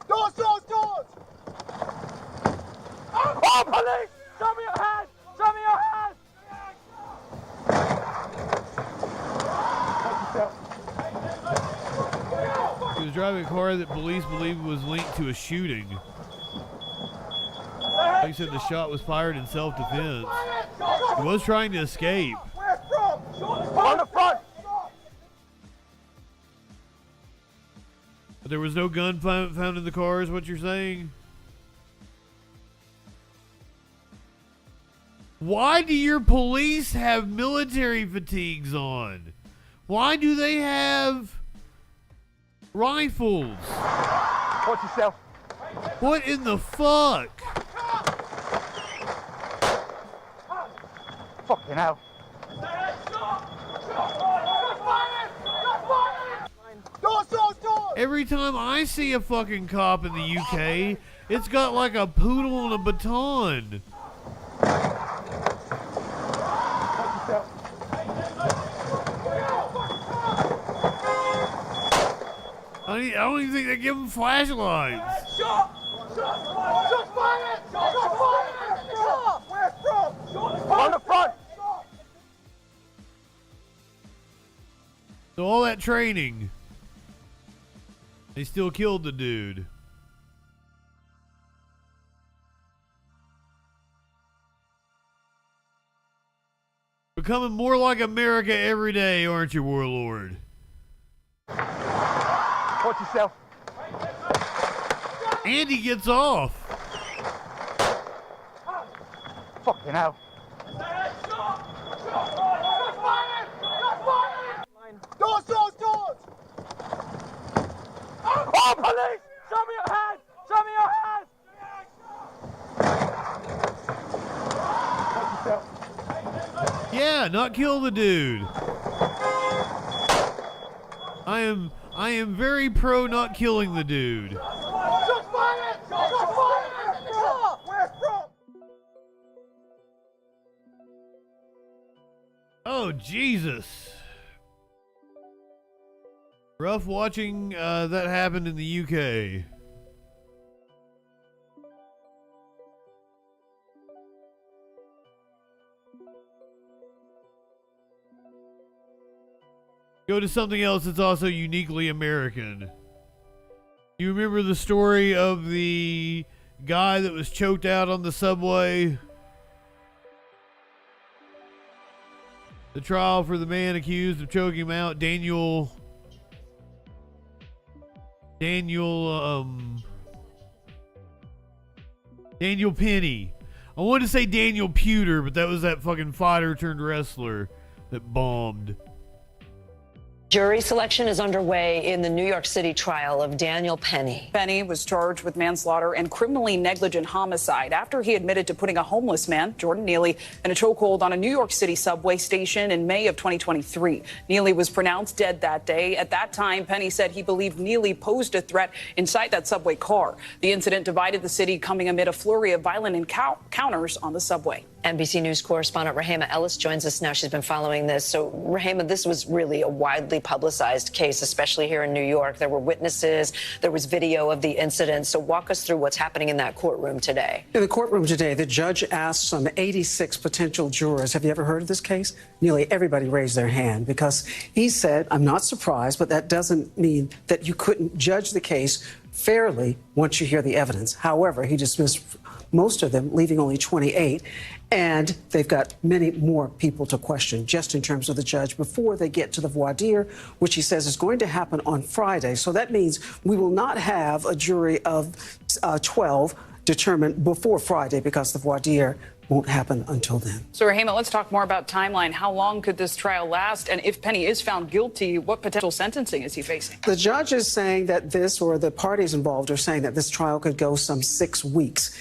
S8: Doors, doors, doors! Oh, police! Show me your hand! Show me your hand! Watch yourself.
S2: He was driving a car that police believe was linked to a shooting. They said the shot was fired in self-defense. He was trying to escape.
S8: Where from? On the front!
S2: But there was no gun found in the car, is what you're saying? Why do your police have military fatigues on? Why do they have rifles?
S8: Watch yourself.
S2: What in the fuck?
S8: Fucking hell. Doors, doors, doors!
S2: Every time I see a fucking cop in the UK, it's got like a poodle on a baton. I don't even think they give them flashlights.
S8: Shot! Shot fired! Shot fired! Where from? On the front!
S2: So all that training, they still killed the dude. Becoming more like America every day, aren't you, Warlord?
S8: Watch yourself.
S2: And he gets off.
S8: Fucking hell. Doors, doors, doors! Oh, police! Show me your hands! Show me your hands!
S2: Yeah, not kill the dude. I am very pro not killing the dude.
S8: Shots fired! Shots fired! Where's from?
S2: Oh, Jesus. Rough watching that happen in the UK. Go to something else that's also uniquely American. You remember the story of the guy that was choked out on the subway? The trial for the man accused of choking him out, Daniel Penny. I wanted to say Daniel Pewter, but that was that fucking fighter turned wrestler that bombed.
S9: Jury selection is underway in the New York City trial of Daniel Penny.
S10: Penny was charged with manslaughter and criminally negligent homicide after he admitted to putting a homeless man, Jordan Neely, in a chokehold on a New York City subway station in May of 2023. Neely was pronounced dead that day. At that time, Penny said he believed Neely posed a threat inside that subway car. The incident divided the city, coming amid a flurry of violent encounters on the subway.
S9: NBC News correspondent Rahema Ellis joins us now. She's been following this. So, Rahema, this was really a widely publicized case, especially here in New York. There were witnesses. There was video of the incident. So walk us through what's happening in that courtroom today.
S11: In the courtroom today, the judge asked some 86 potential jurors, have you ever heard of this case? Nearly everybody raised their hand because he said, I'm not surprised, but that doesn't mean that you couldn't judge the case fairly once you hear the evidence. However, he dismissed most of them, leaving only 28. And they've got many more people to question just in terms of the judge before they get to the voir dire, which he says is going to happen on Friday. So that means we will not have a jury of 12 determined before Friday because the voir dire won't happen until then.
S10: So, Rahema, let's talk more about timeline. How long could this trial last? And if Penny is found guilty, what potential sentencing is he facing?
S11: The judge is saying that this, or the parties involved are saying that this trial could go some 6 weeks.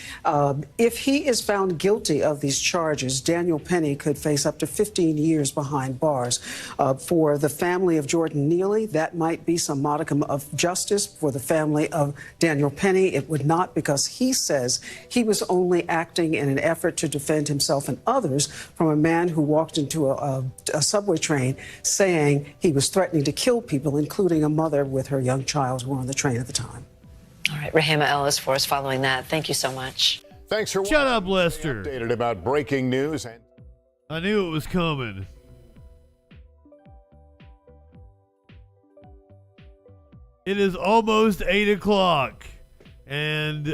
S11: If he is found guilty of these charges, Daniel Penny could face up to 15 years behind bars. For the family of Jordan Neely, that might be some modicum of justice. For the family of Daniel Penny, it would not, because he says he was only acting in an effort to defend himself and others from a man who walked into a subway train saying he was threatening to kill people, including a mother with her young child who were on the train at the time.
S9: All right, Rahema Ellis for us following that. Thank you so much.
S12: Thanks for
S2: Shut up, Lester.
S12: Updated about breaking news. And
S2: I knew it was coming. It is almost 8 o'clock, and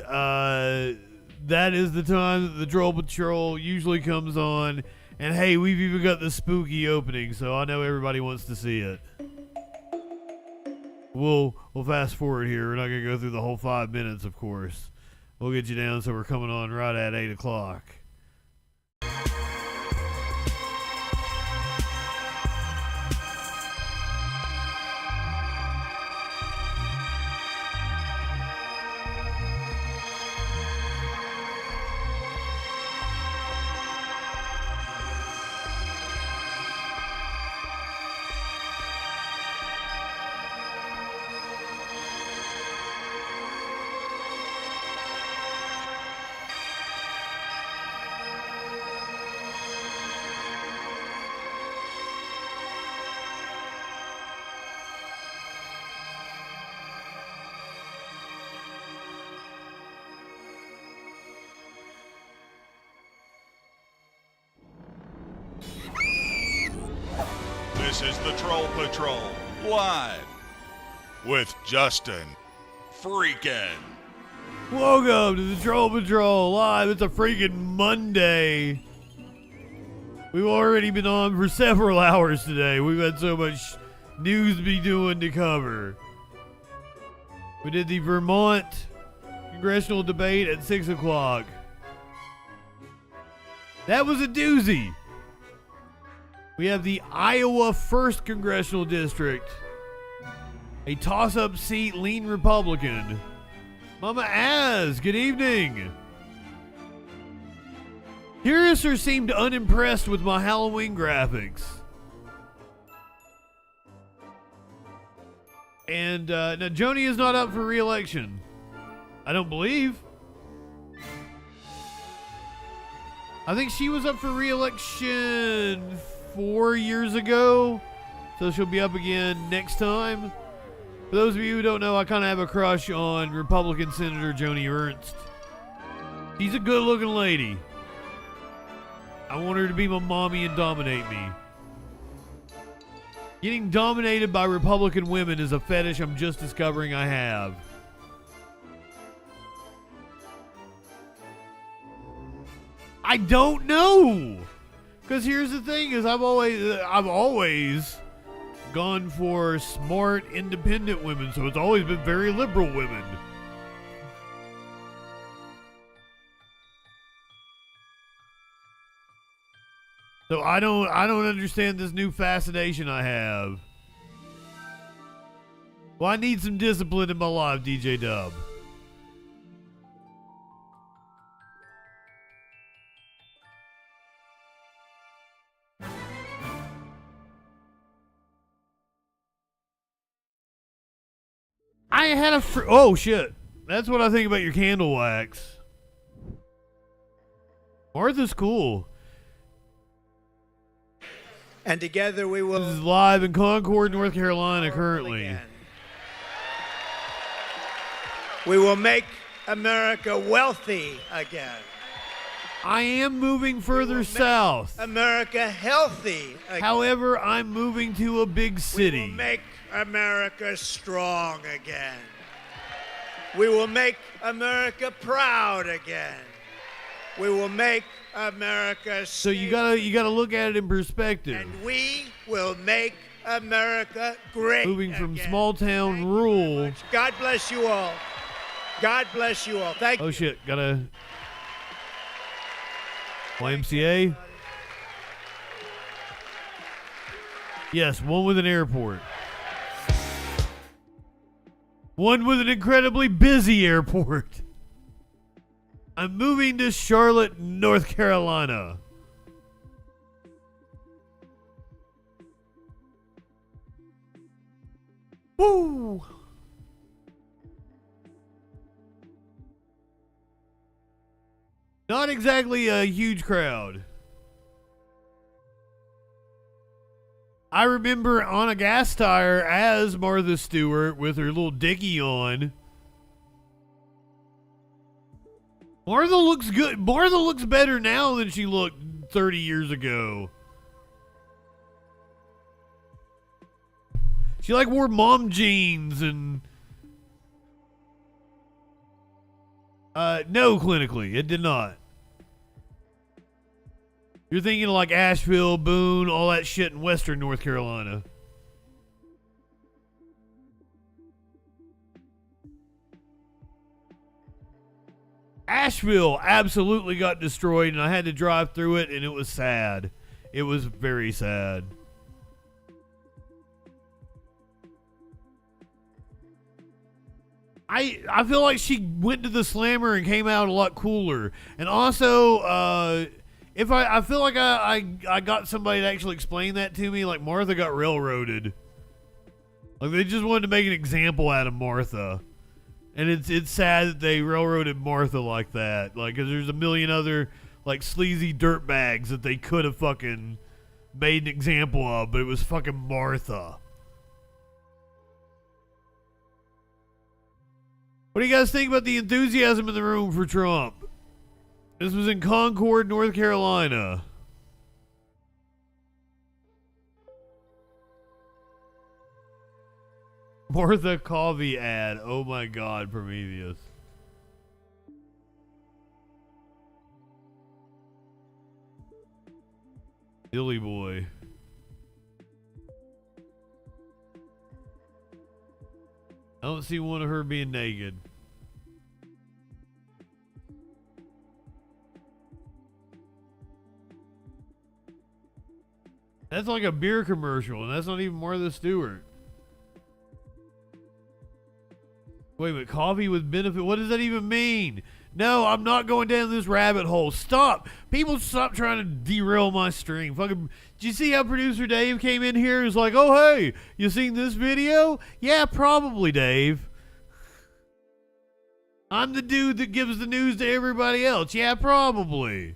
S2: that is the time that the Troll Patrol usually comes on. And hey, we've even got the spooky opening, so I know everybody wants to see it. We'll fast forward here. We're not going to go through the whole 5 minutes, of course. We'll get you down so we're coming on right at 8 o'clock.
S13: This is the Troll Patrol, live with Justin Freakin.
S2: Welcome to the Troll Patrol live. It's a freaking Monday. We've already been on for several hours today. We've had so much news to be doing to cover. We did the Vermont congressional debate at 6 o'clock. That was a doozy. We have the Iowa 1st Congressional District. A toss-up seat, lean Republican. Mama Az, good evening. Curiouser seemed unimpressed with my Halloween graphics. And now Joni is not up for re-election. I don't believe. I think she was up for re-election 4 years ago. So she'll be up again next time. For those of you who don't know, I kind of have a crush on Republican Senator Joni Ernst. She's a good-looking lady. I want her to be my mommy and dominate me. Getting dominated by Republican women is a fetish I'm just discovering I have. I don't know. Because here's the thing: is I've always gone for smart, independent women, so it's always been very liberal women. So I don't understand this new fascination I have. Well, I need some discipline in my life, DJ Dub. I had a oh shit. That's what I think about your candle wax. Martha's cool.
S14: And together we will.
S2: This is live in Concord, North Carolina currently.
S14: We will make America wealthy again.
S2: I am moving further south.
S14: America healthy again.
S2: However, I'm moving to a big city.
S14: We will make America strong again. We will make America proud again. We will make America
S2: so you gotta look at it in perspective.
S14: And we will make America great.
S2: Moving from
S14: again.
S2: small town rural.
S14: God bless you all. God bless you all. Thank you.
S2: Oh shit, gotta YMCA. Yes, one with an airport. One with an incredibly busy airport. I'm moving to Charlotte, North Carolina. Woo! Not exactly a huge crowd. I remember on a gas tire as Martha Stewart with her little dickie on. Martha looks good. Martha looks better now than she looked 30 years ago. She like wore mom jeans and no, clinically it did not. You're thinking of like Asheville, Boone, all that shit in western North Carolina. Asheville absolutely got destroyed, and I had to drive through it, and it was sad. It was very sad. I feel like she went to the slammer and came out a lot cooler. And also, if I feel like I got somebody to actually explain that to me, like Martha got railroaded. Like they just wanted to make an example out of Martha. And it's sad that they railroaded Martha like that. Like, 'cause there's a million other, like, sleazy dirtbags that they could have fucking made an example of, but it was fucking Martha. What do you guys think about the enthusiasm in the room for Trump? This was in Concord, North Carolina. Martha Coffee ad. Oh my God, Prometheus. Silly boy. I don't see one of her being naked. That's like a beer commercial, and that's not even Martha Stewart. Wait, but coffee with benefit, what does that even mean? No, I'm not going down this rabbit hole. Stop. People stop trying to derail my stream. Fucking, did you see how producer Dave came in here and was like, oh, hey, you seen this video? Yeah, probably, Dave. I'm the dude that gives the news to everybody else. Yeah, probably.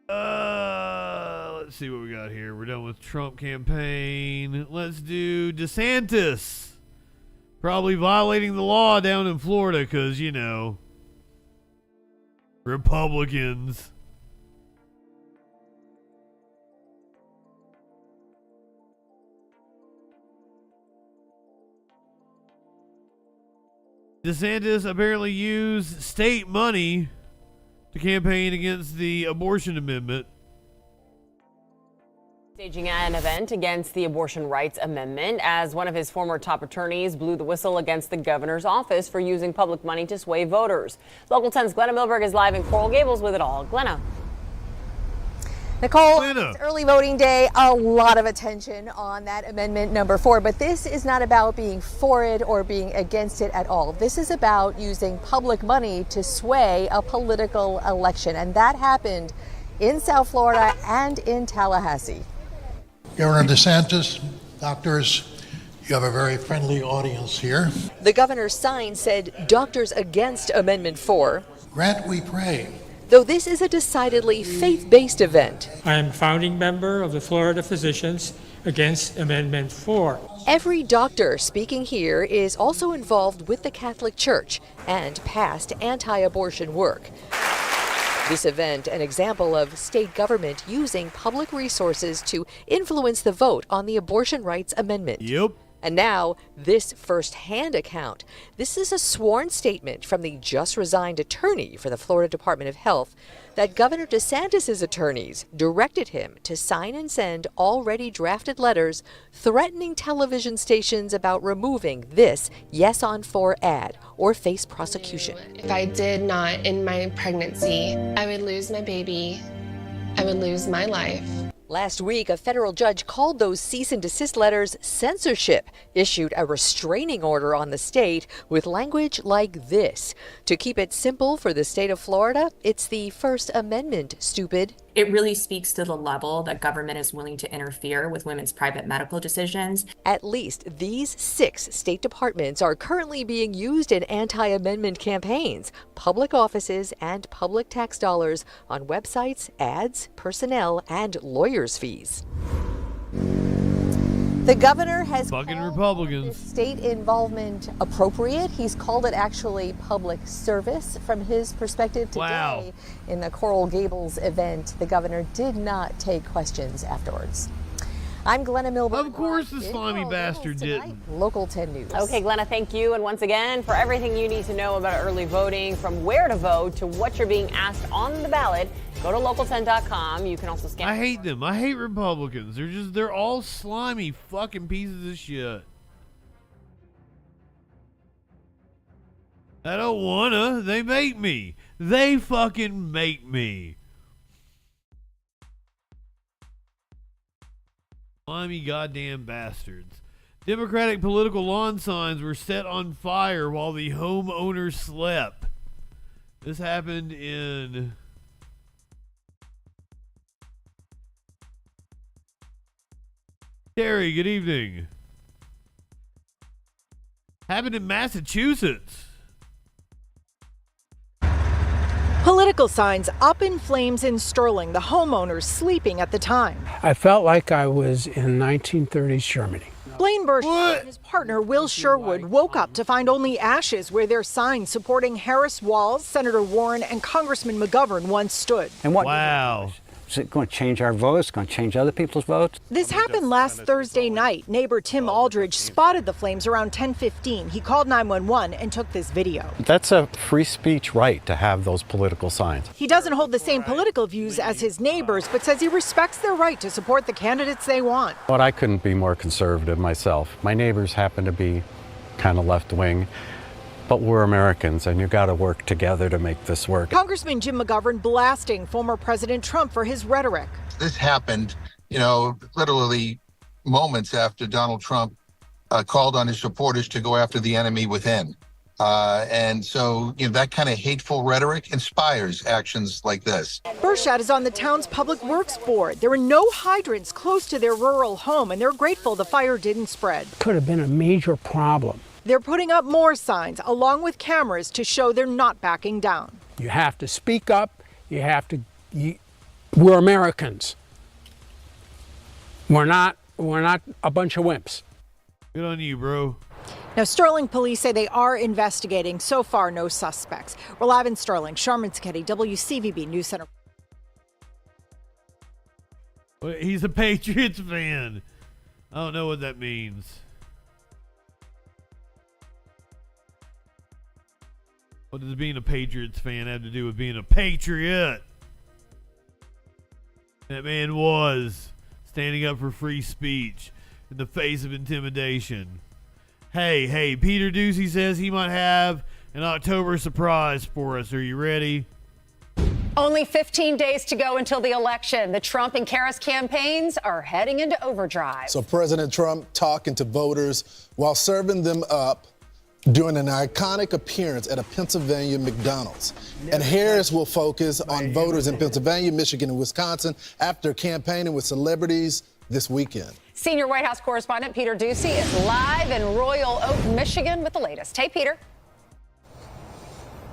S2: Let's see what we got here. We're done with Trump campaign. Let's do DeSantis. Probably violating the law down in Florida because, you know, Republicans. DeSantis apparently used state money to campaign against the abortion amendment.
S15: Staging an event against the abortion rights amendment as one of his former top attorneys blew the whistle against the governor's office for using public money to sway voters. Local 10's Glenna Milberg is live in Coral Gables with it all. Glenna.
S16: Nicole, it's early voting day, a lot of attention on that amendment number 4, but this is not about being for it or being against it at all. This is about using public money to sway a political election, and that happened in South Florida and in Tallahassee.
S18: Governor DeSantis, doctors, you have a very friendly audience here.
S16: The governor's sign said doctors against Amendment 4.
S18: Grant we pray.
S16: Though this is a decidedly faith-based event.
S19: I am a founding member of the Florida Physicians Against Amendment 4.
S16: Every doctor speaking here is also involved with the Catholic Church and past anti-abortion work. This event, an example of state government using public resources to influence the vote on the abortion rights amendment.
S2: Yep.
S16: And now, this first-hand account. This is a sworn statement from the just-resigned attorney for the Florida Department of Health that Governor DeSantis' attorneys directed him to sign and send already drafted letters threatening television stations about removing this Yes on 4 ad or face prosecution.
S20: If I did not end my pregnancy, I would lose my baby. I would lose my life.
S16: Last week, a federal judge called those cease and desist letters censorship, issued a restraining order on the state with language like this. To keep it simple for the state of Florida, it's the First Amendment, stupid.
S21: It really speaks to the level that government is willing to interfere with women's private medical decisions.
S16: At least these 6 state departments are currently being used in anti-amendment campaigns, public offices, and public tax dollars on websites, ads, personnel, and lawyers' fees. The governor has
S2: fucking Republicans.
S16: State involvement appropriate. He's called it actually public service from his perspective today.
S2: Wow.
S16: In the Coral Gables event, the governor did not take questions afterwards. I'm Glenna Milberg.
S2: Of course the slimy bastard didn't.
S16: Local 10 News.
S15: Okay, Glenna, thank you. And once again, for everything you need to know about early voting, from where to vote to what you're being asked on the ballot, go to local10.com. You can also scan.
S2: I hate them. I hate Republicans. They're all slimy fucking pieces of shit. I don't wanna. They make me. They fucking make me. Slimy goddamn bastards. Democratic political lawn signs were set on fire while the homeowner slept. This happened in Terry, good evening. Happened in Massachusetts.
S22: Political signs up in flames in Sterling, the homeowners sleeping at the time.
S23: I felt like I was in 1930s Germany.
S22: Blaine Bursch and his partner Will Sherwood woke up to find only ashes where their signs supporting Harris Walz, Senator Warren, and Congressman McGovern once stood.
S23: And what
S2: wow.
S3: Is it going to change our votes? Going to change other people's votes?
S22: This happened last Thursday night. Neighbor Tim Aldridge spotted the flames around 10:15. He called 911 and took this video.
S6: That's a free speech right to have those political signs.
S22: He doesn't hold the same political views as his neighbors, but says he respects their right to support the candidates they want.
S6: But I couldn't be more conservative myself. My neighbors happen to be kind of left-wing. But we're Americans, and you've got to work together to make this work.
S22: Congressman Jim McGovern blasting former President Trump for his rhetoric.
S17: This happened, literally moments after Donald Trump called on his supporters to go after the enemy within. And so, that kind of hateful rhetoric inspires actions like this.
S22: Burchett is on the town's public works board. There were no hydrants close to their rural home, and they're grateful the fire didn't spread.
S23: Could have been a major problem.
S22: They're putting up more signs, along with cameras, to show they're not backing down.
S23: You have to speak up. We're Americans. We're not a bunch of wimps.
S2: Good on you, bro.
S22: Now, Sterling police say they are investigating. So far, no suspects. We're live in Sterling. Sharman Sketty, WCVB News Center.
S2: He's a Patriots fan. I don't know what that means. What does being a Patriots fan have to do with being a patriot? That man was standing up for free speech in the face of intimidation. Hey, Peter Ducey says he might have an October surprise for us. Are you ready?
S24: Only 15 days to go until the election. The Trump and Harris campaigns are heading into overdrive.
S25: So President Trump talking to voters while serving them up during an iconic appearance at a Pennsylvania McDonald's. And Harris will focus on voters in Pennsylvania, Michigan, and Wisconsin after campaigning with celebrities this weekend.
S24: Senior White House correspondent Peter Ducey is live in Royal Oak, Michigan with the latest. Hey, Peter.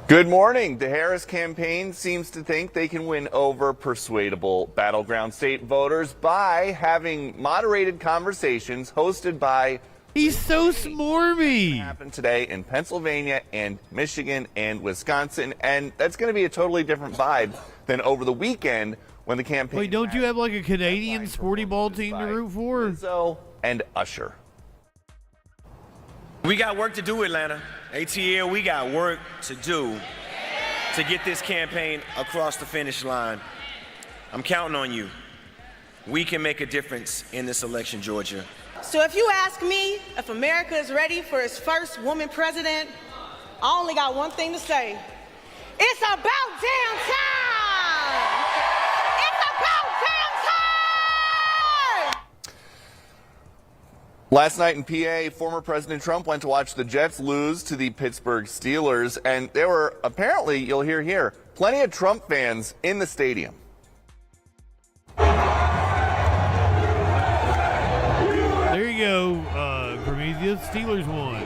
S26: Good morning. The Harris campaign seems to think they can win over persuadable battleground state voters by having moderated conversations hosted by
S2: He's so smarmy.
S26: Happened today in Pennsylvania and Michigan and Wisconsin, and that's going to be a totally different vibe than over the weekend when the campaign.
S2: Wait, don't you have like a Canadian sporty ball team to root for?
S26: Lizzo and Usher.
S27: We got work to do, Atlanta. ATL, we got work to do to get this campaign across the finish line. I'm counting on you. We can make a difference in this election, Georgia.
S28: So if you ask me if America is ready for its first woman president, I only got one thing to say. It's about damn time! It's about damn time!
S26: Last night in PA, former President Trump went to watch the Jets lose to the Pittsburgh Steelers, and there were apparently, you'll hear here, plenty of Trump fans in the stadium.
S2: There you go, Prometheus. Steelers won.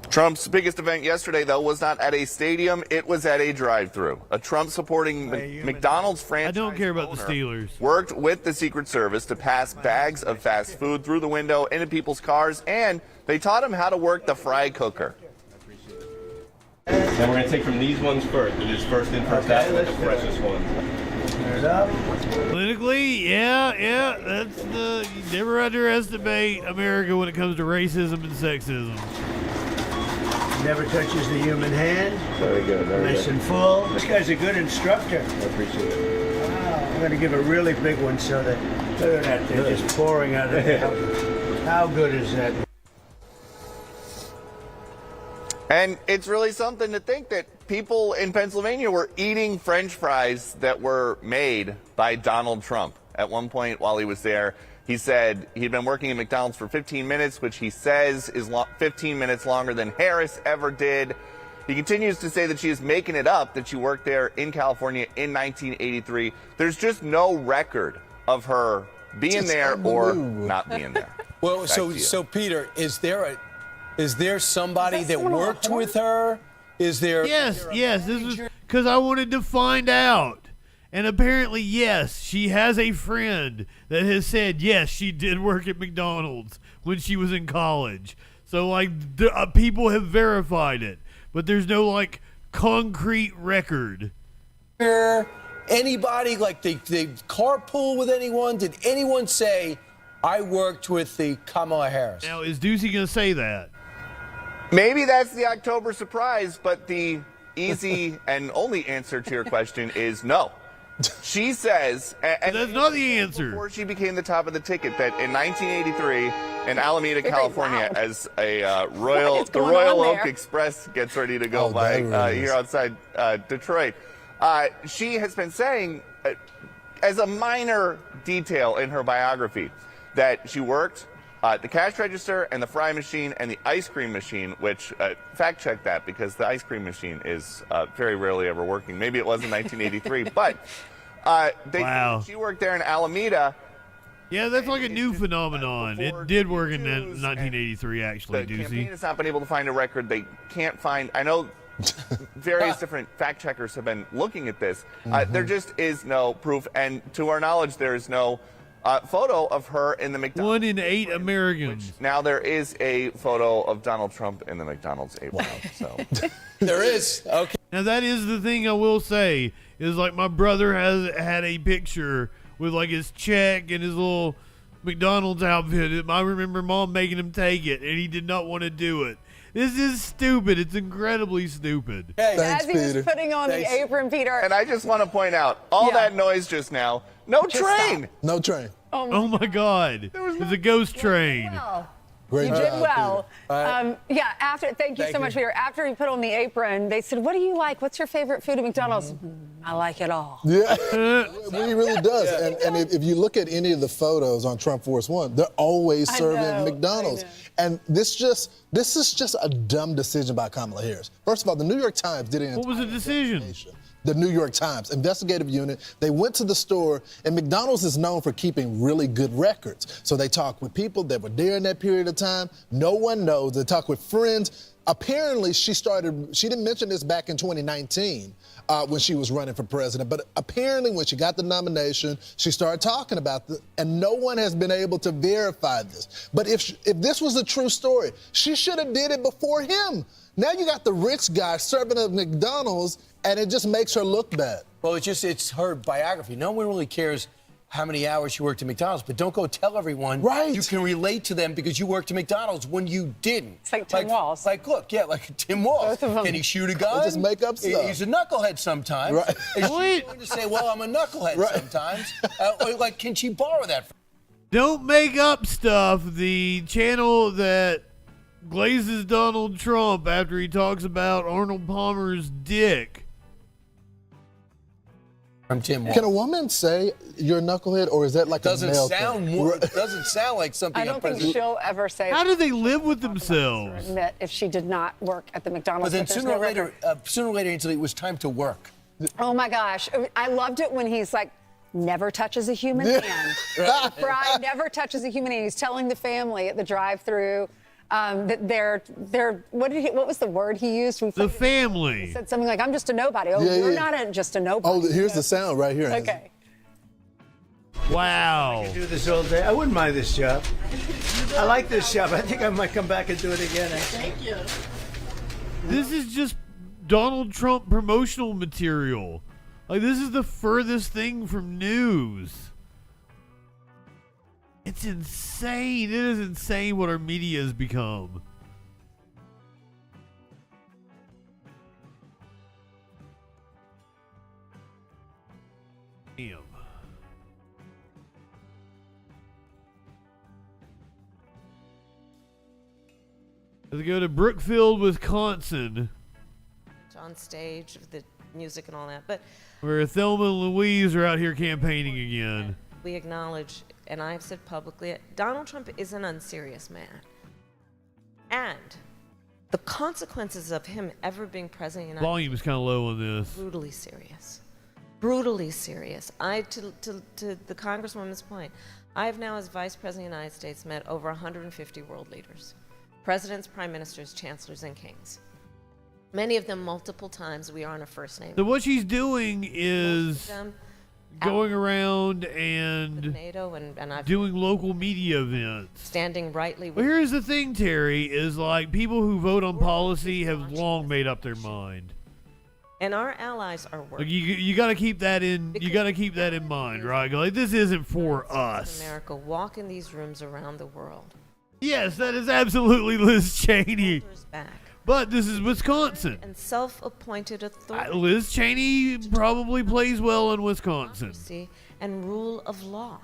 S26: Trump's biggest event yesterday, though, was not at a stadium. It was at a drive-thru. A Trump-supporting McDonald's franchise
S2: I don't care about the Steelers.
S26: Worked with the Secret Service to pass bags of fast food through the window into people's cars, and they taught him how to work the fry cooker.
S29: And we're going to take from these ones first. It is first in, first out, with the freshest ones.
S2: Politically, yeah, that's the. You never underestimate America when it comes to racism and sexism.
S30: Never touches the human hand.
S29: Very good, very
S30: nice
S29: good.
S30: and full. This guy's a good instructor.
S29: I appreciate it.
S30: Wow, I'm going to give a really big one so that, look at that, they're just pouring out of it. How good is that?
S26: And it's really something to think that people in Pennsylvania were eating French fries that were made by Donald Trump. At one point while he was there, he said he'd been working at McDonald's for 15 minutes, which he says is 15 minutes longer than Harris ever did. He continues to say that she is making it up, that she worked there in California in 1983. There's just no record of her being there or not being there.
S31: Well, so Peter, is there somebody that worked with her? Is there?
S2: Yes. This is because I wanted to find out. And apparently, yes, she has a friend that has said, yes, she did work at McDonald's when she was in college. So, like, people have verified it. but there's no like concrete record.
S31: Anybody, like, they carpool with anyone? Did anyone say, I worked with the Kamala Harris?
S2: Now, is Ducey going to say that?
S26: Maybe that's the October surprise, but the easy and only answer to your question is no. She says, and
S2: that's not the answer.
S26: Before she became the top of the ticket, that in 1983 in Alameda, California, as the Royal Oak Express gets ready to go by here outside Detroit, she has been saying, as a minor detail in her biography, that she worked the cash register and the fry machine and the ice cream machine, which fact check that because the ice cream machine is very rarely ever working. Maybe it was in 1983, but she worked there in Alameda.
S2: Yeah, that's like a new phenomenon. It did work in 1983, actually,
S26: The
S2: Ducey.
S26: campaign has not been able to find a record. They can't find. I know various different fact checkers have been looking at this. There just is no proof, and to our knowledge, there is no photo of her in the McDonald's.
S2: 1 in 8 Americans.
S26: Now there is a photo of Donald Trump in the McDonald's apron. So
S31: there is. Okay.
S2: Now that is the thing I will say is like my brother had a picture with like his check and his little McDonald's outfit. I remember Mom making him take it, and he did not want to do it. This is stupid. It's incredibly stupid.
S26: Hey,
S24: As he was putting on the apron, Peter.
S26: And I just want to point out, all that noise just now, no train.
S25: No train.
S2: Oh my God. There's a ghost train.
S24: You did well.
S25: All right.
S24: Thank you so much, Peter. After he put on the apron, they said, what do you like? What's your favorite food at McDonald's? I like it all.
S25: Yeah, he really does. And if you look at any of the photos on Trump Force One, they're always serving McDonald's. And this is just a dumb decision by Kamala Harris. First of all, the New York Times did an
S2: What was the decision?
S25: The New York Times investigative unit, they went to the store, and McDonald's is known for keeping really good records. So they talked with people that were there in that period of time. No one knows. They talked with friends. Apparently, she didn't mention this back in 2019 when she was running for president, but apparently when she got the nomination, she started talking about this, and no one has been able to verify this. But if this was a true story, she should have did it before him. Now you got the rich guy serving at McDonald's, and it just makes her look bad.
S31: Well, it's her biography. No one really cares how many hours she worked at McDonald's, but don't go tell everyone you can relate to them because you worked at McDonald's when you didn't.
S24: It's like Tim Walz.
S31: Like Tim Walz.
S24: Both of them.
S31: Can he shoot a gun?
S25: They just make up stuff.
S31: He's a knucklehead sometimes.
S25: Right.
S31: Is she going to say, well, I'm a knucklehead sometimes? Or can she borrow that?
S2: Don't make up stuff. The channel that glazes Donald Trump after he talks about Arnold Palmer's dick.
S31: From Tim Walz.
S25: Can a woman say you're a knucklehead, or is that like a male thing?
S31: It doesn't sound like something.
S24: I don't think she'll ever say
S2: How do they live with themselves?
S24: admit if she did not work at the McDonald's.
S31: But then
S24: there's
S31: sooner
S24: no
S31: or later,
S24: record.
S31: Angela, it was time to work.
S24: Oh my gosh. I loved it when he's like, never touches a human hand. Fry never touches a human hand. He's telling the family at the drive-thru that they're what was the word he used?
S2: The family.
S24: He said something like, I'm just a nobody. Oh, you're not just a nobody.
S25: Oh, here's the sound right here.
S24: Okay.
S2: Wow.
S30: I could do this all day. I wouldn't mind this job. I like this job. I think I might come back and do it again. Thank you.
S2: This is just Donald Trump promotional material. Like, this is the furthest thing from news. It's insane. It is insane what our media has become. Damn. Let's go to Brookfield, Wisconsin,
S1: on stage with the music and all that, but
S2: where Thelma and Louise are out here campaigning again.
S1: we acknowledge, and I've said publicly, Donald Trump is an unserious man. And the consequences of him ever being president of the United
S2: Volume is kind of low on this.
S1: brutally serious. Brutally serious. To the Congresswoman's point, I have now, as Vice President of the United States, met over 150 world leaders. Presidents, prime ministers, chancellors, and kings. Many of them multiple times. We are on a first name.
S2: So what she's doing is...
S1: Most of them
S2: going around and
S1: NATO and I've
S2: doing local media events.
S1: standing rightly
S2: Well,
S1: with
S2: here's the thing, Terry, is like people who vote on policy have long made up their mind.
S1: and our allies are
S2: Like
S1: working.
S2: you got to keep that in. You got to keep that in mind, right? Like this isn't for us.
S1: America walk in these rooms around the world.
S2: Yes, that is absolutely Liz Cheney.
S1: Back.
S2: But this is Wisconsin.
S1: And self-appointed authority.
S2: Liz Cheney probably plays well in Wisconsin.
S1: And rule of law.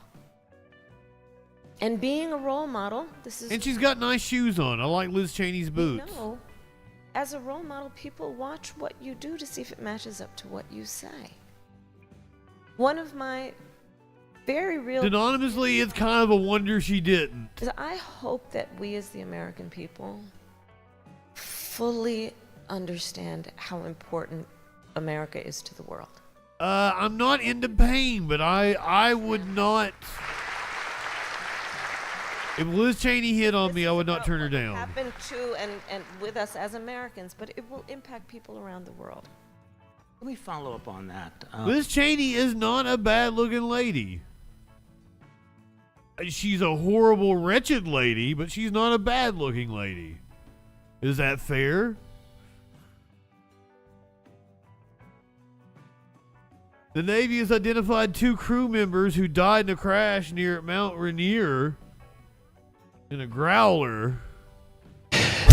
S1: And being a role model, this is.
S2: And she's got nice shoes on. I like Liz Cheney's boots.
S1: No, as a role model, people watch what you do to see if it matches up to what you say. One of my very real.
S2: Anonymously, it's kind of a wonder she didn't.
S1: Is I hope that we as the American people fully understand how important America is to the world.
S2: I'm not into pain, but I would not. If Liz Cheney hit on me, I would not turn her down.
S1: Happen to and with us as Americans, but it will impact people around the world.
S4: Let me follow up on that.
S2: Liz Cheney is not a bad-looking lady. She's a horrible, wretched lady, but she's not a bad-looking lady. Is that fair? The Navy has identified 2 crew members who died in a crash near Mount Rainier in a growler.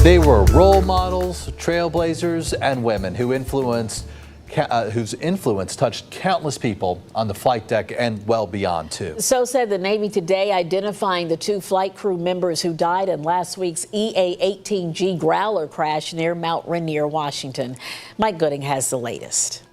S5: They were role models, trailblazers, and women who whose influence touched countless people on the flight deck and well beyond, too.
S7: So said the Navy today, identifying the 2 flight crew members who died in last week's EA-18G Growler crash near Mount Rainier, Washington. Mike Gooding has the latest.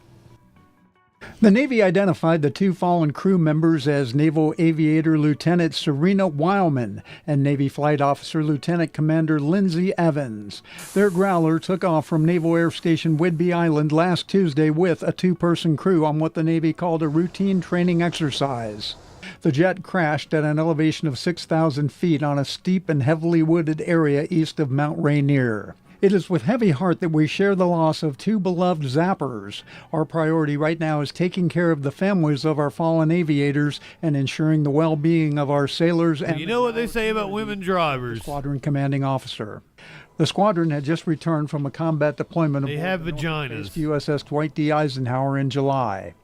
S8: The Navy identified the 2 fallen crew members as Naval Aviator Lieutenant Serena Wileman and Navy Flight Officer Lieutenant Commander Lindsay Evans. Their growler took off from Naval Air Station Whidbey Island last Tuesday with a 2-person crew on what the Navy called a routine training exercise. The jet crashed at an elevation of 6,000 feet on a steep and heavily wooded area east of Mount Rainier. It is with heavy heart that we share the loss of 2 beloved zappers. Our priority right now is taking care of the families of our fallen aviators and ensuring the well-being of our sailors and...
S2: You know what they say about women drivers.
S8: Squadron commanding officer. The squadron had just returned from a combat deployment
S2: They have vaginas.
S8: USS Dwight D. Eisenhower in July.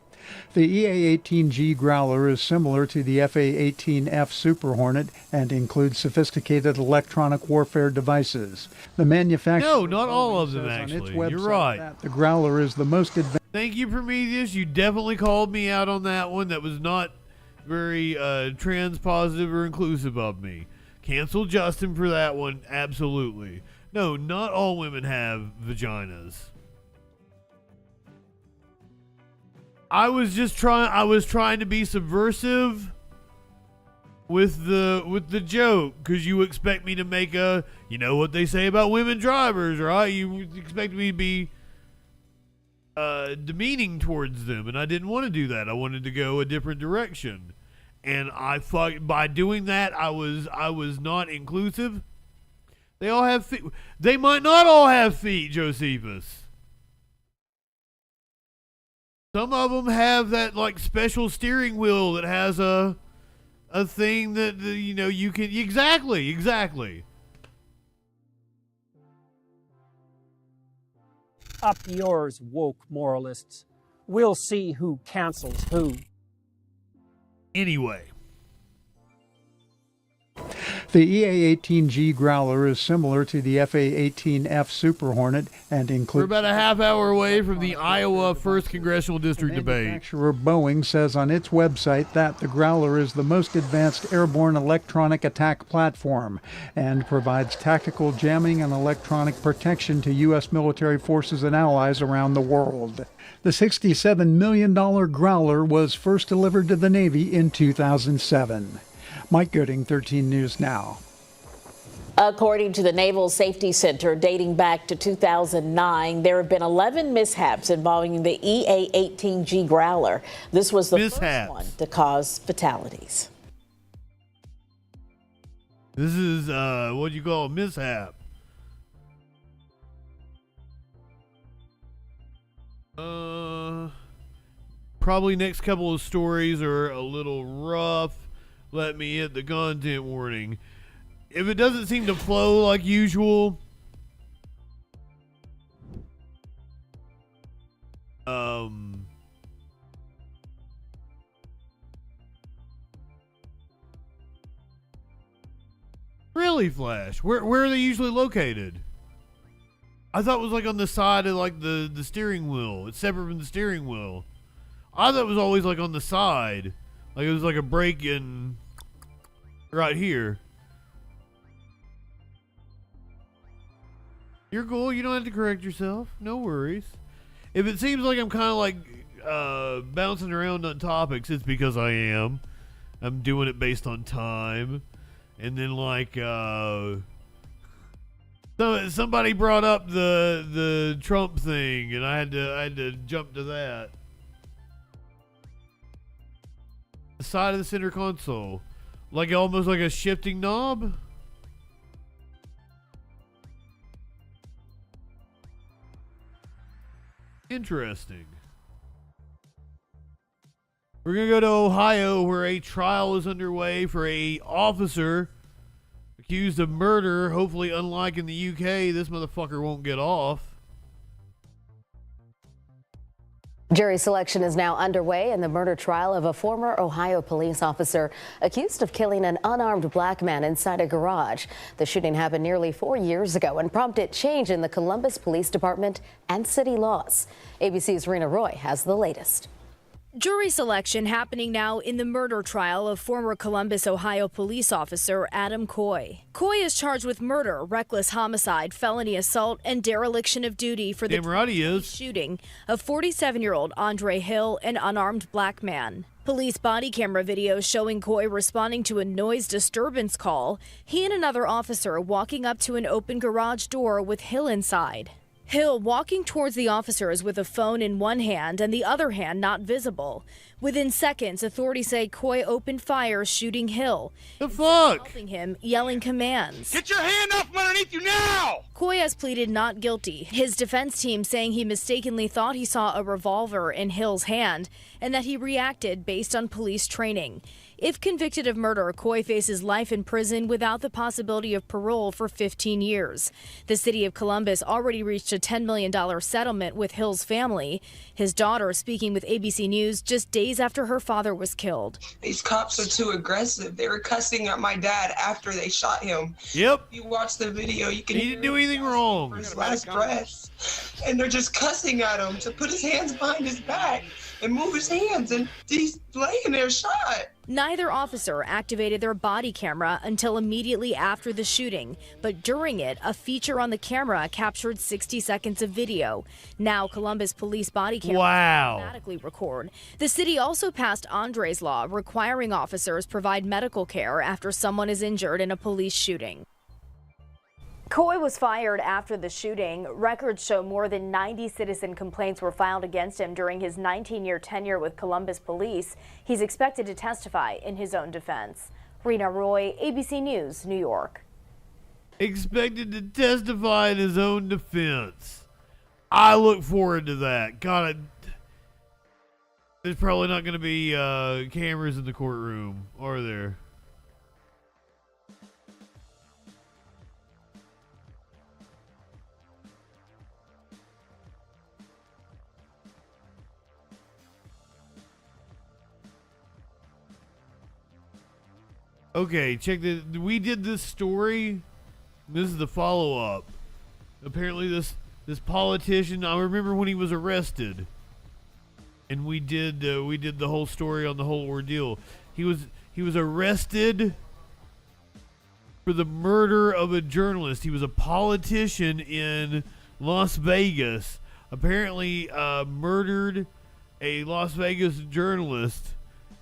S8: The EA-18G Growler is similar to the FA-18F Super Hornet and includes sophisticated electronic warfare devices. The manufacturer...
S2: No, not all of them, actually. You're right.
S8: The Growler is the most advanced...
S2: Thank you, Prometheus. You definitely called me out on that one. That was not very trans-positive or inclusive of me. Cancel Justin for that one. Absolutely. No, not all women have vaginas. I was trying to be subversive with the joke, because you expect me to make you know what they say about women drivers, right? You expect me to be demeaning towards them, and I didn't want to do that. I wanted to go a different direction, and by doing that, I was not inclusive. They all have feet. They might not all have feet, Josephus. Some of them have that like special steering wheel that has a thing that you know you can exactly.
S9: Up yours, woke moralists. We'll see who cancels who.
S2: Anyway.
S8: The EA-18G Growler is similar to the FA-18F Super Hornet and includes...
S2: We're about a half hour away from the Iowa 1st Congressional District debate.
S8: Manufacturer Boeing says on its website that the Growler is the most advanced airborne electronic attack platform and provides tactical jamming and electronic protection to U.S. military forces and allies around the world. The $67 million Growler was first delivered to the Navy in 2007. Mike Gooding, 13 News Now.
S7: According to the Naval Safety Center, dating back to 2009, there have been 11 mishaps involving the EA-18G Growler. This was the first one to cause fatalities.
S2: This is what you call a mishap. Probably next couple of stories are a little rough. Let me hit the content warning. If it doesn't seem to flow like usual, really, Flash? Where are they usually located? I thought it was like on the side of like the steering wheel. It's separate from the steering wheel. I thought it was always like on the side. Like it was like a break in right here. You're cool. You don't have to correct yourself. No worries. If it seems like I'm kind of like bouncing around on topics, it's because I am. I'm doing it based on time. And then like somebody brought up the Trump thing, and I had to jump to that. The side of the center console, like almost like a shifting knob. Interesting. We're going to go to Ohio, where a trial is underway for a officer accused of murder. Hopefully, unlike in the UK, this motherfucker won't get off.
S10: Jury selection is now underway in the murder trial of a former Ohio police officer accused of killing an unarmed black man inside a garage. The shooting happened nearly 4 years ago and prompted change in the Columbus Police Department and city laws. ABC's Rena Roy has the latest.
S11: Jury selection happening now in the murder trial of former Columbus, Ohio police officer Adam Coy. Coy is charged with murder, reckless homicide, felony assault, and dereliction of duty for the shooting of 47-year-old Andre Hill, an unarmed black man. Police body camera video showing Coy responding to a noise disturbance call. He and another officer walking up to an open garage door with Hill inside. Hill walking towards the officers with a phone in one hand and the other hand not visible. Within seconds, authorities say Coy opened fire, shooting Hill.
S2: The fuck?
S11: Helping him, yelling commands.
S12: Get your hand off from underneath you now!
S11: Coy has pleaded not guilty. His defense team saying he mistakenly thought he saw a revolver in Hill's hand and that he reacted based on police training. If convicted of murder, Coy faces life in prison without the possibility of parole for 15 years. The city of Columbus already reached a $10 million settlement with Hill's family. His daughter speaking with ABC News just days after her father was killed.
S13: These cops are too aggressive. They were cussing at my dad after they shot him.
S2: Yep.
S13: If you watch the video, you can
S2: He didn't do anything wrong.
S13: For his last breath. And they're just cussing at him to put his hands behind his back and move his hands, and he's laying there shot.
S11: Neither officer activated their body camera until immediately after the shooting, but during it, a feature on the camera captured 60 seconds of video. Now, Columbus police body cameras automatically record. The city also passed Andre's Law, requiring officers provide medical care after someone is injured in a police shooting. Coy was fired after the shooting. Records show more than 90 citizen complaints were filed against him during his 19-year tenure with Columbus Police. He's expected to testify in his own defense. Rena Roy, ABC News, New York.
S2: Expected to testify in his own defense. I look forward to that. God, there's probably not going to be cameras in the courtroom, are there? Okay, check this. We did this story. This is the follow-up. Apparently, this politician. I remember when he was arrested, and we did the whole story on the whole ordeal. He was arrested for the murder of a journalist. He was a politician in Las Vegas. Apparently, murdered a Las Vegas journalist.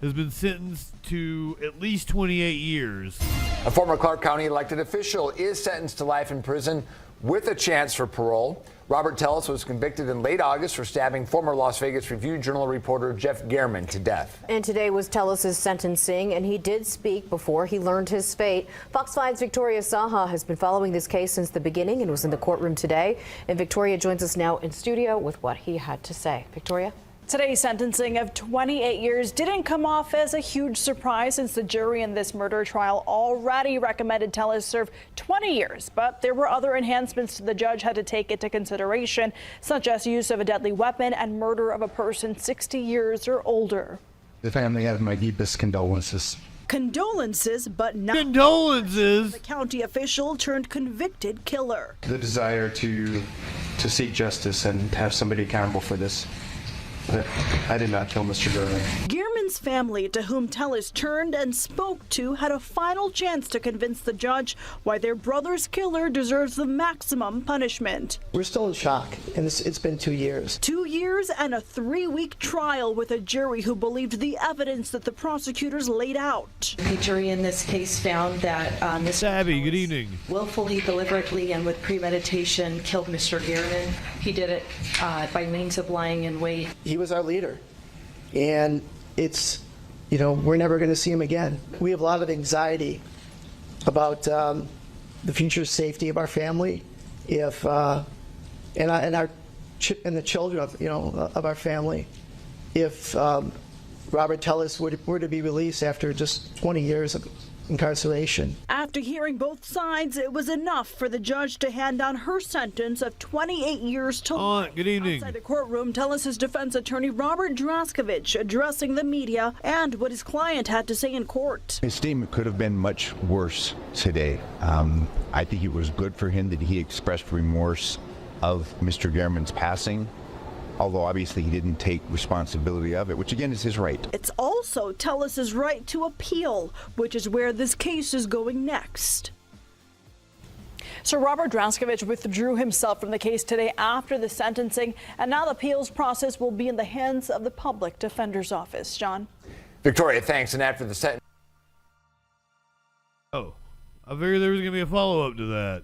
S2: Has been sentenced to at least 28 years.
S14: A former Clark County elected official is sentenced to life in prison with a chance for parole. Robert Tellis was convicted in late August for stabbing former Las Vegas Review-Journal reporter Jeff Gehrman to death.
S15: And today was Tellis's sentencing, and he did speak before he learned his fate. Fox 5's Victoria Saha has been following this case since the beginning and was in the courtroom today. And Victoria joins us now in studio with what he had to say. Victoria?
S3: Today's sentencing of 28 years didn't come off as a huge surprise since the jury in this murder trial already recommended Tellis serve 20 years. But there were other enhancements the judge had to take into consideration, such as use of a deadly weapon and murder of a person 60 years or older.
S6: The family has my deepest condolences.
S3: Condolences, but not
S2: condolences.
S3: The county official turned convicted killer.
S6: The desire to seek justice and have somebody accountable for this. But I did not kill Mr. German.
S3: Gearman's family, to whom Tellis turned and spoke to, had a final chance to convince the judge why their brother's killer deserves the maximum punishment.
S16: We're still in shock, and it's been 2 years.
S3: 2 years and a 3-week trial with a jury who believed the evidence that the prosecutors laid out.
S17: The jury in this case found that Mr.
S2: Abby, good evening.
S17: Willfully, deliberately, and with premeditation killed Mr. Gearman. He did it by means of lying in wait.
S16: He was our leader, and it's, we're never going to see him again. We have a lot of anxiety about the future safety of our family, and the children of our family, if Robert Tellis were to be released after just 20 years of incarceration.
S3: After hearing both sides, it was enough for the judge to hand down her sentence of 28 years to life.
S2: Good evening.
S3: Outside the courtroom, Tellis' defense attorney Robert Draskovich addressing the media and what his client had to say in court.
S18: His statement could have been much worse today. I think it was good for him that he expressed remorse of Mr. Gehrman's passing, although obviously he didn't take responsibility of it, which again is his right.
S3: It's also Tellis' right to appeal, which is where this case is going next. Sir Robert Draskovich withdrew himself from the case today after the sentencing, and now the appeals process will be in the hands of the Public Defender's Office. John?
S14: Victoria, thanks. And after the sentence...
S2: Oh, I figured there was going to be a follow-up to that.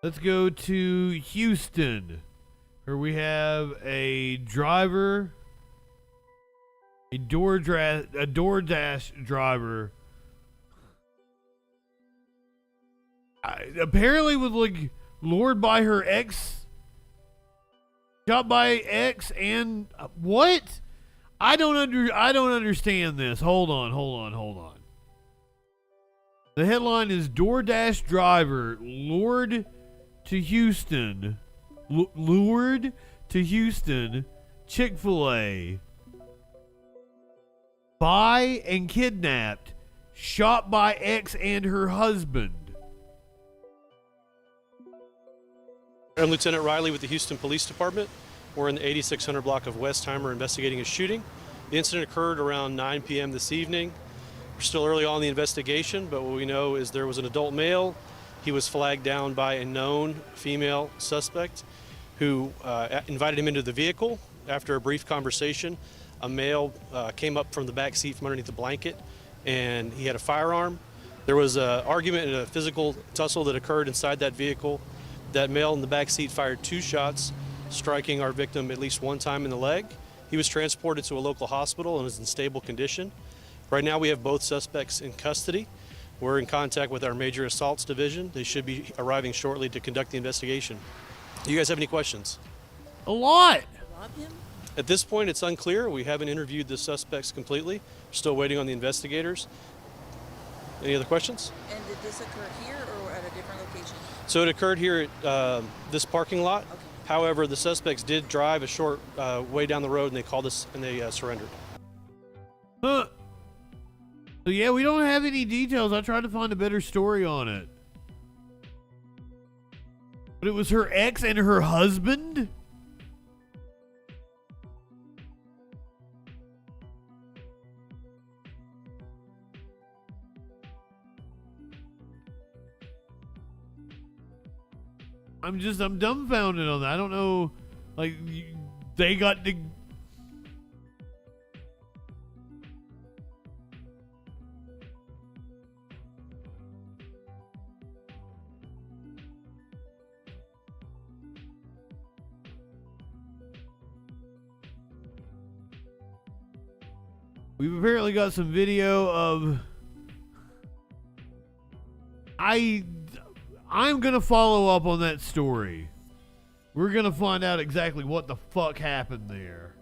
S2: Let's go to Houston, where we have a driver, a DoorDash driver. Apparently was like lured by her ex, shot by ex, and what? I don't understand this. Hold on. The headline is DoorDash driver lured to Houston, Chick-fil-A, by and kidnapped, shot by ex and her husband.
S19: I'm Lieutenant Riley with the Houston Police Department. We're in the 8600 block of Westheimer investigating a shooting. The incident occurred around 9 p.m. this evening. We're still early on in the investigation, but what we know is there was an adult male. He was flagged down by a known female suspect who invited him into the vehicle. After a brief conversation, a male came up from the back seat from underneath the blanket, and he had a firearm. There was an argument and a physical tussle that occurred inside that vehicle. That male in the back seat fired 2 shots, striking our victim at least 1 time in the leg. He was transported to a local hospital and is in stable condition. Right now we have both suspects in custody. We're in contact with our Major Assaults Division. They should be arriving shortly to conduct the investigation. Do you guys have any questions?
S2: A lot.
S19: At this point, it's unclear. We haven't interviewed the suspects completely. We're still waiting on the investigators. Any other questions?
S20: And did this occur here or at a different location?
S19: So it occurred here at this parking lot. Okay. However, the suspects did drive a short way down the road, and they called us and they surrendered.
S2: Huh. So yeah, we don't have any details. I tried to find a better story on it. But it was her ex and her husband? I'm dumbfounded on that. I don't know, like, they got the... We've apparently got some video of... I'm going to follow up on that story. We're going to find out exactly what the fuck happened there.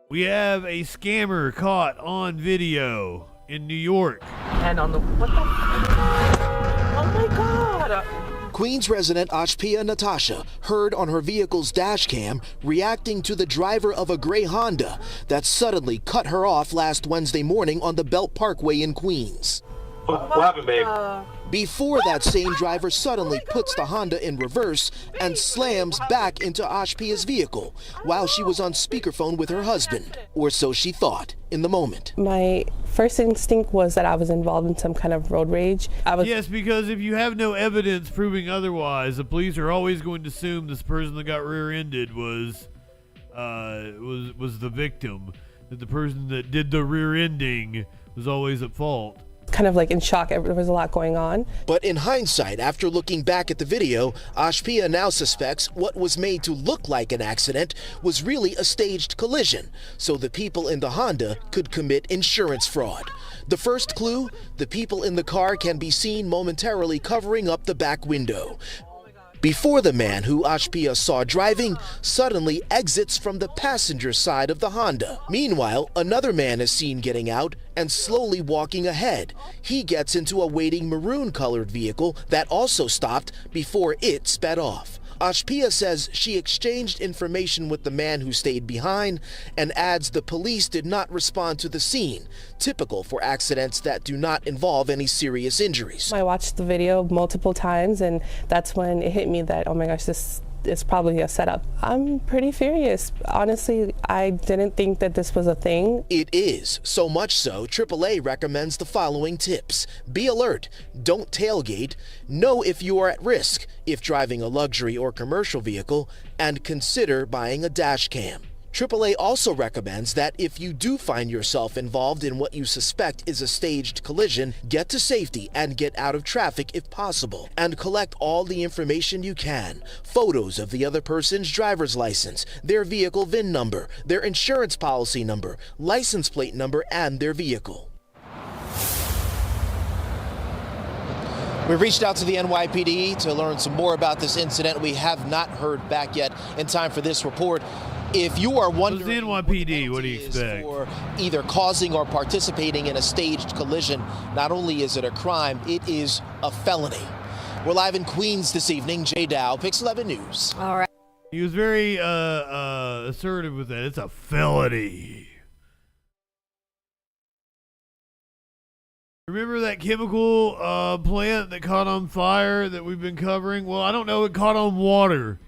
S2: We have a scammer caught on video in New York.
S4: And on the what the? Oh my God!
S21: Queens resident Ashpia Natasha heard on her vehicle's dash cam reacting to the driver of a gray Honda that suddenly cut her off last Wednesday morning on the Belt Parkway in Queens.
S12: What happened, babe?
S21: Before that same driver suddenly puts the Honda in reverse and slams back into Ashpia's vehicle while she was on speakerphone with her husband, or so she thought in the moment.
S22: My first instinct was that I was involved in some kind of road rage.
S2: Yes, because if you have no evidence proving otherwise, the police are always going to assume this person that got rear-ended was the victim. That the person that did the rear-ending was always at fault.
S22: Kind of like in shock. There was a lot going on.
S21: But in hindsight, after looking back at the video, Ashpia now suspects what was made to look like an accident was really a staged collision, so the people in the Honda could commit insurance fraud. The first clue, the people in the car can be seen momentarily covering up the back window, before the man who Ashpia saw driving suddenly exits from the passenger side of the Honda. Meanwhile, another man is seen getting out and slowly walking ahead. He gets into a waiting maroon-colored vehicle that also stopped before it sped off. Ashpia says she exchanged information with the man who stayed behind and adds the police did not respond to the scene, typical for accidents that do not involve any serious injuries.
S22: I watched the video multiple times, and that's when it hit me that, oh my gosh, this is probably a setup. I'm pretty furious. Honestly, I didn't think that this was a thing.
S21: It is, so much so, AAA recommends the following tips. Be alert, don't tailgate, know if you are at risk if driving a luxury or commercial vehicle, and consider buying a dash cam. AAA also recommends that if you do find yourself involved in what you suspect is a staged collision, get to safety and get out of traffic if possible, and collect all the information you can. Photos of the other person's driver's license, their vehicle VIN number, their insurance policy number, license plate number, and their vehicle. We reached out to the NYPD to learn some more about this incident. We have not heard back yet in time for this report. If you are wondering
S2: the NYPD, what do you expect?
S21: For either causing or participating in a staged collision, not only is it a crime, it is a felony. We're live in Queens this evening. Jay Dow, Pix 11 News.
S1: All right.
S2: He was very assertive with that. It's a felony. Remember that chemical plant that caught on fire that we've been covering? Well, I don't know. It caught on water.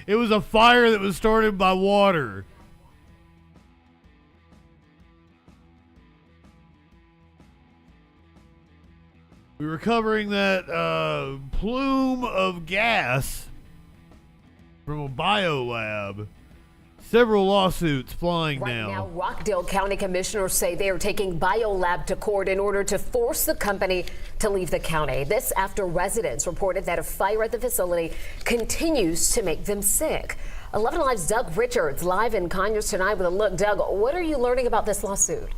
S2: It was a fire that was started by water. We were covering that plume of gas from a biolab. Several lawsuits flying now.
S23: Right now, Rockdale County commissioners say they are taking Biolab to court in order to force the company to leave the county. This after residents reported that a fire at the facility continues to make them sick. 11 Alive's Doug Richards live in Conyers tonight with a look. Doug, what are you learning about this lawsuit?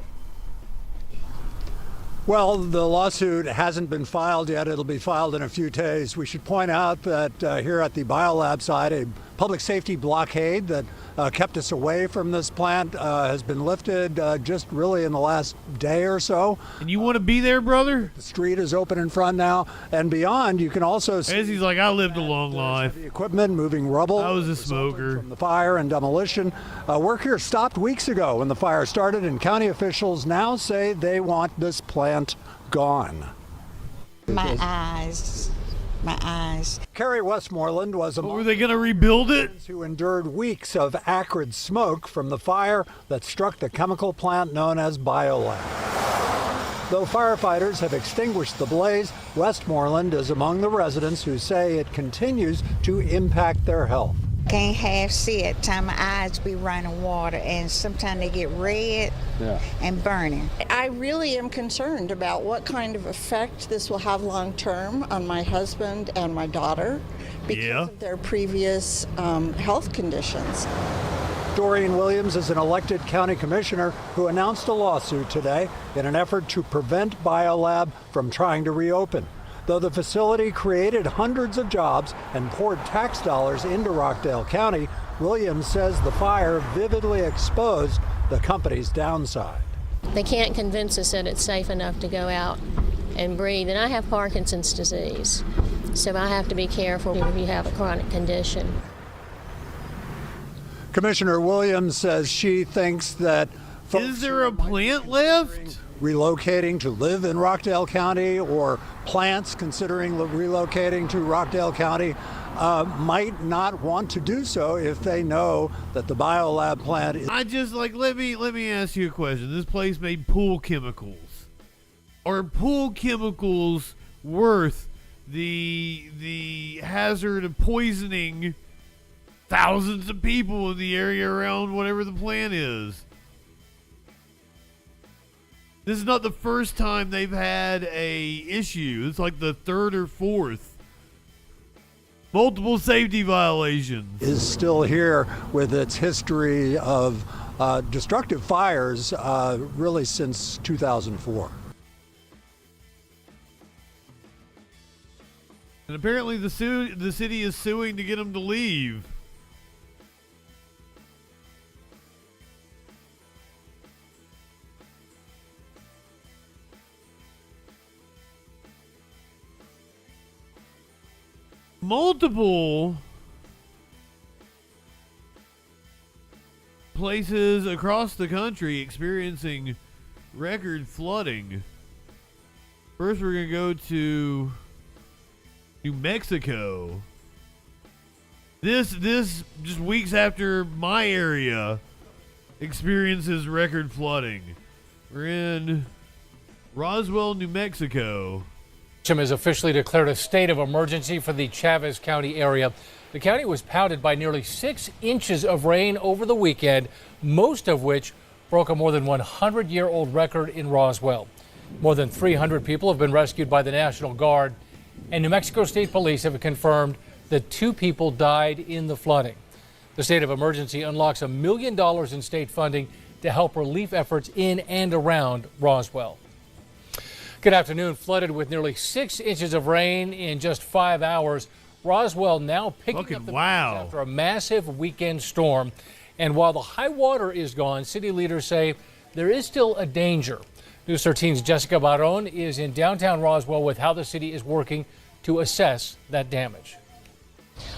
S8: Well, the lawsuit hasn't been filed yet. It'll be filed in a few days. We should point out that here at the Biolab side, a public safety blockade that kept us away from this plant has been lifted just really in the last day or so.
S2: And you want to be there, brother?
S8: The street is open in front now, and beyond you can also see.
S2: As he's like, I lived a long life.
S8: The equipment moving rubble.
S2: I was a smoker.
S8: From the fire and demolition. Work here stopped weeks ago when the fire started, and county officials now say they want this plant gone.
S24: My eyes.
S8: Carrie Westmoreland was among
S2: were they going to rebuild it?
S8: Who endured weeks of acrid smoke from the fire that struck the chemical plant known as Biolab. Though firefighters have extinguished the blaze, Westmoreland is among the residents who say it continues to impact their health.
S24: Can't half see it. Time my eyes be running water, and sometimes they get red and burning.
S5: I really am concerned about what kind of effect this will have long term on my husband and my daughter because of their previous health conditions.
S8: Doreen Williams is an elected county commissioner who announced a lawsuit today in an effort to prevent BioLab from trying to reopen. Though the facility created hundreds of jobs and poured tax dollars into Rockdale County, Williams says the fire vividly exposed the company's downside.
S7: They can't convince us that it's safe enough to go out and breathe. And I have Parkinson's disease, so I have to be careful if you have a chronic condition.
S8: Commissioner Williams says she thinks that
S2: is there a plant left?
S8: Relocating to live in Rockdale County, or plants considering relocating to Rockdale County might not want to do so if they know that the BioLab plant is.
S2: I just let me ask you a question. This place made pool chemicals. Are pool chemicals worth the hazard of poisoning thousands of people in the area around whatever the plant is? This is not the first time they've had a issue. It's like the third or fourth. Multiple safety violations.
S8: Is still here with its history of destructive fires really since 2004.
S2: And apparently the city is suing to get them to leave. Multiple places across the country experiencing record flooding. First, we're going to go to New Mexico. This just weeks after my area experiences record flooding. We're in Roswell, New Mexico.
S9: Has officially declared a state of emergency for the Chavez County area. The county was pounded by nearly 6 inches of rain over the weekend, most of which broke a more than 100-year-old record in Roswell. More than 300 people have been rescued by the National Guard, and New Mexico State Police have confirmed that 2 people died in the flooding. The state of emergency unlocks $1 million in state funding to help relief efforts in and around Roswell. Good afternoon. Flooded with nearly 6 inches of rain in just 5 hours. Roswell now picking up the pieces after a massive weekend storm. And while the high water is gone, city leaders say there is still a danger. News 13's Jessica Barron is in downtown Roswell with how the city is working to assess that damage.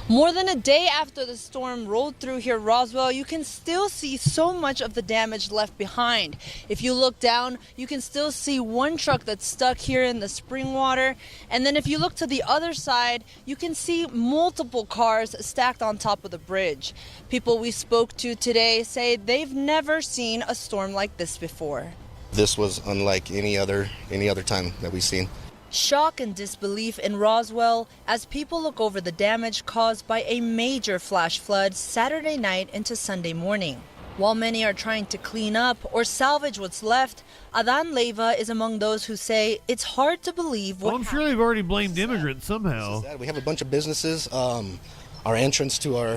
S10: More than a day after the storm rolled through here, Roswell, you can still see so much of the damage left behind. If you look down, you can still see one truck that's stuck here in the spring water. And then if you look to the other side, you can see multiple cars stacked on top of the bridge. People we spoke to today say they've never seen a storm like this before.
S25: This was unlike any other time that we've seen.
S10: Shock and disbelief in Roswell as people look over the damage caused by a major flash flood Saturday night into Sunday morning. While many are trying to clean up or salvage what's left, Adan Leyva is among those who say it's hard to believe what
S2: I'm sure they've already blamed immigrants somehow.
S25: We have a bunch of businesses, our entrance to our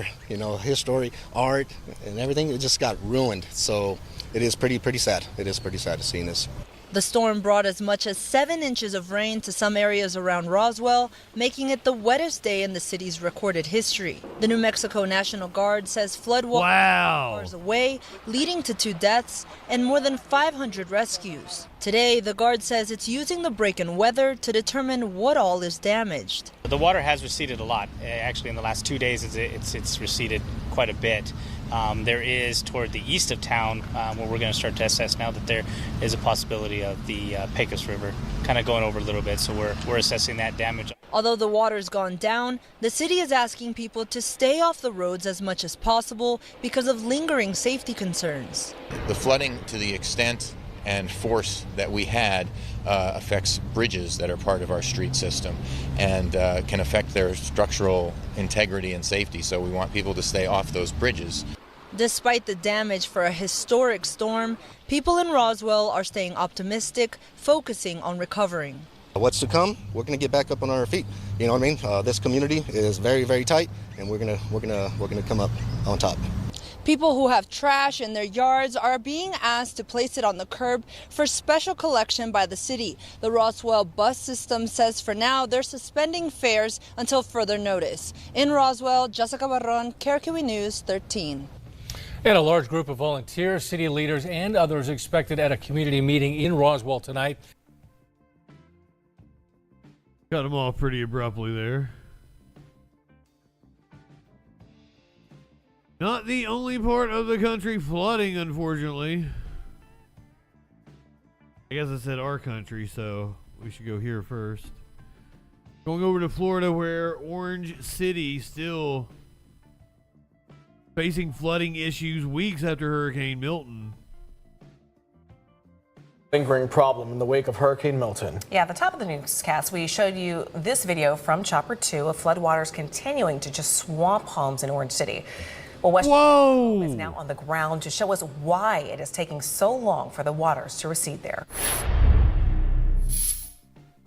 S25: history, art, and everything, it just got ruined. So it is pretty sad. It is pretty sad to see this.
S10: The storm brought as much as 7 inches of rain to some areas around Roswell, making it the wettest day in the city's recorded history. The New Mexico National Guard says flood water cars away, leading to 2 deaths and more than 500 rescues. Today, the Guard says it's using the break in weather to determine what all is damaged.
S26: The water has receded a lot. Actually, in the last 2 days, it's receded quite a bit. There is toward the east of town where we're going to start to assess now that there is a possibility of the Pecos River kind of going over a little bit, so we're assessing that damage.
S10: Although the water's gone down, the city is asking people to stay off the roads as much as possible because of lingering safety concerns.
S27: The flooding, to the extent
S6: and force that we had affects bridges that are part of our street system and can affect their structural integrity and safety. So we want people to stay off those bridges.
S10: Despite the damage for a historic storm, people in Roswell are staying optimistic, focusing on recovering.
S25: What's to come? We're going to get back up on our feet. You know what I mean? This community is very, very tight, and we're gonna come up on top.
S10: People who have trash in their yards are being asked to place it on the curb for special collection by the city. The Roswell bus system says for now they're suspending fares until further notice. In Roswell, Jessica Barron, KRQE News 13.
S9: And a large group of volunteers, city leaders, and others expected at a community meeting in Roswell tonight.
S2: Cut them off pretty abruptly there. Not the only part of the country flooding, unfortunately. I guess I said our country, so we should go here first. Going over to Florida, where Orange City still facing flooding issues weeks after Hurricane Milton.
S11: Lingering problem in the wake of Hurricane Milton.
S13: Yeah, at the top of the newscast, we showed you this video from Chopper 2 of floodwaters continuing to just swamp homes in Orange City. Well, West is now on the ground to show us why it is taking so long for the waters to recede there.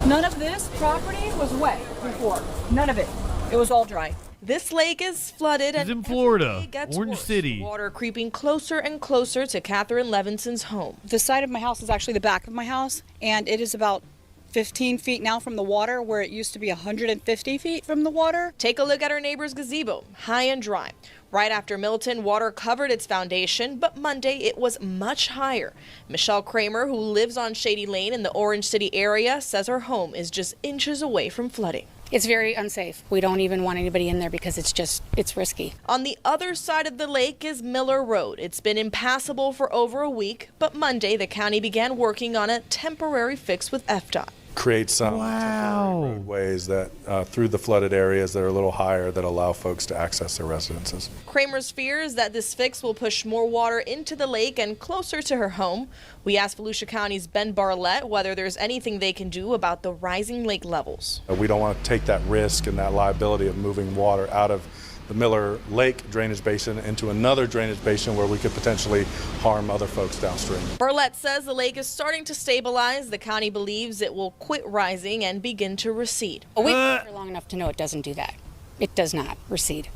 S3: None of this property was wet before. None of it. It was all dry.
S10: This lake is flooded and
S2: in Florida,
S10: gets
S2: Orange
S10: worse.
S2: City.
S10: Water creeping closer and closer to Catherine Levinson's home.
S15: The side of my house is actually the back of my house, and it is about 15 feet now from the water, where it used to be 150 feet from the water.
S10: Take a look at our neighbor's gazebo, high and dry. Right after Milton, water covered its foundation, but Monday it was much higher. Michelle Kramer, who lives on Shady Lane in the Orange City area, says her home is just inches away from flooding.
S16: It's very unsafe. We don't even want anybody in there because it's risky.
S10: On the other side of the lake is Miller Road. It's been impassable for over a week, but Monday the county began working on a temporary fix with FDOT.
S17: Create some temporary roadways that through the flooded areas that are a little higher that allow folks to access their residences.
S10: Kramer's fear is that this fix will push more water into the lake and closer to her home. We asked Volusia County's Ben Barlett whether there's anything they can do about the rising lake levels.
S17: We don't want to take that risk and that liability of moving water out of the Miller Lake drainage basin into another drainage basin where we could potentially harm other folks downstream.
S10: Barlett says the lake is starting to stabilize. The county believes it will quit rising and begin to recede.
S16: We've been here long enough to know it doesn't do that. It does not recede.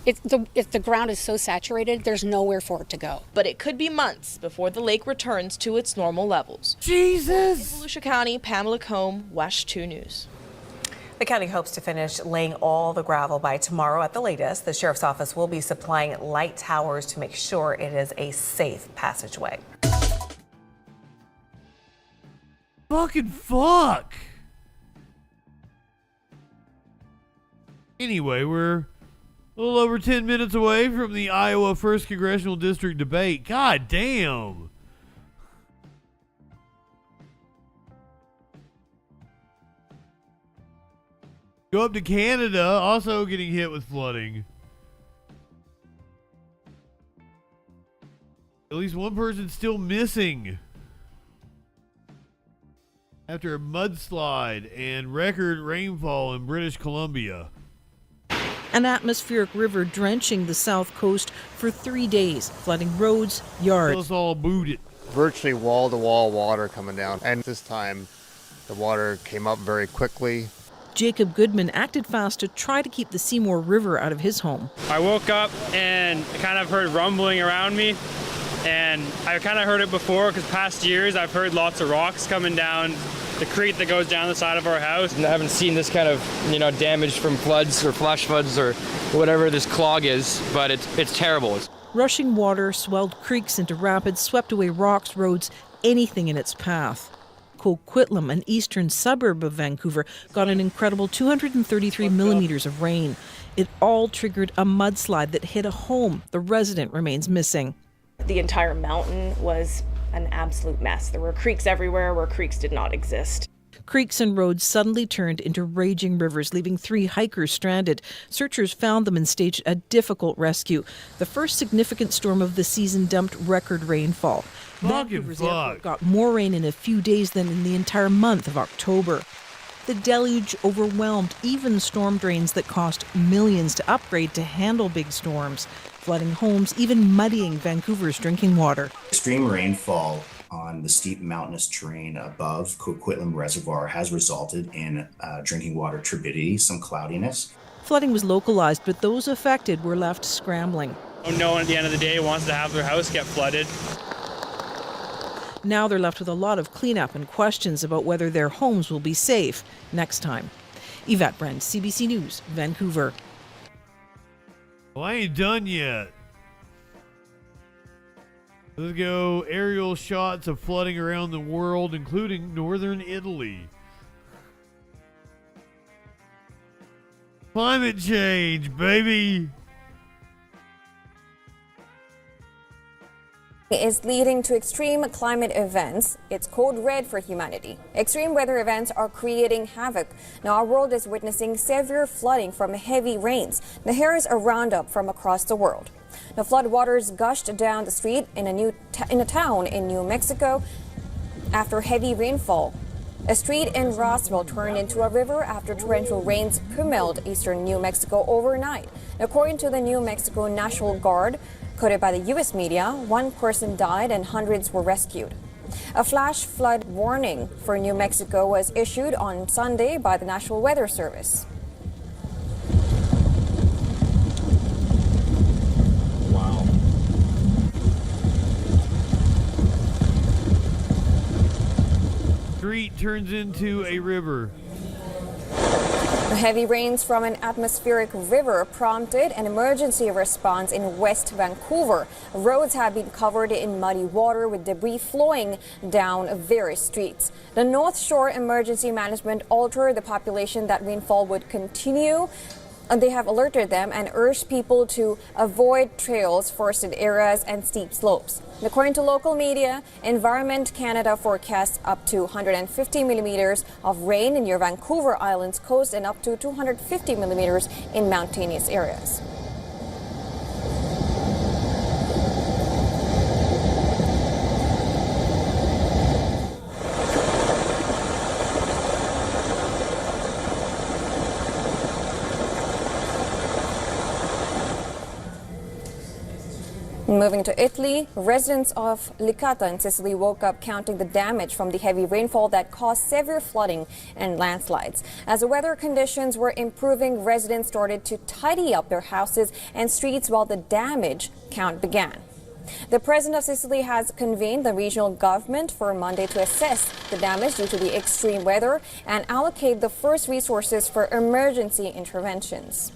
S16: If the ground is so saturated, there's nowhere for it to go.
S10: But it could be months before the lake returns to its normal levels.
S2: Jesus!
S10: In Volusia County, Pamela Combe, WESH 2 News.
S13: The county hopes to finish laying all the gravel by tomorrow at the latest. The sheriff's office will be supplying light towers to make sure it is a safe passageway.
S2: Fucking fuck! Anyway, we're a little over 10 minutes away from the Iowa 1st Congressional District debate. God damn! Go up to Canada, also getting hit with flooding. At least one person's still missing after a mudslide and record rainfall in British Columbia.
S27: An atmospheric river drenching the south coast for 3 days, flooding roads, yards.
S2: Tell us all about it.
S28: Virtually wall-to-wall water coming down, and this time the water came up very quickly.
S27: Jacob Goodman acted fast to try to keep the Seymour River out of his home.
S29: I woke up and I kind of heard rumbling around me, and I kind of heard it before because past years I've heard lots of rocks coming down the creek that goes down the side of our house.
S30: And I haven't seen this kind of, damage from floods or flash floods or whatever this clog is, but it's terrible.
S27: Rushing water swelled creeks into rapids, swept away rocks, roads, anything in its path. Coquitlam, an eastern suburb of Vancouver, got an incredible 233 millimeters of rain. It all triggered a mudslide that hit a home. The resident remains missing.
S31: The entire mountain was an absolute mess. There were creeks everywhere where creeks did not exist.
S27: Creeks and roads suddenly turned into raging rivers, leaving 3 hikers stranded. Searchers found them and staged a difficult rescue. The first significant storm of the season dumped record rainfall. Vancouver's airport got more rain in a few days than in the entire month of October. The deluge overwhelmed even storm drains that cost millions to upgrade to handle big storms, flooding homes, even muddying Vancouver's drinking water.
S1: Extreme rainfall on the steep mountainous terrain above Coquitlam Reservoir has resulted in drinking water turbidity, some cloudiness.
S27: Flooding was localized, but those affected were left scrambling.
S29: No one at the end of the day wants to have their house get flooded.
S27: Now they're left with a lot of cleanup and questions about whether their homes will be safe next time. Yvette Brent, CBC News, Vancouver.
S2: Well, I ain't done yet. Let's go. Aerial shots of flooding around the world, including northern Italy. Climate change, baby.
S4: Is leading to extreme climate events. It's code red for humanity. Extreme weather events are creating havoc. Now our world is witnessing severe flooding from heavy rains. Now here is a roundup from across the world. The floodwaters gushed down the street in a town in New Mexico after heavy rainfall. A street in Roswell turned into a river after torrential rains pummeled eastern New Mexico overnight. According to the New Mexico National Guard, quoted by the U.S. media, 1 person died and hundreds were rescued. A flash flood warning for New Mexico was issued on Sunday by the National Weather Service.
S1: Wow.
S2: Street turns into a river.
S4: Heavy rains from an atmospheric river prompted an emergency response in West Vancouver. Roads have been covered in muddy water with debris flowing down various streets. The North Shore Emergency Management altered the population that rainfall would continue. They have alerted them and urged people to avoid trails, forested areas, and steep slopes. According to local media, Environment Canada forecasts up to 150 millimeters of rain near Vancouver Island's coast and up to 250 millimeters in mountainous areas. Moving to Italy, residents of Licata in Sicily woke up counting the damage from the heavy rainfall that caused severe flooding and landslides. As the weather conditions were improving, residents started to tidy up their houses and streets while the damage count began. The president of Sicily has convened the regional government for Monday to assess the damage due to the extreme weather and allocate the first resources for emergency interventions.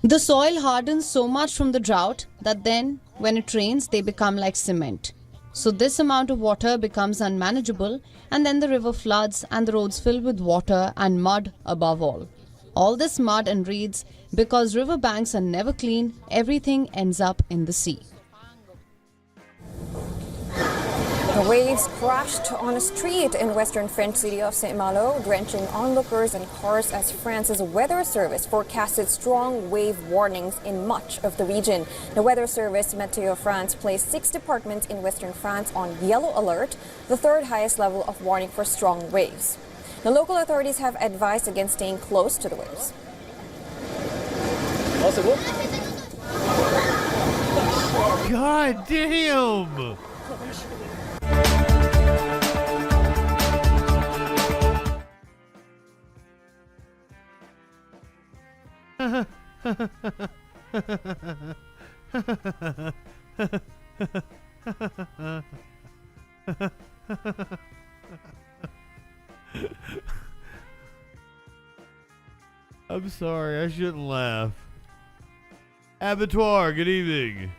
S12: The soil hardens so much from the drought that then, when it rains, they become like cement. So this amount of water becomes unmanageable, and then the river floods and the roads fill with water and mud above all. All this mud and reeds, because river banks are never clean, everything ends up in the sea.
S4: The waves crashed on a street in western French city of Saint-Malo, drenching onlookers and cars as France's weather service forecasted strong wave warnings in much of the region. The weather service, Meteo France, placed 6 departments in western France on yellow alert, the 3rd highest level of warning for strong waves. The local authorities have advised against staying close to the waves.
S2: God damn! I'm sorry, I shouldn't laugh. Abattoir, good evening.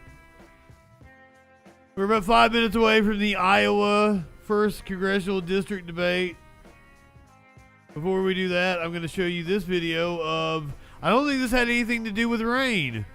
S2: We're about 5 minutes away from the Iowa 1st Congressional District debate. Before we do that, I'm going to show you this video of, I don't think this had anything to do with rain.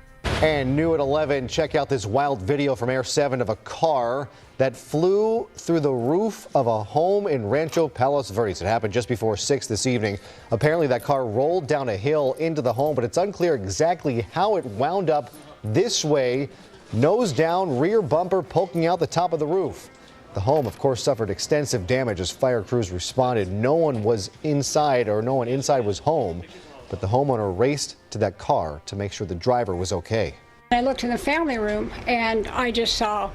S5: And new at 11, check out this wild video from Air 7 of a car that flew through the roof of a home in Rancho Palos Verdes. It happened just before 6 this evening. Apparently that car rolled down a hill into the home, but it's unclear exactly how it wound up this way, nose down, rear bumper poking out the top of the roof. The home, of course, suffered extensive damage as fire crews responded. No one inside was home, but the homeowner raced to that car to make sure the driver was okay.
S7: I looked in the family room and I just saw.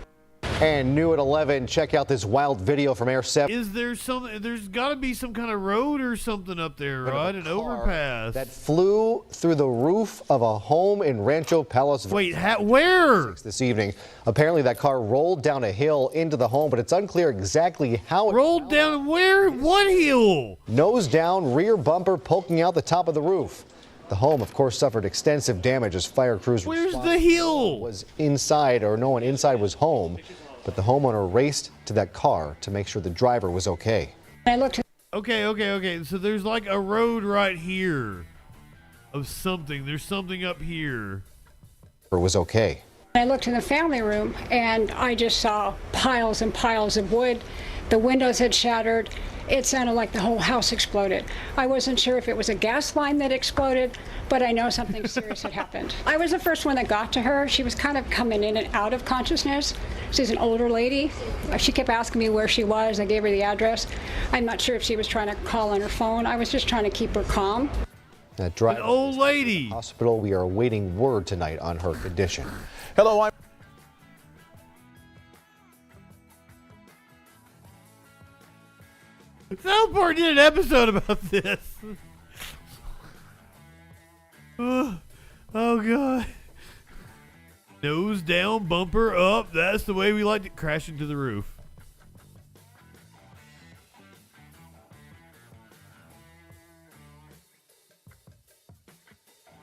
S5: And new at 11, check out this wild video from Air 7.
S2: Is there there's got to be some kind of road or something up there, right? An overpass.
S5: That flew through the roof of a home in Rancho Palos Verdes.
S2: Wait, where?
S5: This evening. Apparently that car rolled down a hill into the home, but it's unclear exactly how it
S2: rolled down. Where? What hill?
S5: Nose down, rear bumper poking out the top of the roof. The home, of course, suffered extensive damage as fire crews
S2: responded. Where's the hill?
S5: No one inside was home, but the homeowner raced to that car to make sure the driver was okay.
S7: I looked.
S2: Okay. So there's like a road right here of something. There's something up here.
S5: Was okay.
S7: I looked in the family room and I just saw piles and piles of wood. The windows had shattered. It sounded like the whole house exploded. I wasn't sure if it was a gas line that exploded, but I know something serious had happened. I was the first one that got to her. She was kind of coming in and out of consciousness. She's an older lady. She kept asking me where she was. I gave her the address. I'm not sure if she was trying to call on her phone. I was just trying to keep her calm.
S5: That driver,
S2: an old lady.
S5: Hospital. We are awaiting word tonight on her condition.
S11: Hello, I'm
S2: South Park did an episode about this. Oh God. Nose down, bumper up. That's the way we like to crash into the roof.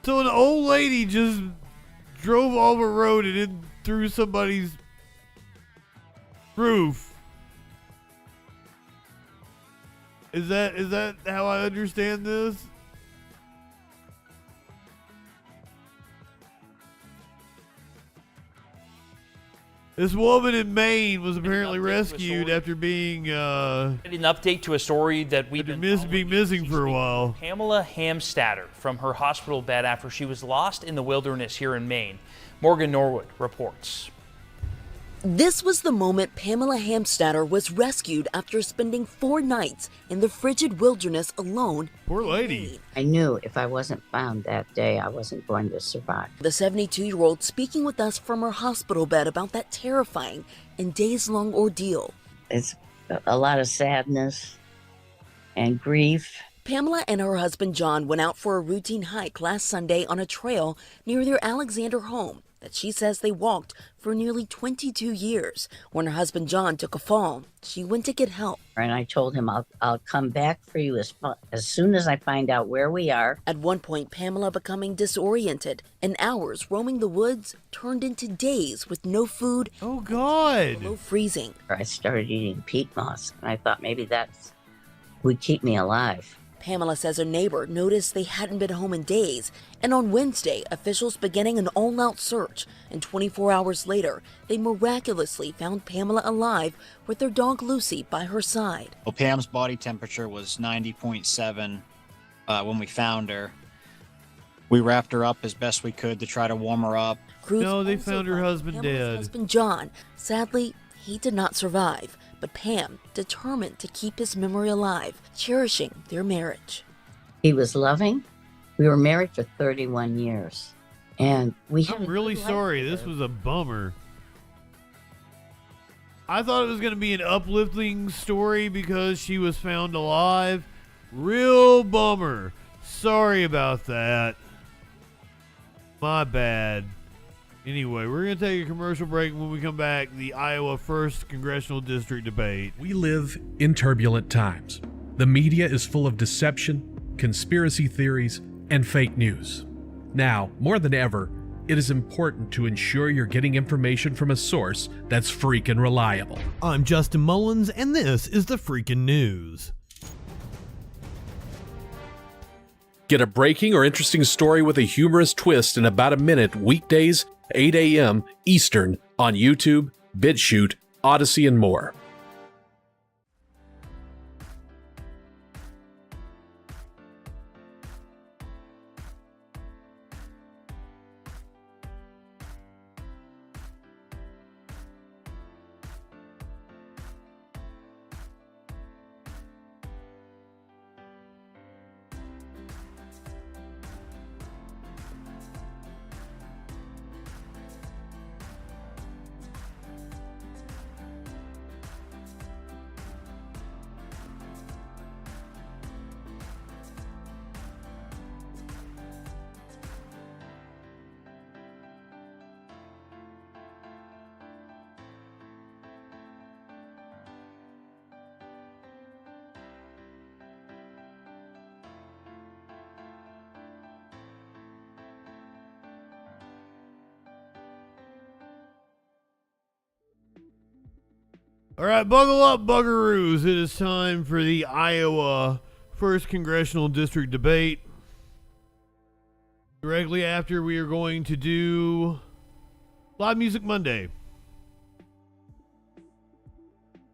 S2: So an old lady just drove off a road and in through somebody's roof. Is that how I understand this? This woman in Maine was apparently rescued after being
S14: an update to a story that we've been
S2: missing for a while.
S14: Pamela Hamstatter from her hospital bed after she was lost in the wilderness here in Maine. Morgan Norwood reports.
S18: This was the moment Pamela Hamstatter was rescued after spending 4 nights in the frigid wilderness alone.
S2: Poor lady.
S19: I knew if I wasn't found that day, I wasn't going to survive.
S18: The 72-year-old speaking with us from her hospital bed about that terrifying and days-long ordeal.
S19: It's a lot of sadness and grief.
S18: Pamela and her husband John went out for a routine hike last Sunday on a trail near their Alexander home that she says they walked for nearly 22 years. When her husband John took a fall, she went to get help.
S19: And I told him, I'll come back for you as soon as I find out where we are.
S18: At one point, Pamela becoming disoriented, and hours roaming the woods turned into days with no food.
S2: Oh, God.
S18: Below freezing.
S19: I started eating peat moss, and I thought maybe that would keep me alive.
S18: Pamela says a neighbor noticed they hadn't been home in days, and on Wednesday, officials beginning an all-out search, and 24 hours later, they miraculously found Pamela alive with their dog Lucy by her side.
S20: Well, Pam's body temperature was 90.7 when we found her. We wrapped her up as best we could to try to warm her up.
S2: No, they found her husband dead.
S18: Husband John, sadly, he did not survive. But Pam, determined to keep his memory alive, cherishing their marriage.
S19: He was loving. We were married for 31 years. And
S2: I'm really sorry. This was a bummer. I thought it was going to be an uplifting story because she was found alive. Real bummer. Sorry about that. My bad. Anyway, we're going to take a commercial break. When we come back, the Iowa 1st Congressional District debate.
S21: We live in turbulent times. The media is full of deception, conspiracy theories, and fake news. Now, more than ever, it is important to ensure you're getting information from a source that's freaking reliable.
S2: I'm Justin Mullins, and this is the Freakin' News.
S21: Get a breaking or interesting story with a humorous twist in about a minute weekdays 8 a.m. Eastern on YouTube, BitChute, Odyssey, and more.
S2: All right, buckle up, buggeroos. It is time for the Iowa 1st Congressional District debate. Directly after, we are going to do Live Music Monday.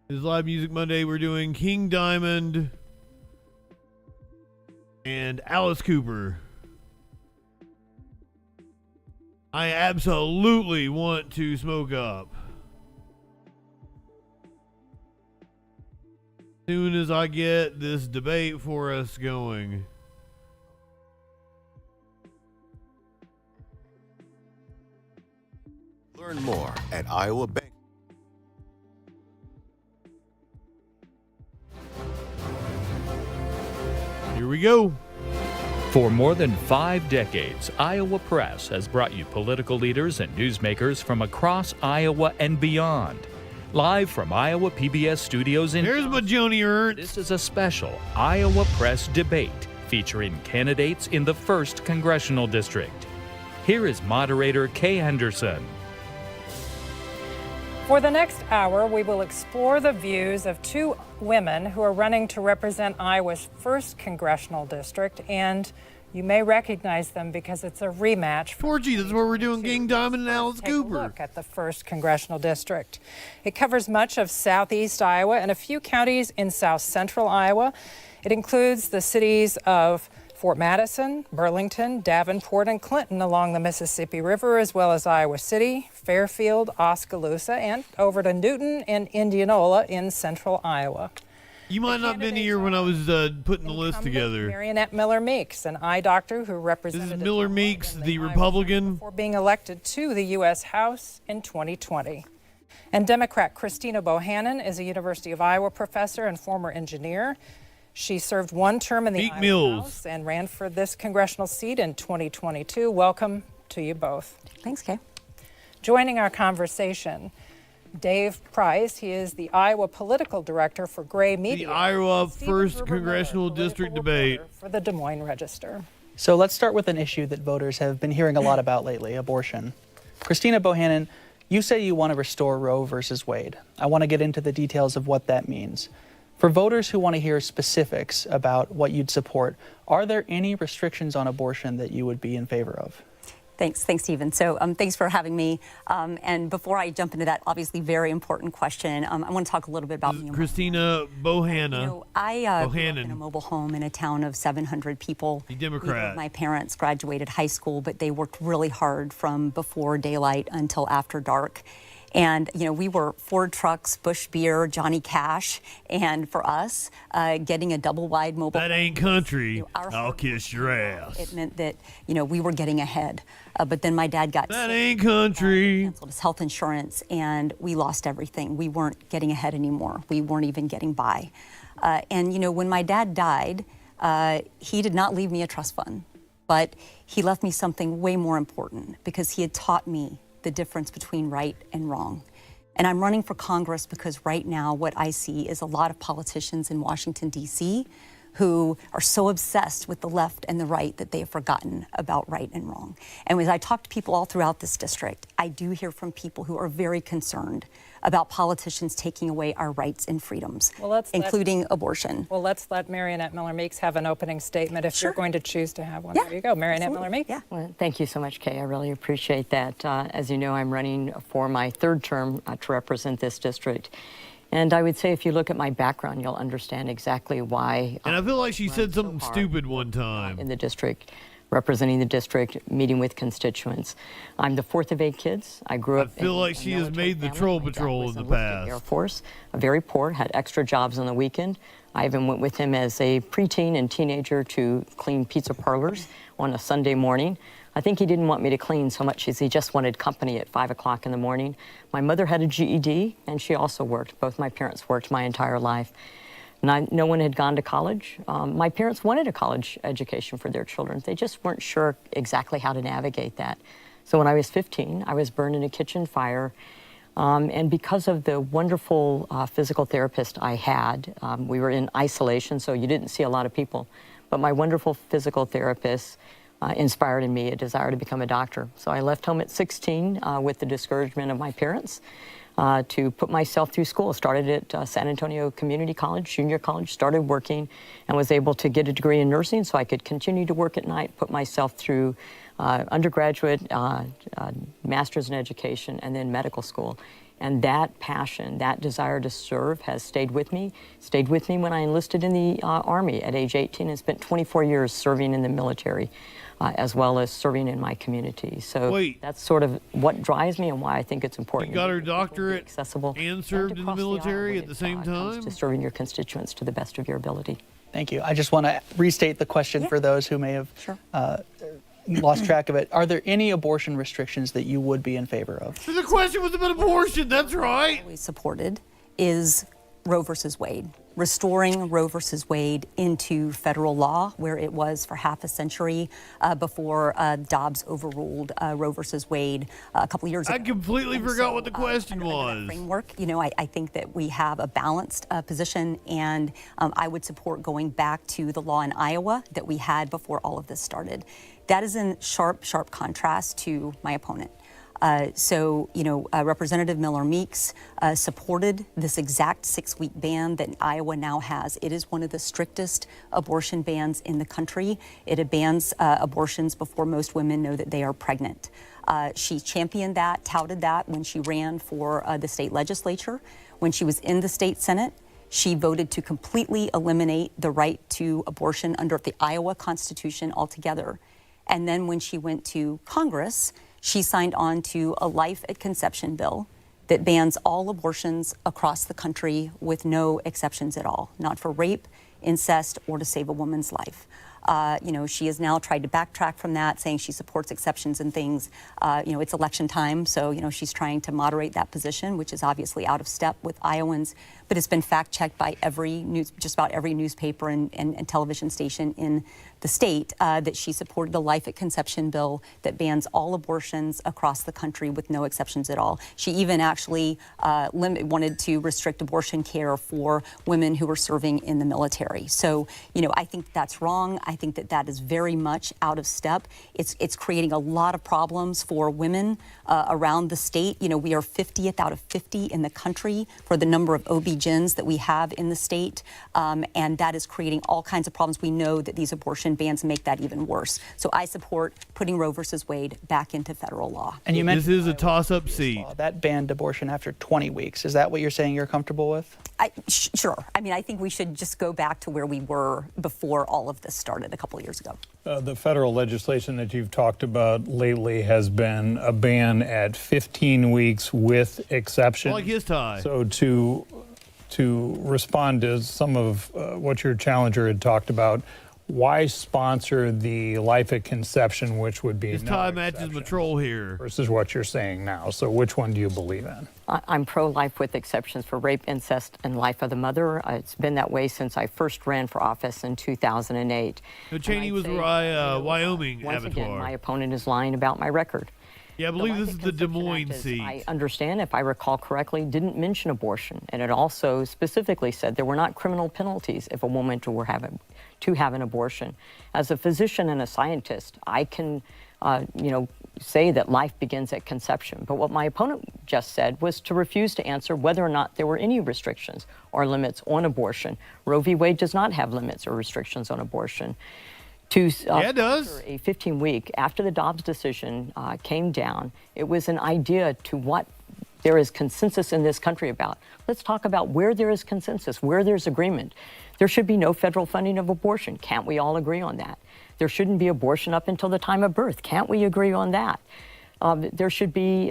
S2: This is Live Music Monday. We're doing King Diamond and Alice Cooper. I absolutely want to smoke up. Soon as I get this debate for us going.
S3: Learn more at Iowa Bank.
S2: Here we go.
S6: For more than 5 decades, Iowa Press has brought you political leaders and newsmakers from across Iowa and beyond. Live from Iowa PBS studios in
S2: There's my Joni Ernst.
S6: This is a special Iowa Press debate featuring candidates in the 1st Congressional District. Here is moderator Kay Henderson.
S8: For the next hour, we will explore the views of 2 women who are running to represent Iowa's 1st Congressional District, and you may recognize them because it's a rematch.
S2: 4G, that's what we're doing, King Diamond and Alice Cooper.
S8: Take a look at the 1st Congressional District. It covers much of southeast Iowa and a few counties in south central Iowa. It includes the cities of Fort Madison, Burlington, Davenport, and Clinton along the Mississippi River, as well as Iowa City, Fairfield, Oskaloosa, and over to Newton and Indianola in central Iowa.
S2: You might not have been here when I was putting the list together.
S8: Marionette Miller Meeks, an eye doctor who represented
S2: This is Miller Meeks, the Republican.
S8: before being elected to the U.S. House in 2020. And Democrat Christina Bohannon is a University of Iowa professor and former engineer. She served 1 term in the Iowa House and ran for this congressional seat in 2022. Welcome to you both.
S9: Thanks, Kay.
S8: Joining our conversation, Dave Price. He is the Iowa political director for Gray Media.
S2: The Iowa 1st Congressional District debate
S8: For the Des Moines Register.
S15: So let's start with an issue that voters have been hearing a lot about lately, abortion. Christina Bohannon, you say you want to restore Roe versus Wade. I want to get into the details of what that means. For voters who want to hear specifics about what you'd support, are there any restrictions on abortion that you would be in favor of?
S9: Thanks, Stephen. So thanks for having me. And before I jump into that, obviously very important question, I want to talk a little bit about
S2: Christina Bohannon.
S9: I grew up in a mobile home in a town of 700 people.
S2: A Democrat.
S9: My parents graduated high school, but they worked really hard from before daylight until after dark. And, we were Ford trucks, Busch Beer, Johnny Cash. And for us, getting a double-wide mobile
S2: That ain't country. I'll kiss your ass.
S9: It meant that, we were getting ahead. But then my dad got
S2: That
S9: sick,
S2: ain't country.
S9: canceled his health insurance, and we lost everything. We weren't getting ahead anymore. We weren't even getting by. And, when my dad died, he did not leave me a trust fund. But he left me something way more important because he had taught me the difference between right and wrong. And I'm running for Congress because right now what I see is a lot of politicians in Washington, D.C. who are so obsessed with the left and the right that they have forgotten about right and wrong. And as I talk to people all throughout this district, I do hear from people who are very concerned about politicians taking away our rights and freedoms, including abortion.
S8: Well, let's let Marionette Miller-Meeks have an opening statement if you're going to choose to have one.
S9: Yeah.
S8: There you go, Marionette Miller-Meeks.
S9: Yeah.
S10: Well, thank you so much, Kay. I really appreciate that. As you know, I'm running for my third term to represent this district. And I would say if you look at my background, you'll understand exactly why.
S2: And I feel like she said something stupid one time.
S10: In the district, representing the district, meeting with constituents. I'm the fourth of 8 kids. I grew up.
S2: I feel like she has made the troll patrol in the past.
S10: Air Force, very poor, had extra jobs on the weekend. I even went with him as a preteen and teenager to clean pizza parlors on a Sunday morning. I think he didn't want me to clean so much as he just wanted company at 5 o'clock in the morning. My mother had a GED, and she also worked. Both my parents worked my entire life. No one had gone to college. My parents wanted a college education for their children. They just weren't sure exactly how to navigate that. So when I was 15, I was burned in a kitchen fire. And because of the wonderful physical therapist I had, we were in isolation, so you didn't see a lot of people. But my wonderful physical therapist inspired in me a desire to become a doctor. So I left home at 16 with the discouragement of my parents. To put myself through school. Started at San Antonio Community College, junior college, started working, and was able to get a degree in nursing so I could continue to work at night, put myself through undergraduate, master's in education, and then medical school. And that passion, that desire to serve has stayed with me when I enlisted in the Army at age 18 and spent 24 years serving in the military. As well as serving in my community. So that's sort of what drives me and why I think it's important.
S2: You got her doctorate
S10: accessible
S2: and served in the military at the same time?
S10: To serving your constituents to the best of your ability.
S15: Thank you. I just want to restate the question for those who may have lost track of it. Are there any abortion restrictions that you would be in favor of?
S2: The question was about abortion, that's right.
S9: We supported is Roe versus Wade, restoring Roe versus Wade into federal law, where it was for half a century before Dobbs overruled Roe versus Wade a couple of years ago.
S2: I completely forgot what the question was.
S9: Framework, you know, I think that we have a balanced position, and I would support going back to the law in Iowa that we had before all of this started. That is in sharp contrast to my opponent. Representative Miller-Meeks supported this exact 6-week ban that Iowa now has. It is one of the strictest abortion bans in the country. It bans abortions before most women know that they are pregnant. She championed that, touted that when she ran for the state legislature. When she was in the state Senate, she voted to completely eliminate the right to abortion under the Iowa Constitution altogether. And then when she went to Congress, she signed on to a life at conception bill that bans all abortions across the country with no exceptions at all, not for rape, incest, or to save a woman's life. She has now tried to backtrack from that, saying she supports exceptions and things. It's election time, so, she's trying to moderate that position, which is obviously out of step with Iowans. But it's been fact-checked by just about every newspaper and television station in the state that she supported the life at conception bill that bans all abortions across the country with no exceptions at all. She even actually wanted to restrict abortion care for women who were serving in the military. So, I think that's wrong. I think that is very much out of step. It's creating a lot of problems for women around the state. We are 50th out of 50 in the country for the number of OB-GYNs that we have in the state, and that is creating all kinds of problems. We know that these abortion bans make that even worse. So I support putting Roe versus Wade back into federal law.
S15: And you mentioned
S2: this is a toss-up seat.
S15: That banned abortion after 20 weeks. Is that what you're saying you're comfortable with?
S9: Sure. I think we should just go back to where we were before all of this started a couple of years ago.
S13: The federal legislation that you've talked about lately has been a ban at 15 weeks with exceptions.
S2: Like his tie.
S13: So to respond to some of what your challenger had talked about, why sponsor the life at conception, which would be
S2: his tie matches my troll here,
S13: versus what you're saying now? So which one do you believe in?
S10: I'm pro-life with exceptions for rape, incest, and life of the mother. It's been that way since I first ran for office in 2008.
S2: Cheney was Wyoming
S10: once
S2: avatar.
S10: Again, my opponent is lying about my record.
S2: Yeah, I believe this is the Des Moines seat.
S10: I understand, if I recall correctly, didn't mention abortion, and it also specifically said there were not criminal penalties if a woman were to have an abortion. As a physician and a scientist, I can, say that life begins at conception. But what my opponent just said was to refuse to answer whether or not there were any restrictions or limits on abortion. Roe v. Wade does not have limits or restrictions on abortion.
S2: Yeah, it does.
S10: A 15-week after the Dobbs decision came down, it was an idea to what there is consensus in this country about. Let's talk about where there is consensus, where there's agreement. There should be no federal funding of abortion. Can't we all agree on that? There shouldn't be abortion up until the time of birth. Can't we agree on that? There should be,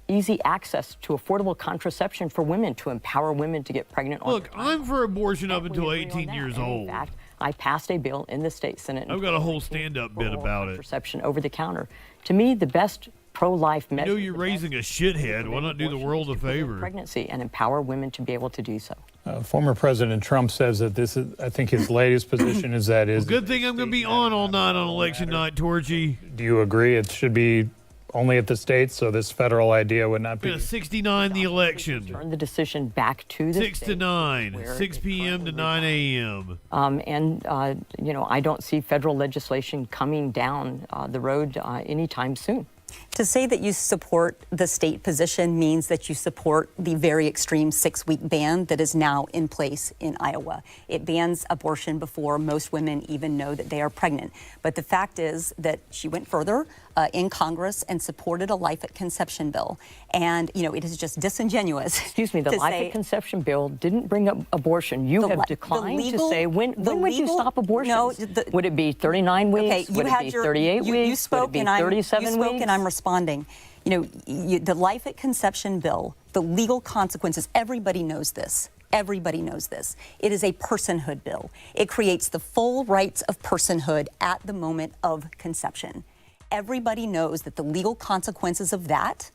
S10: easy access to affordable contraception for women to empower women to get pregnant.
S2: Look, I'm for abortion up until 18 years old.
S10: In fact, I passed a bill in the state Senate.
S2: I've got a whole stand-up bit about it.
S10: Contraception over the counter. To me, the best pro-life measure.
S2: You know you're raising a shithead. Why not do the world a favor?
S10: Pregnancy and empower women to be able to do so.
S13: Former President Trump says that this is, I think his latest position is that is.
S2: Well, good thing I'm going to be on all night on election night, Torchy.
S13: Do you agree it should be only at the states, so this federal idea would not be?
S2: We're going to 69 the election.
S10: Turn the decision back to the
S2: 6 to 9, 6 p.m. to 9 a.m.
S10: I don't see federal legislation coming down the road anytime soon.
S9: To say that you support the state position means that you support the very extreme 6-week ban that is now in place in Iowa. It bans abortion before most women even know that they are pregnant. But the fact is that she went further in Congress and supported a life at conception bill. And, it is just disingenuous.
S10: Excuse me, the life at conception bill didn't bring up abortion. You have declined to say when would you stop abortion?
S9: No,
S10: would it be 39 weeks?
S9: Okay,
S10: would it be 38 weeks?
S9: You spoke
S10: would it be 37 weeks?
S9: And I'm responding. The life at conception bill, the legal consequences, everybody knows this. Everybody knows this. It is a personhood bill. It creates the full rights of personhood at the moment of conception. Everybody knows that the legal consequences of that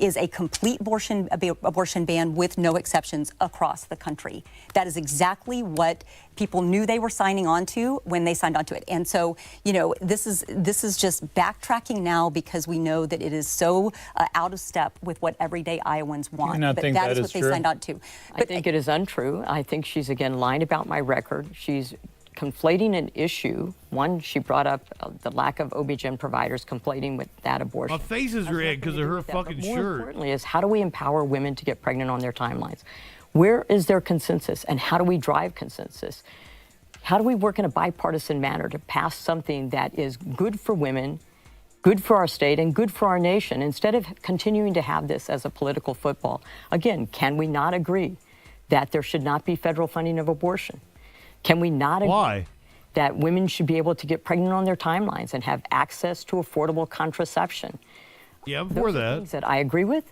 S9: is a complete abortion ban with no exceptions across the country. That is exactly what people knew they were signing on to when they signed on to it. And so, this is just backtracking now because we know that it is so out of step with what everyday Iowans want.
S13: But
S9: that is what they signed on to.
S10: I think it is untrue. I think she's again lying about my record. She's conflating an issue. One, she brought up the lack of OB-GYN providers complaining with that abortion.
S2: My face is red because of her fucking shirt.
S10: More importantly is how do we empower women to get pregnant on their timelines? Where is there consensus and how do we drive consensus? How do we work in a bipartisan manner to pass something that is good for women, good for our state, and good for our nation instead of continuing to have this as a political football? Again, can we not agree that there should not be federal funding of abortion? Can we not agree that women should be able to get pregnant on their timelines and have access to affordable contraception?
S2: Yeah, I'm for that.
S10: Things that I agree with,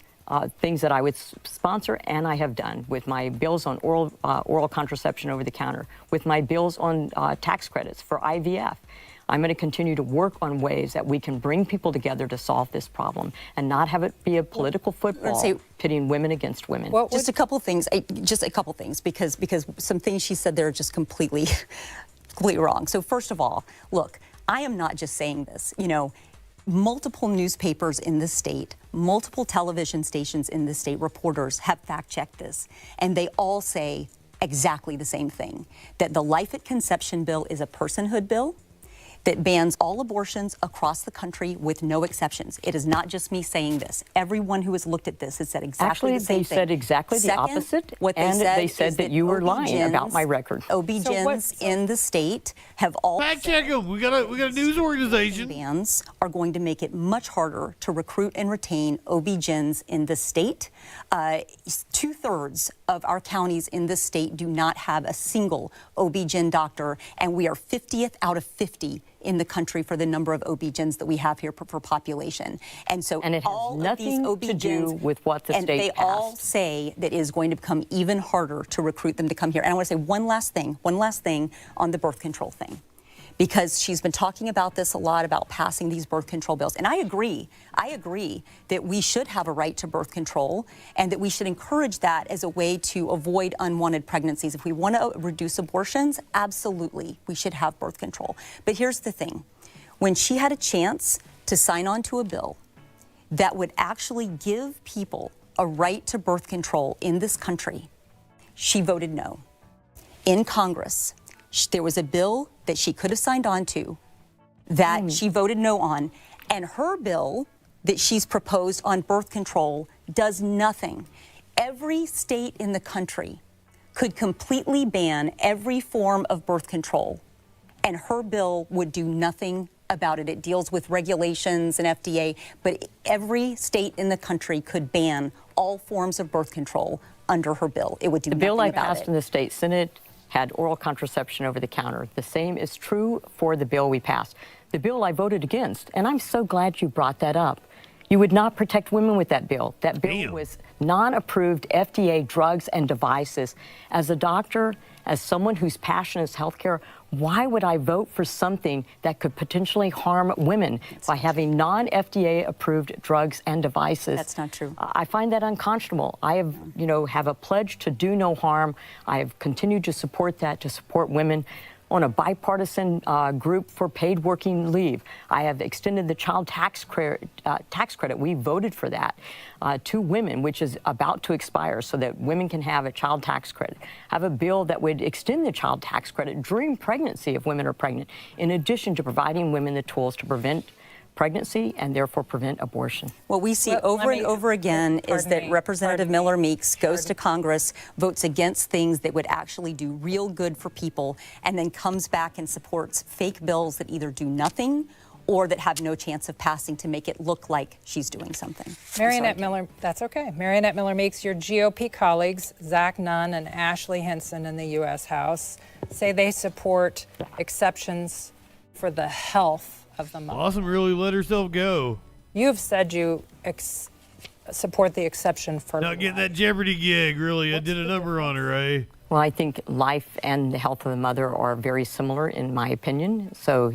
S10: things that I would sponsor, and I have done with my bills on oral contraception over the counter, with my bills on tax credits for IVF. I'm going to continue to work on ways that we can bring people together to solve this problem and not have it be a political football pitting women against women.
S9: Well, just a couple things, because some things she said there are just completely wrong. So first of all, look, I am not just saying this. Multiple newspapers in the state, multiple television stations in the state, reporters have fact-checked this, and they all say exactly the same thing, that the life at conception bill is a personhood bill that bans all abortions across the country with no exceptions. It is not just me saying this. Everyone who has looked at this has said exactly the same thing.
S10: Actually, they said exactly the opposite, and they said that you were lying about my record.
S9: OB-GYNs in the state have all
S2: fact check them. We got a news organization.
S9: Bans are going to make it much harder to recruit and retain OB-GYNs in the state. 2/3 of our counties in the state do not have a single OB-GYN doctor, and we are 50th out of 50 in the country for the number of OB-GYNs that we have here for population. And so
S10: it has nothing to do with what the state passed.
S9: And they all say that it is going to become even harder to recruit them to come here. And I want to say one last thing on the birth control thing. Because she's been talking about this a lot, about passing these birth control bills. And I agree that we should have a right to birth control and that we should encourage that as a way to avoid unwanted pregnancies. If we want to reduce abortions, absolutely, we should have birth control. But here's the thing. When she had a chance to sign on to a bill that would actually give people a right to birth control in this country, she voted no. In Congress, There was a bill that she could have signed on to that she voted no on, and her bill that she's proposed on birth control does nothing. Every state in the country could completely ban every form of birth control, and her bill would do nothing about it. It deals with regulations and FDA, but every state in the country could ban all forms of birth control under her bill. It would do nothing about it.
S10: The bill I passed in the state Senate had oral contraception over the counter. The same is true for the bill we passed. The bill I voted against, and I'm so glad you brought that up. You would not protect women with that bill. That bill was non-approved FDA drugs and devices. As a doctor, as someone whose passion is healthcare, why would I vote for something that could potentially harm women by having non-FDA approved drugs and devices?
S9: That's not true.
S10: I find that unconscionable. I have, have a pledge to do no harm. I have continued to support that, to support women on a bipartisan group for paid working leave. I have extended the child tax credit. We voted for that to women, which is about to expire, so that women can have a child tax credit. I have a bill that would extend the child tax credit during pregnancy if women are pregnant, in addition to providing women the tools to prevent pregnancy and therefore prevent abortion.
S9: What we see over and over again is that Representative Miller Meeks goes to Congress, votes against things that would actually do real good for people, and then comes back and supports fake bills that either do nothing or that have no chance of passing to make it look like she's doing something.
S8: Marionette Miller, that's okay. Marionette Miller Meeks, your GOP colleagues, Zach Nunn and Ashley Hinson in the U.S. House, say they support exceptions for the health of the mother.
S2: Awesome, really let herself go.
S8: You've said you support the exception for
S2: not getting that Jeopardy gig, really. I did a number on her, eh?
S10: Well, I think life and the health of the mother are very similar, in my opinion. So,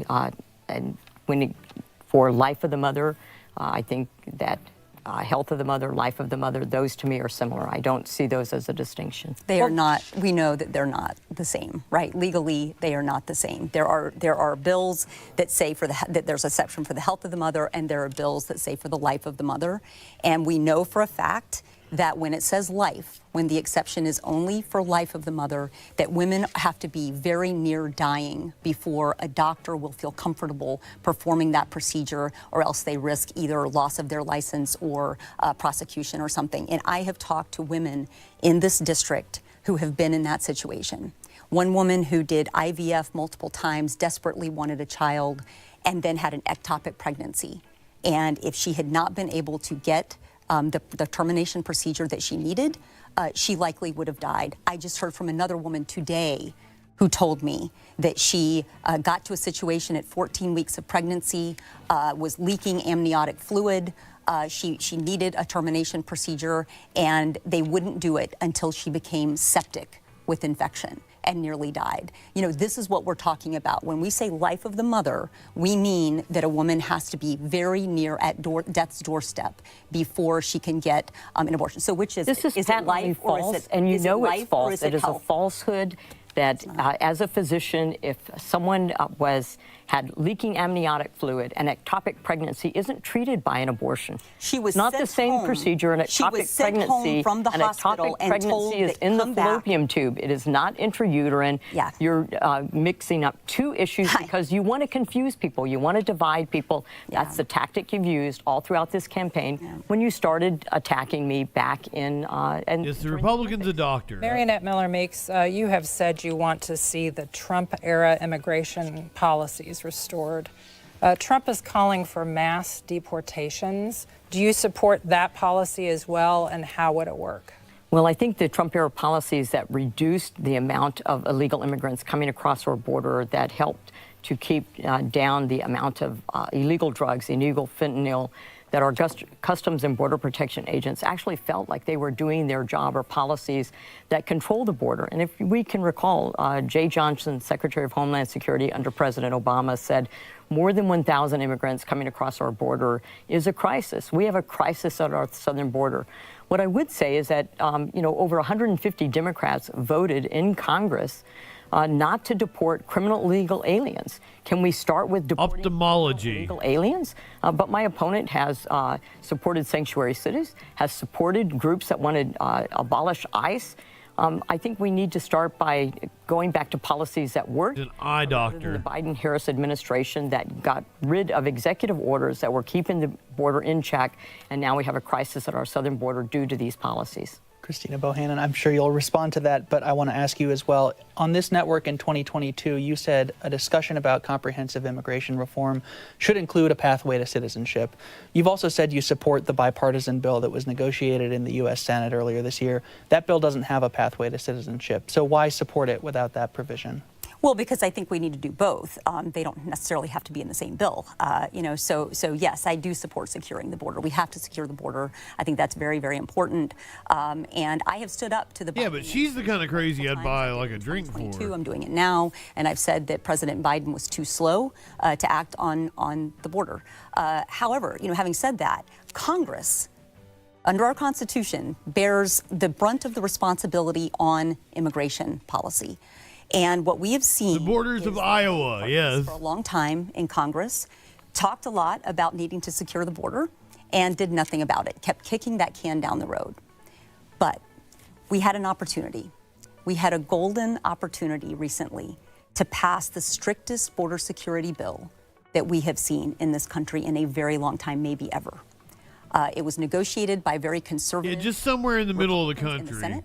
S10: for life of the mother, I think that health of the mother, life of the mother, those to me are similar. I don't see those as a distinction.
S9: They are not. We know that they're not the same, right? Legally, they are not the same. There are bills that say that there's a section for the health of the mother, and there are bills that say for the life of the mother. And we know for a fact that when it says life, when the exception is only for life of the mother, that women have to be very near dying before a doctor will feel comfortable performing that procedure, or else they risk either loss of their license or prosecution or something. And I have talked to women in this district who have been in that situation. One woman who did IVF multiple times, desperately wanted a child, and then had an ectopic pregnancy. And if she had not been able to get the termination procedure that she needed, she likely would have died. I just heard from another woman today who told me that she got to a situation at 14 weeks of pregnancy, was leaking amniotic fluid. She needed a termination procedure, and they wouldn't do it until she became septic with infection and nearly died. This is what we're talking about. When we say life of the mother, we mean that a woman has to be very near at death's doorstep before she can get an abortion. So which is
S10: this
S9: it? Is it life
S10: false,
S9: or is it,
S10: and you
S9: is
S10: know
S9: it life
S10: it's false.
S9: Or is
S10: it is
S9: health?
S10: A falsehood that as a physician, if someone had leaking amniotic fluid, an ectopic pregnancy isn't treated by an abortion.
S9: She was
S10: not the same
S9: home.
S10: procedure. An ectopic pregnancy,
S9: from the
S10: an
S9: hospital
S10: ectopic pregnancy is in the fallopian tube. It is not intrauterine.
S9: Yeah.
S10: You're mixing up two issues because you want to confuse people. You want to divide people.
S9: Yeah.
S10: That's the tactic you've used all throughout this campaign. Yeah. When you started attacking me back in
S2: is the Republicans a doctor?
S8: Marionette Miller Meeks, you have said you want to see the Trump-era immigration policies restored. Trump is calling for mass deportations. Do you support that policy as well, and how would it work?
S10: Well, I think the Trump-era policies that reduced the amount of illegal immigrants coming across our border, that helped to keep down the amount of illegal drugs, illegal fentanyl, that our Customs and Border Protection agents actually felt like they were doing their job, or policies that control the border. And if we can recall, Jay Johnson, Secretary of Homeland Security under President Obama, said more than 1,000 immigrants coming across our border is a crisis. We have a crisis at our southern border. What I would say is that, over 150 Democrats voted in Congress not to deport criminal illegal aliens. Can we start with deporting illegal aliens? But my opponent has supported sanctuary cities, has supported groups that want to abolish ICE. I think we need to start by going back to policies that worked.
S2: An eye doctor.
S10: The Biden-Harris administration that got rid of executive orders that were keeping the border in check, and now we have a crisis at our southern border due to these policies.
S15: Christina Bohannon, I'm sure you'll respond to that, but I want to ask you as well. On this network in 2022, you said a discussion about comprehensive immigration reform should include a pathway to citizenship. You've also said you support the bipartisan bill that was negotiated in the U.S. Senate earlier this year. That bill doesn't have a pathway to citizenship, so why support it without that provision?
S9: Well, because I think we need to do both. They don't necessarily have to be in the same bill. So yes, I do support securing the border. We have to secure the border. I think that's very, very important. And I have stood up to the.
S2: Yeah, but she's the kind of crazy I'd buy like a drink for.
S9: I'm doing it now, and I've said that President Biden was too slow to act on the border. However, having said that, Congress, under our Constitution, bears the brunt of the responsibility on immigration policy. And what we have seen,
S2: the borders of Iowa, yes,
S9: for a long time in Congress, talked a lot about needing to secure the border and did nothing about it, kept kicking that can down the road. But we had an opportunity. We had a golden opportunity recently to pass the strictest border security bill that we have seen in this country in a very long time, maybe ever. It was negotiated by very conservative.
S2: Yeah, just somewhere in the middle of the country.
S9: In the Senate.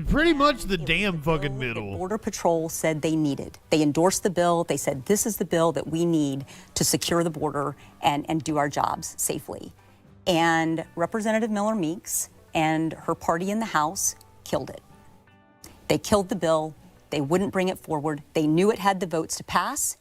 S2: Pretty much the damn fucking middle.
S9: Border Patrol said they needed. They endorsed the bill. They said this is the bill that we need to secure the border and do our jobs safely. And Representative Miller Meeks and her party in the House killed it. They killed the bill. They wouldn't bring it forward. They knew it had the votes to pass,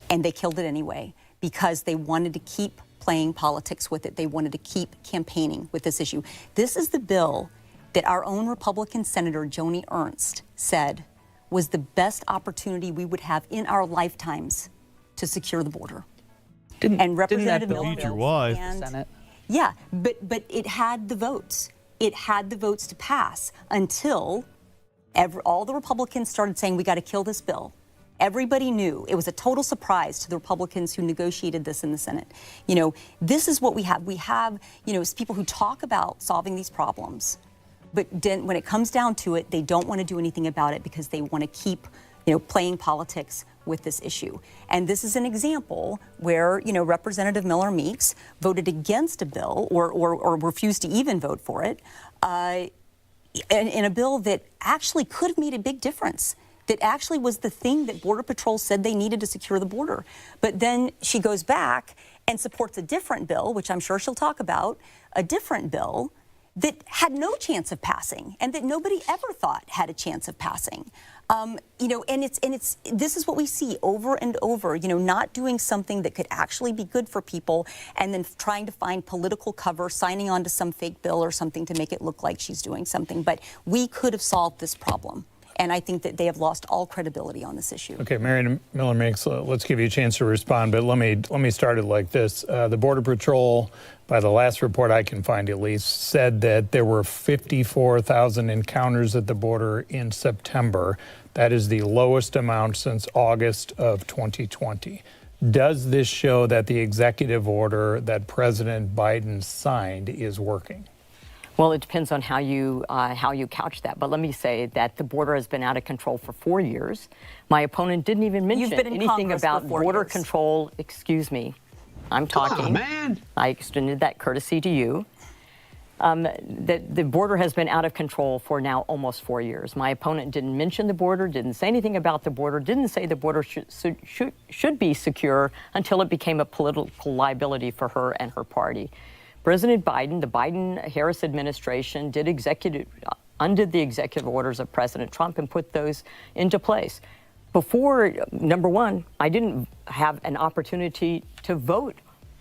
S9: and they killed it anyway because they wanted to keep playing politics with it. They wanted to keep campaigning with this issue. This is the bill that our own Republican Senator Joni Ernst said was the best opportunity we would have in our lifetimes to secure the border. And Representative Miller
S15: Senate.
S9: Yeah, but it had the votes. It had the votes to pass until all the Republicans started saying we got to kill this bill. Everybody knew. It was a total surprise to the Republicans who negotiated this in the Senate. This is what we have. We have, people who talk about solving these problems. But then when it comes down to it, they don't want to do anything about it because they want to keep, playing politics with this issue. And this is an example where, Representative Miller Meeks voted against a bill or refused to even vote for it in a bill that actually could have made a big difference, that actually was the thing that Border Patrol said they needed to secure the border. But then she goes back and supports a different bill, which I'm sure she'll talk about, a different bill that had no chance of passing and that nobody ever thought had a chance of passing. This is what we see over and over, not doing something that could actually be good for people and then trying to find political cover, signing on to some fake bill or something to make it look like she's doing something. But we could have solved this problem. And I think that they have lost all credibility on this issue.
S13: Okay, Marion Miller Meeks, let's give you a chance to respond, but let me start it like this. The Border Patrol, by the last report I can find at least, said that there were 54,000 encounters at the border in September. That is the lowest amount since August of 2020. Does this show that the executive order that President Biden signed is working?
S10: Well, it depends on how you couch that. But let me say that the border has been out of control for 4 years. My opponent didn't even mention anything about border control. Excuse me. I'm talking.
S16: Come on, man.
S10: I extended that courtesy to you. The border has been out of control for now almost 4 years. My opponent didn't mention the border, didn't say anything about the border, didn't say the border should be secure until it became a political liability for her and her party. President Biden, the Biden-Harris administration, undid the executive orders of President Trump and put those into place. Before, number one, I didn't have an opportunity to vote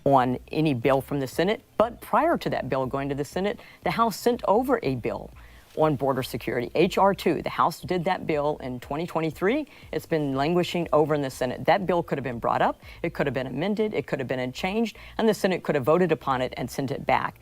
S10: on any bill from the Senate, but prior to that bill going to the Senate, the House sent over a bill on border security, H.R. 2. The House did that bill in 2023. It's been languishing over in the Senate. That bill could have been brought up, it could have been amended, it could have been changed, and the Senate could have voted upon it and sent it back.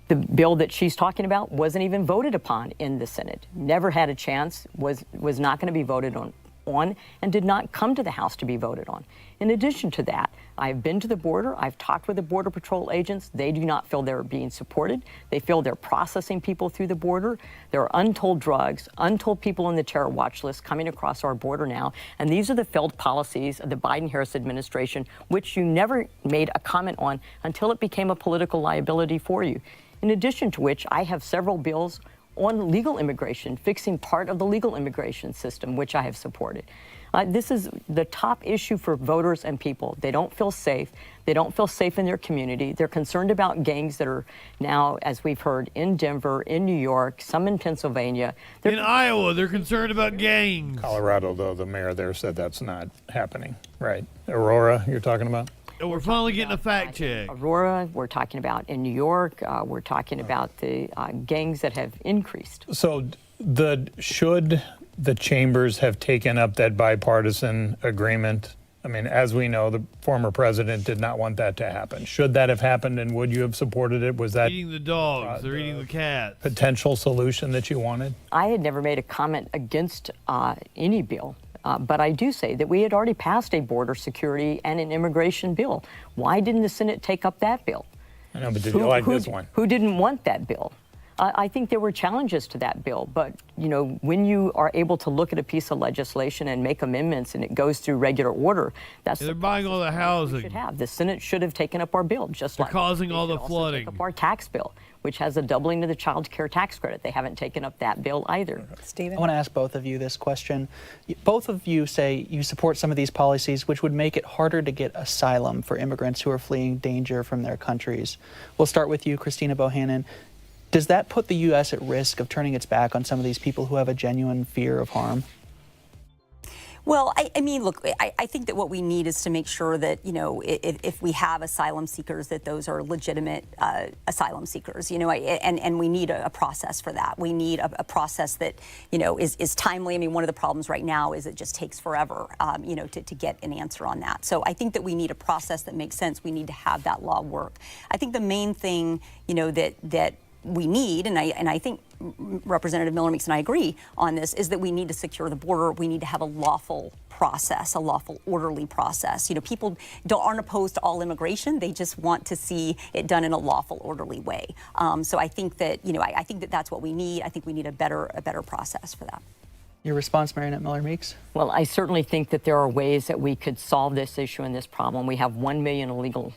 S10: The bill that she's talking about wasn't even voted upon in the Senate. Never had a chance, was not going to be voted on on and did not come to the House to be voted on. In addition to that, I've been to the border. I've talked with the Border Patrol agents. They do not feel they're being supported. They feel they're processing people through the border. There are untold drugs, untold people on the terror watch list coming across our border now. And these are the failed policies of the Biden-Harris administration, which you never made a comment on until it became a political liability for you. In addition to which, I have several bills on legal immigration, fixing part of the legal immigration system, which I have supported. This is the top issue for voters and people. They don't feel safe. They don't feel safe in their community. They're concerned about gangs that are now, as we've heard, in Denver, in New York, some in Pennsylvania.
S2: In Iowa, they're concerned about gangs.
S13: Colorado, though, the mayor there said that's not happening, right? Aurora, you're talking about?
S2: We're finally getting a fact check.
S10: Aurora, we're talking about in New York. We're talking about the gangs that have increased.
S13: So should the chambers have taken up that bipartisan agreement? I mean, as we know, the former president did not want that to happen. Should that have happened, and would you have supported it? Was that
S2: eating the dogs? They're eating the cats.
S13: Potential solution that you wanted?
S10: I had never made a comment against any bill. But I do say that we had already passed a border security and an immigration bill. Why didn't the Senate take up that bill?
S13: I know, but did you like this one?
S10: Who didn't want that bill? I think there were challenges to that bill, but you know, when you are able to look at a piece of legislation and make amendments and it goes through regular order, that's
S2: they're buying all the housing.
S10: Should have. The Senate should have taken up our bill, just like
S2: causing all the flooding.
S10: Take up our tax bill, which has a doubling of the child care tax credit. They haven't taken up that bill either.
S15: Stephen, I want to ask both of you this question. Both of you say you support some of these policies which would make it harder to get asylum for immigrants who are fleeing danger from their countries. We'll start with you, Christina Bohannon. Does that put the U.S. at risk of turning its back on some of these people who have a genuine fear of harm?
S9: Well, I mean, look, I think that what we need is to make sure that, you know, if we have asylum seekers, that those are legitimate asylum seekers, you know, and we need a process for that. We need a process that, you know, is timely. I mean, one of the problems right now is it just takes forever, you know, to get an answer on that. So I think that we need a process that makes sense. We need to have that law work. I think the main thing, you know, that we need, and I think Representative Miller Meeks and I agree on this, is that we need to secure the border. We need to have a lawful process, a lawful, orderly process. You know, people aren't opposed to all immigration. They just want to see it done in a lawful, orderly way. So I think that, you know, I think that that's what we need. I think we need a better process for that.
S15: Your response, Marionette Miller Meeks?
S10: Well, I certainly think that there are ways that we could solve this issue and this problem. We have 1 million illegal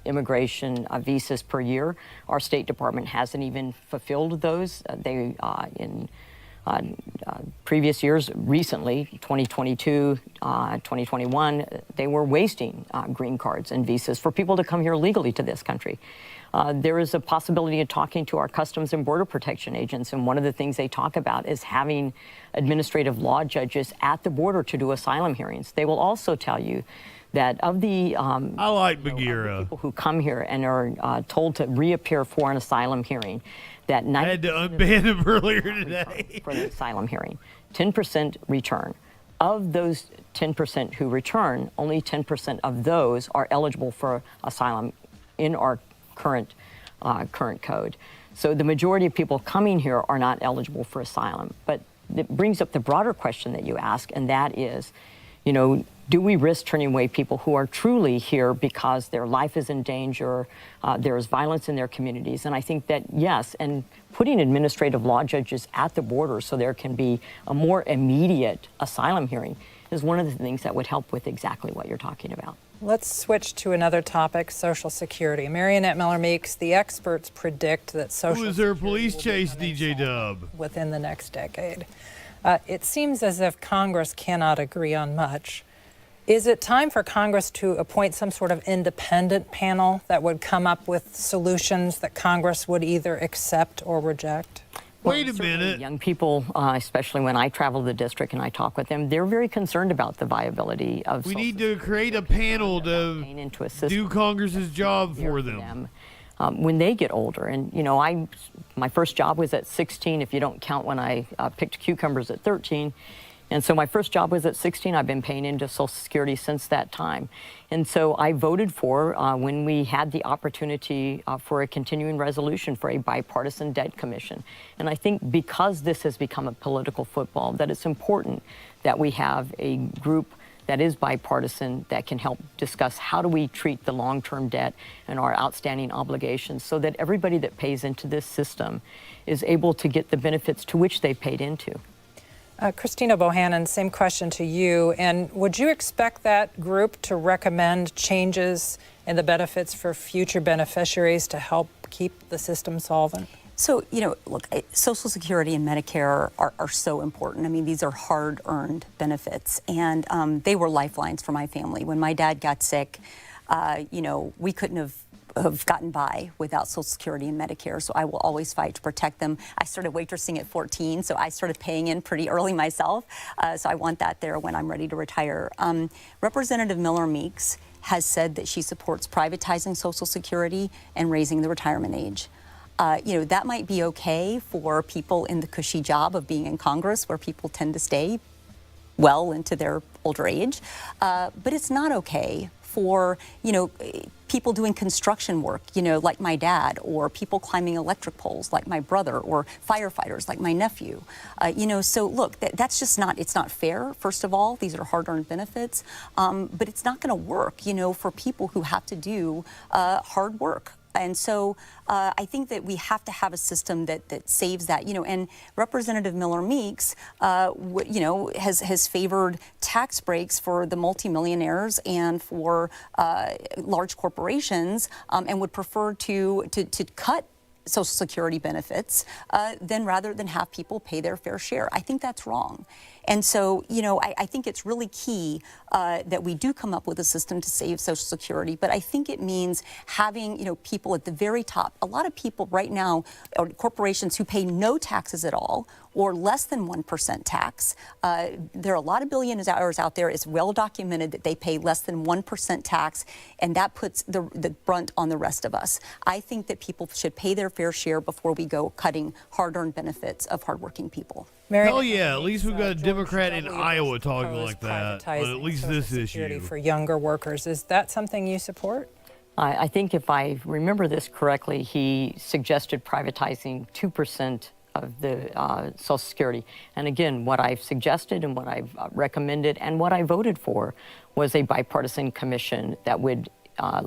S10: immigration visas per year. Our State Department hasn't even fulfilled those. In previous years, recently, 2022, 2021, they were wasting green cards and visas for people to come here legally to this country. There is a possibility of talking to our Customs and Border Protection agents, and one of the things they talk about is having administrative law judges at the border to do asylum hearings. They will also tell you that of the
S2: I like Bagheera.
S10: People who come here and are told to reappear for an asylum hearing, that
S2: I had to unban him earlier today
S10: for the asylum hearing. 10% return. Of those 10% who return, only 10% of those are eligible for asylum in our current code. So the majority of people coming here are not eligible for asylum. But it brings up the broader question that you ask, and that is, you know, do we risk turning away people who are truly here because their life is in danger, there is violence in their communities? And I think that, yes, and putting administrative law judges at the border so there can be a more immediate asylum hearing is one of the things that would help with exactly what you're talking about.
S8: Let's switch to another topic, Social Security. Marionette Miller Meeks, the experts predict that Social
S2: Who is there a police chase, DJ Dub?
S8: Within the next decade. It seems as if Congress cannot agree on much. Is it time for Congress to appoint some sort of independent panel that would come up with solutions that Congress would either accept or reject?
S2: Wait a minute.
S10: Young people, especially when I travel to the district and I talk with them, they're very concerned about the viability of
S2: We need to create a panel to do Congress's job for them.
S10: When they get older. And, you know, my first job was at 16, if you don't count when I picked cucumbers at 13. And so my first job was at 16. I've been paying into Social Security since that time. And so I voted for, when we had the opportunity for a continuing resolution for a bipartisan debt commission. And I think because this has become a political football, that it's important that we have a group that is bipartisan that can help discuss how do we treat the long-term debt and our outstanding obligations so that everybody that pays into this system is able to get the benefits to which they paid into.
S8: Christina Bohannon, same question to you. And would you expect that group to recommend changes in the benefits for future beneficiaries to help keep the system solvent?
S9: So, you know, look, Social Security and Medicare are so important. I mean, these are hard-earned benefits, and they were lifelines for my family. When my dad got sick, you know, we couldn't have gotten by without Social Security and Medicare, so I will always fight to protect them. I started waitressing at 14, so I started paying in pretty early myself, so I want that there when I'm ready to retire. Representative Miller Meeks has said that she supports privatizing Social Security and raising the retirement age. You know, that might be okay for people in the cushy job of being in Congress, where people tend to stay well into their older age, but it's not okay for, you know, people doing construction work, you know, like my dad, or people climbing electric poles like my brother, or firefighters like my nephew. You know, so look, that's just not, it's not fair, first of all. These are hard-earned benefits, but it's not going to work, you know, for people who have to do hard work. And so I think that we have to have a system that saves that, you know, and Representative Miller Meeks, you know, has favored tax breaks for the multimillionaires and for large corporations, and would prefer to cut Social Security benefits rather than have people pay their fair share. I think that's wrong. And so, you know, I think it's really key that we do come up with a system to save Social Security, but I think it means having, you know, people at the very top. A lot of people right now, or corporations who pay no taxes at all, or less than 1% tax. There are a lot of billionaires out there. It's well documented that they pay less than 1% tax, and that puts the brunt on the rest of us. I think that people should pay their fair share before we go cutting hard-earned benefits of hardworking people.
S2: Hell yeah, at least we've got a Democrat in Iowa talking like that on at least this issue.
S8: For younger workers, is that something you support?
S10: I think if I remember this correctly, he suggested privatizing 2% of the Social Security. And again, what I've suggested and what I've recommended and what I voted for was a bipartisan commission that would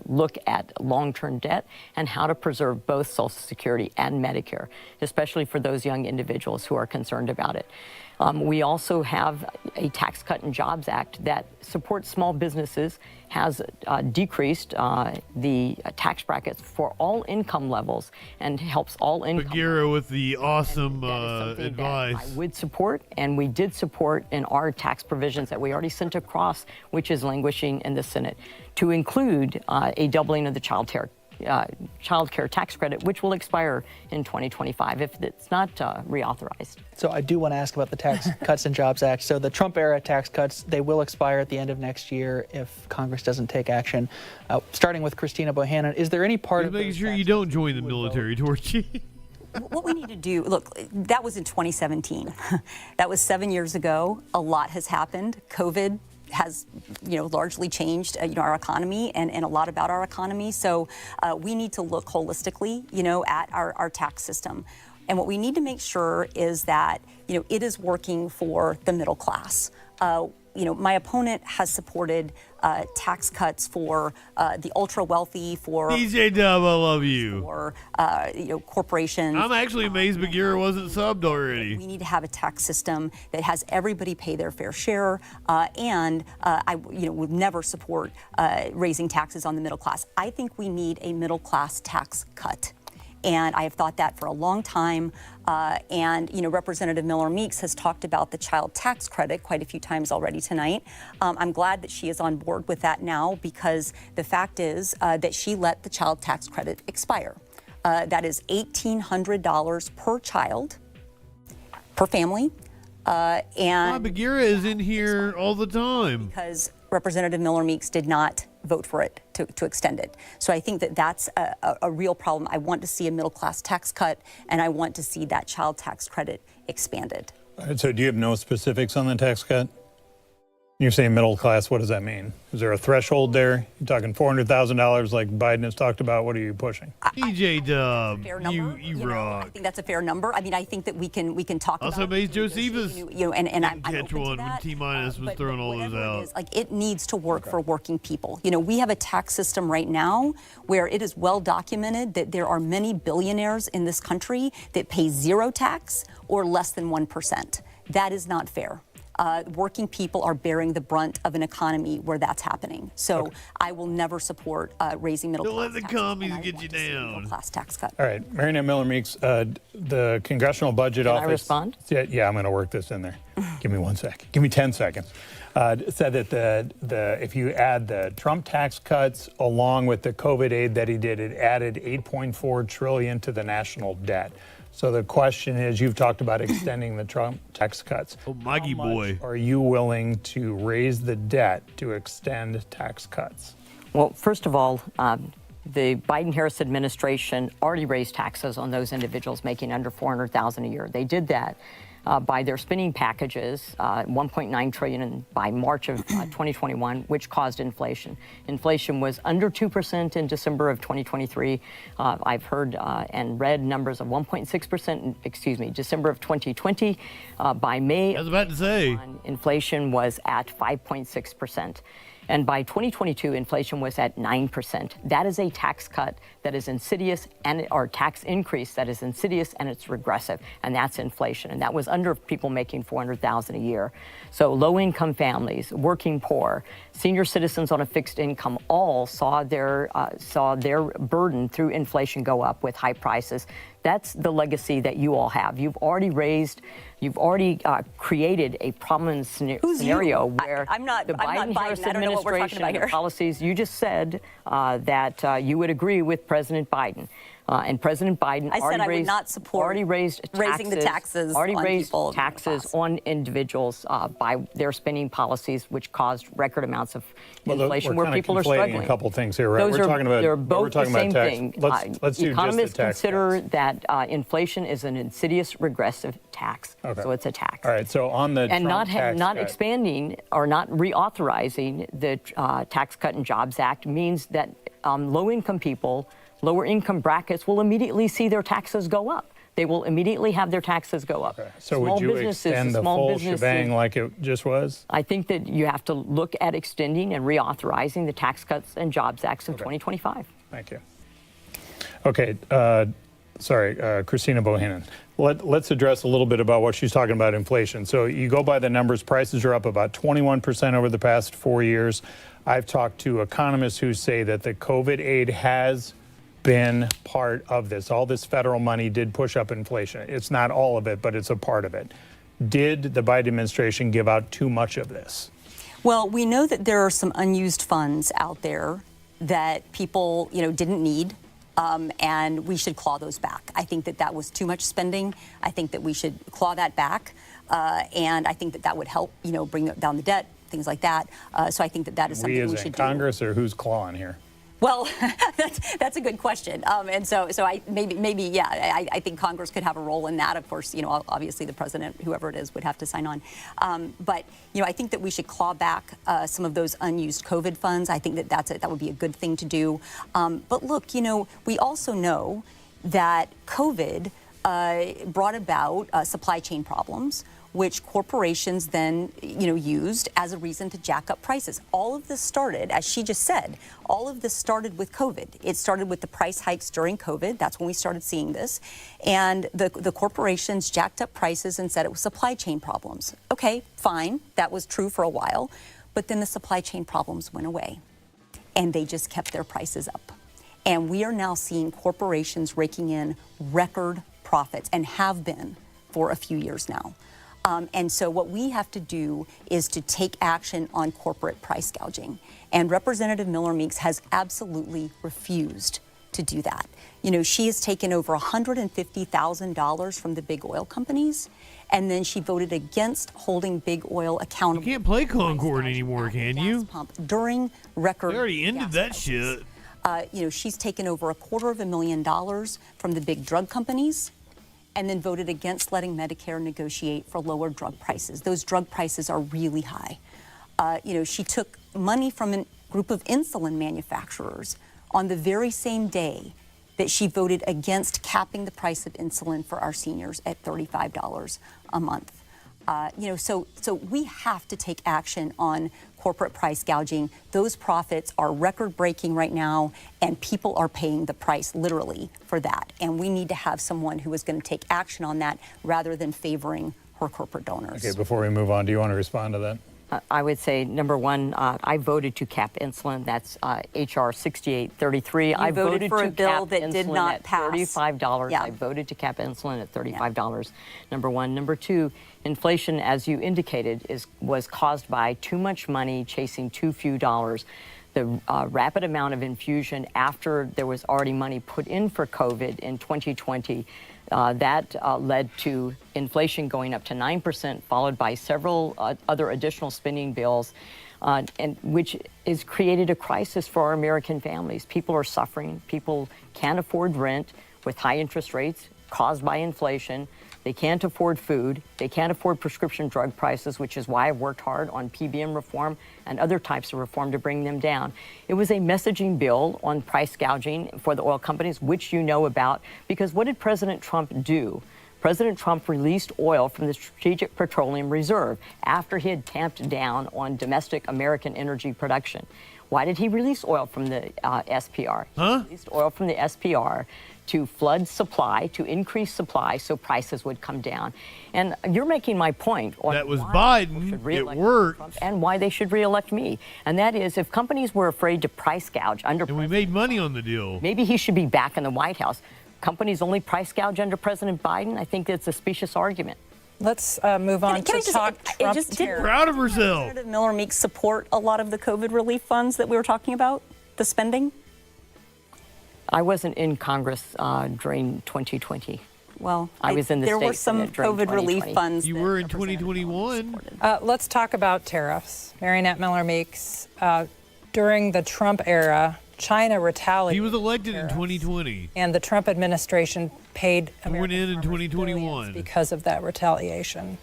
S10: look at long-term debt and how to preserve both Social Security and Medicare, especially for those young individuals who are concerned about it. We also have a Tax Cut and Jobs Act that supports small businesses, has decreased the tax brackets for all income levels and helps all income.
S2: Bagheera with the awesome advice.
S10: I would support, and we did support in our tax provisions that we already sent across, which is languishing in the Senate, to include a doubling of the child care tax credit, which will expire in 2025 if it's not reauthorized.
S15: So I do want to ask about the Tax Cuts and Jobs Act. So the Trump-era tax cuts, they will expire at the end of next year if Congress doesn't take action. Starting with Christina Bohannon, is there any part of
S2: making sure you don't join the military, Torchy?
S9: What we need to do, look, that was in 2017. That was 7 years ago. A lot has happened. COVID has, you know, largely changed, you know, our economy and a lot about our economy. So we need to look holistically, you know, at our tax system. And what we need to make sure is that, you know, it is working for the middle class. You know, my opponent has supported tax cuts for the ultra wealthy, for
S2: DJ Dub, I love you.
S9: For you know, corporations.
S2: I'm actually amazed Bagheera wasn't subbed already.
S9: We need to have a tax system that has everybody pay their fair share, and I, you know, would never support raising taxes on the middle class. I think we need a middle class tax cut. And I have thought that for a long time. And, you know, Representative Miller Meeks has talked about the child tax credit quite a few times already tonight. I'm glad that she is on board with that now, because the fact is that she let the child tax credit expire. That is $1,800 per child, per family. And
S2: Bagheera is in here all the time.
S9: Because Representative Miller Meeks did not vote for it to extend it. So I think that that's a real problem. I want to see a middle class tax cut, and I want to see that child tax credit expanded.
S13: All right, so do you have no specifics on the tax cut? You're saying middle class, what does that mean? Is there a threshold there? You're talking $400,000 like Biden has talked about. What are you pushing?
S2: DJ Dub,
S9: you
S2: rock.
S9: I think that's a fair number. I mean, I think that we can talk
S2: Also,
S9: about
S2: Maze Josephus,
S9: and I'm
S2: catch
S9: open
S2: one
S9: to
S2: when
S9: that.
S2: T-Minus was throwing all those out.
S9: Like, it needs to work for working people. We have a tax system right now where it is well documented that there are many billionaires in this country that pay zero tax or less than 1%. That is not fair. Working people are bearing the brunt of an economy where that's happening. So I will never support raising middle class taxes.
S2: Don't let the commies get you down.
S9: Middle class tax cut.
S5: All right, Marianne Miller Meeks, the Congressional Budget Office.
S10: Can I respond?
S5: Yeah, I'm going to work this in there. Give me 1 second. Give me 10 seconds. Said that if you add the Trump tax cuts along with the COVID aid that he did, it added $8.4 trillion to the national debt. So the question is, you've talked about extending the Trump tax cuts.
S2: Oh, Maggie boy.
S5: Are you willing to raise the debt to extend tax cuts?
S10: Well, first of all, the Biden-Harris administration already raised taxes on those individuals making under $400,000 a year. They did that by their spending packages, $1.9 trillion by March of 2021, which caused inflation. Inflation was under 2% in December of 2023. I've heard and read numbers of 1.6%, December of 2020. By May,
S2: I was about to say,
S10: inflation was at 5.6%. And by 2022, inflation was at 9%. That is a tax cut that is insidious, or tax increase that is insidious, and it's regressive, and that's inflation. And that was under people making $400,000 a year. So low-income families, working poor, senior citizens on a fixed income all saw their burden through inflation go up with high prices. That's the legacy that you all have. You've already created a problem scenario where the Biden-Harris administration policies. You just said that you would agree with President Biden. And President Biden
S9: would not support raising the taxes
S10: on individuals by their spending policies, which caused record amounts of inflation where people are struggling.
S5: A couple things here, right?
S10: They're both the same thing.
S5: Let's do
S10: economists
S5: just the tax
S10: consider that inflation is an insidious regressive tax, so it's a tax.
S5: All right. So on the
S10: and
S5: Trump
S10: not expanding or not reauthorizing the Tax Cut and Jobs Act means that low-income people, lower income brackets will immediately see their taxes go up. They will immediately have their taxes go up.
S5: So would you extend the full shebang like it just was?
S10: I think that you have to look at extending and reauthorizing the Tax Cuts and Jobs Acts of 2025.
S5: Thank you. Okay. Christina Bohannon. Let's address a little bit about what she's talking about inflation. So you go by the numbers, prices are up about 21% over the past 4 years. I've talked to economists who say that the COVID aid has been part of this. All this federal money did push up inflation. It's not all of it, but it's a part of it. Did the Biden administration give out too much of this?
S9: Well, we know that there are some unused funds out there that people, didn't need. And we should claw those back. I think that was too much spending. I think that we should claw that back. And I think that would help, bring down the debt, things like that. So I think that is something we should do.
S5: Congress, or who's clawing here?
S9: Well, that's a good question. And so I I think Congress could have a role in that. Of course, obviously the president, whoever it is, would have to sign on. But I think that we should claw back some of those unused COVID funds. I think that would be a good thing to do. But look, we also know that COVID brought about supply chain problems, which corporations then, used as a reason to jack up prices. All of this started, as she just said, all of this started with COVID. It started with the price hikes during COVID. That's when we started seeing this. And the corporations jacked up prices and said it was supply chain problems. Okay, fine. That was true for a while. But then the supply chain problems went away. And they just kept their prices up. And we are now seeing corporations raking in record profits, and have been for a few years now. And so what we have to do is to take action on corporate price gouging. And Representative Miller Meeks has absolutely refused to do that. She has taken over $150,000 from the big oil companies, and then she voted against holding big oil accountable.
S2: You can't play Concord anymore, can you?
S9: During record.
S2: They already ended that shit.
S9: She's taken over $250,000 from the big drug companies. and then voted against letting Medicare negotiate for lower drug prices. Those drug prices are really high. She took money from a group of insulin manufacturers on the very same day that she voted against capping the price of insulin for our seniors at $35 a month. So we have to take action on corporate price gouging. Those profits are record-breaking right now, and people are paying the price literally for that. And we need to have someone who is going to take action on that rather than favoring her corporate donors.
S13: Okay, before we move on, do you want to respond to that?
S10: I would say, number one, I voted to cap insulin. That's H.R. 6833. I
S9: voted for a bill that did not
S10: at
S9: pass.
S10: $35.
S9: Yeah.
S10: I voted to cap insulin at $35. Number one. Number two, inflation, as you indicated, was caused by too much money chasing too few dollars. The rapid amount of infusion after there was already money put in for COVID in 2020, that led to inflation going up to 9%, followed by several other additional spending bills, and which has created a crisis for our American families. People are suffering. People can't afford rent with high interest rates caused by inflation. They can't afford food. They can't afford prescription drug prices, which is why I worked hard on PBM reform and other types of reform to bring them down. It was a messaging bill on price gouging for the oil companies, which you know about, because what did President Trump do? President Trump released oil from the Strategic Petroleum Reserve after he had tamped down on domestic American energy production. Why did he release oil from the SPR? He released oil from the SPR to flood supply, to increase supply so prices would come down. And you're making my point on
S2: that was
S10: why
S2: Biden. It worked.
S10: Trump and why they should reelect me. And that is, if companies were afraid to price gouge under
S2: and we made money on the deal,
S10: maybe he should be back in the White House. Companies only price gouge under President Biden. I think that's a specious argument.
S8: Let's move on to talk Trump
S9: did
S2: proud of herself.
S9: Representative Miller Meeks support a lot of the COVID relief funds that we were talking about, the spending?
S10: I wasn't in Congress during 2020.
S9: Well,
S10: I was in the
S9: there
S10: State
S9: were some
S10: Senate during
S9: COVID relief
S10: 2020.
S9: funds.
S2: You were in 2021.
S8: Let's talk about tariffs. Marionette Miller Meeks, during the Trump era, China retaliated.
S2: He was elected in 2020.
S8: And the Trump administration paid
S2: went in
S8: farmers
S2: 2021
S8: billions because of that retaliation.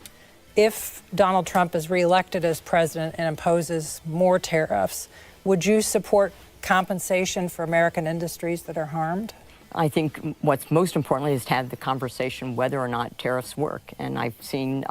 S8: If Donald Trump is reelected as president and imposes more tariffs, would you support compensation for American industries that are harmed?
S10: I think what's most importantly is to have the conversation whether or not tariffs work. And I've seen,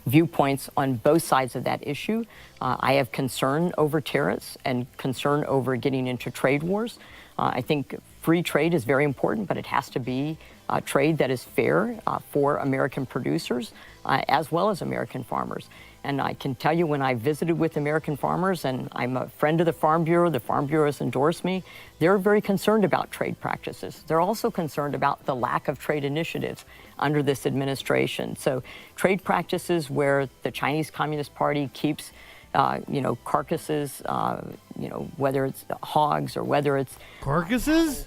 S10: viewpoints on both sides of that issue. I have concern over tariffs and concern over getting into trade wars. I think free trade is very important, but it has to be trade that is fair for American producers as well as American farmers. And I can tell you, when I visited with American farmers, and I'm a friend of the Farm Bureau has endorsed me, they're very concerned about trade practices. They're also concerned about the lack of trade initiatives under this administration. So trade practices where the Chinese Communist Party keeps carcasses, whether it's hogs or whether it's
S2: carcasses,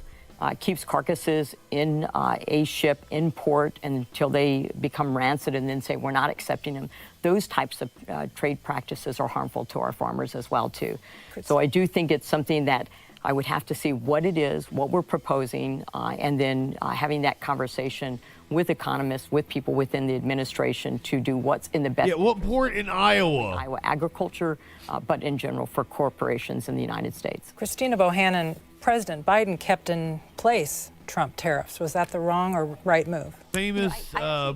S10: keeps carcasses in a ship in port until they become rancid and then say we're not accepting them. Those types of trade practices are harmful to our farmers as well too. So I do think it's something that I would have to see what it is, what we're proposing, and then having that conversation with economists, with people within the administration to do what's in the best.
S2: Yeah, what port in Iowa?
S10: Iowa agriculture, but in general for corporations in the United States.
S8: Christina Bohannon, President Biden kept in place Trump tariffs. Was that the wrong or right move?
S2: Famous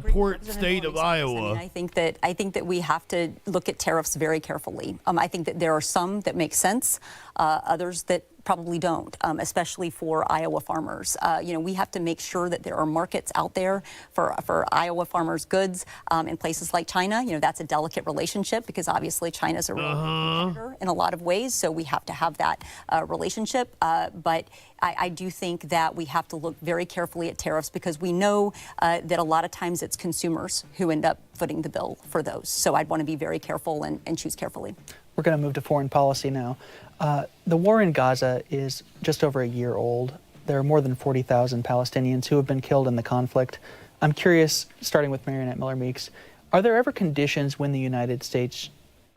S2: port state of Iowa.
S9: I think that we have to look at tariffs very carefully. I think that there are some that make sense, others that probably don't, especially for Iowa farmers. We have to make sure that there are markets out there for Iowa farmers' goods in places like China. That's a delicate relationship because obviously China's a real competitor in a lot of ways, so we have to have that relationship. But I do think that we have to look very carefully at tariffs because we know that a lot of times it's consumers who end up footing the bill for those. So I'd want to be very careful and choose carefully.
S15: We're going to move to foreign policy now. The war in Gaza is just over a year old. There are more than 40,000 Palestinians who have been killed in the conflict. I'm curious, starting with Marionette Miller Meeks, are there ever conditions when the United States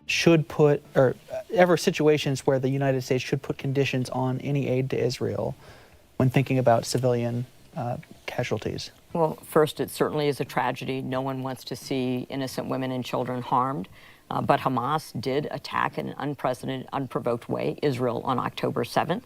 S15: should put, or ever situations where the United States should put conditions on any aid to Israel when thinking about civilian casualties?
S10: Well, first, it certainly is a tragedy. No one wants to see innocent women and children harmed. But Hamas did attack in an unprecedented, unprovoked way Israel on October 7th.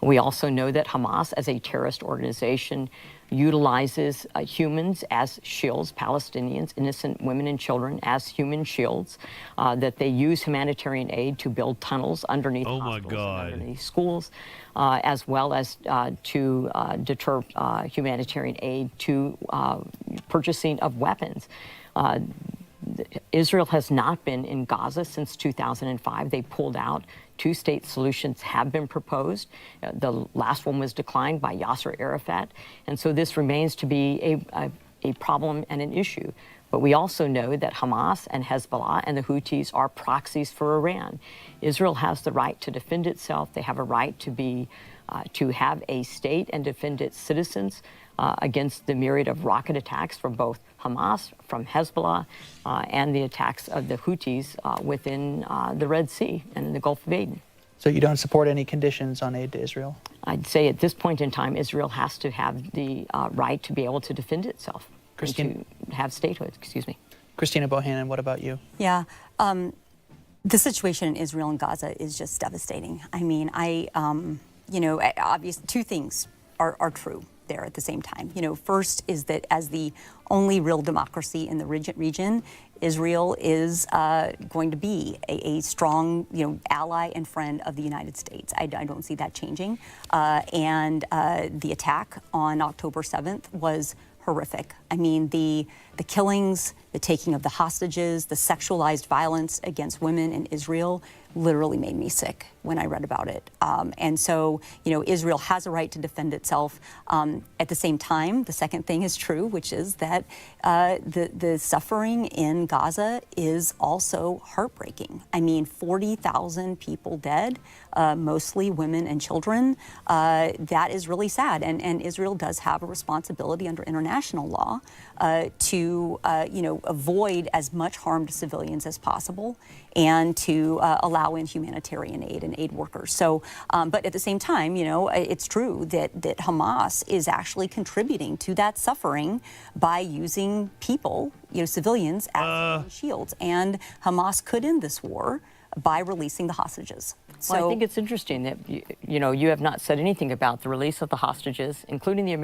S10: We also know that Hamas, as a terrorist organization, utilizes humans as shields, Palestinians, innocent women and children as human shields, that they use humanitarian aid to build tunnels underneath hospitals and underneath schools, as well as to deter humanitarian aid to purchasing of weapons. Israel has not been in Gaza since 2005. They pulled out. Two-state solutions have been proposed. The last one was declined by Yasser Arafat. And so this remains to be a problem and an issue. But we also know that Hamas and Hezbollah and the Houthis are proxies for Iran. Israel has the right to defend itself. They have a right to have a state and defend its citizens against the myriad of rocket attacks from both Hamas, from Hezbollah, and the attacks of the Houthis within the Red Sea and in the Gulf of Aden.
S15: So you don't support any conditions on aid to Israel?
S10: I'd say at this point in time, Israel has to have the right to be able to defend itself, and to have statehood, excuse me.
S15: Christina Bohannon, what about you?
S9: Yeah. The situation in Israel and Gaza is just devastating. I mean, you know, obviously two things are true there at the same time. You know, first is that as the only real democracy in the region, Israel is going to be a strong, you know, ally and friend of the United States. I don't see that changing. And the attack on October 7th was horrific. I mean, the killings, the taking of the hostages, the sexualized violence against women in Israel literally made me sick when I read about it. And so, you know, Israel has a right to defend itself. At the same time, the second thing is true, which is that the suffering in Gaza is also heartbreaking. I mean, 40,000 people dead, mostly women and children. That is really sad. And Israel does have a responsibility under international law to, you know, avoid as much harm to civilians as possible and to allow in humanitarian aid and aid workers. So, but at the same time, you know, it's true that Hamas is actually contributing to that suffering by using people, you know, civilians as shields. And Hamas could end this war by releasing the hostages. So
S10: well, I think it's interesting that, you know, you have not said anything about the release of the hostages, including the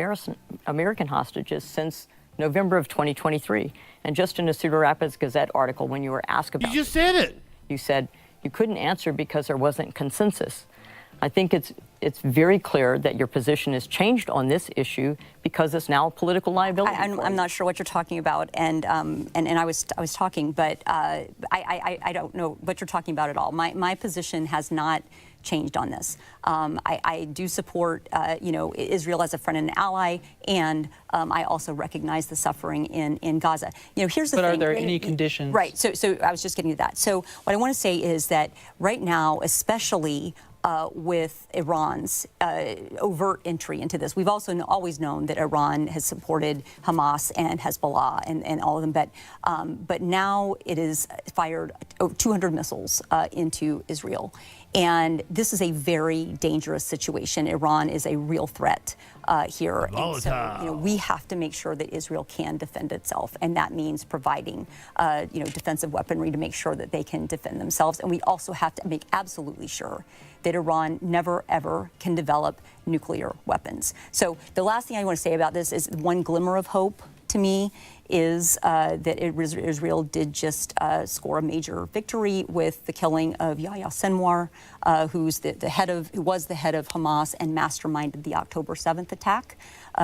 S10: American hostages, since November of 2023. And just in a Cedar Rapids Gazette article, when you were asked about
S2: You just said it.
S10: You said you couldn't answer because there wasn't consensus. I think it's very clear that your position has changed on this issue because it's now a political liability.
S9: I'm not sure what you're talking about, and I was talking, but I don't know what you're talking about at all. My position has not changed on this. I do support, you know, Israel as a friend and an ally, and I also recognize the suffering in Gaza. You know, here's the thing.
S15: But are there any conditions?
S9: Right. So I was just getting to that. So what I want to say is that right now, especially with Iran's overt entry into this. We've also always known that Iran has supported Hamas and Hezbollah and all of them, but now it is fired 200 missiles into Israel. And this is a very dangerous situation. Iran is a real threat here. And so, you know, we have to make sure that Israel can defend itself. And that means providing, you know, defensive weaponry to make sure that they can defend themselves. And we also have to make absolutely sure that Iran never, ever can develop nuclear weapons. So the last thing I want to say about this is one glimmer of hope to me is that Israel did just score a major victory with the killing of Yahya Sinwar, who was the head of Hamas and masterminded the October 7th attack.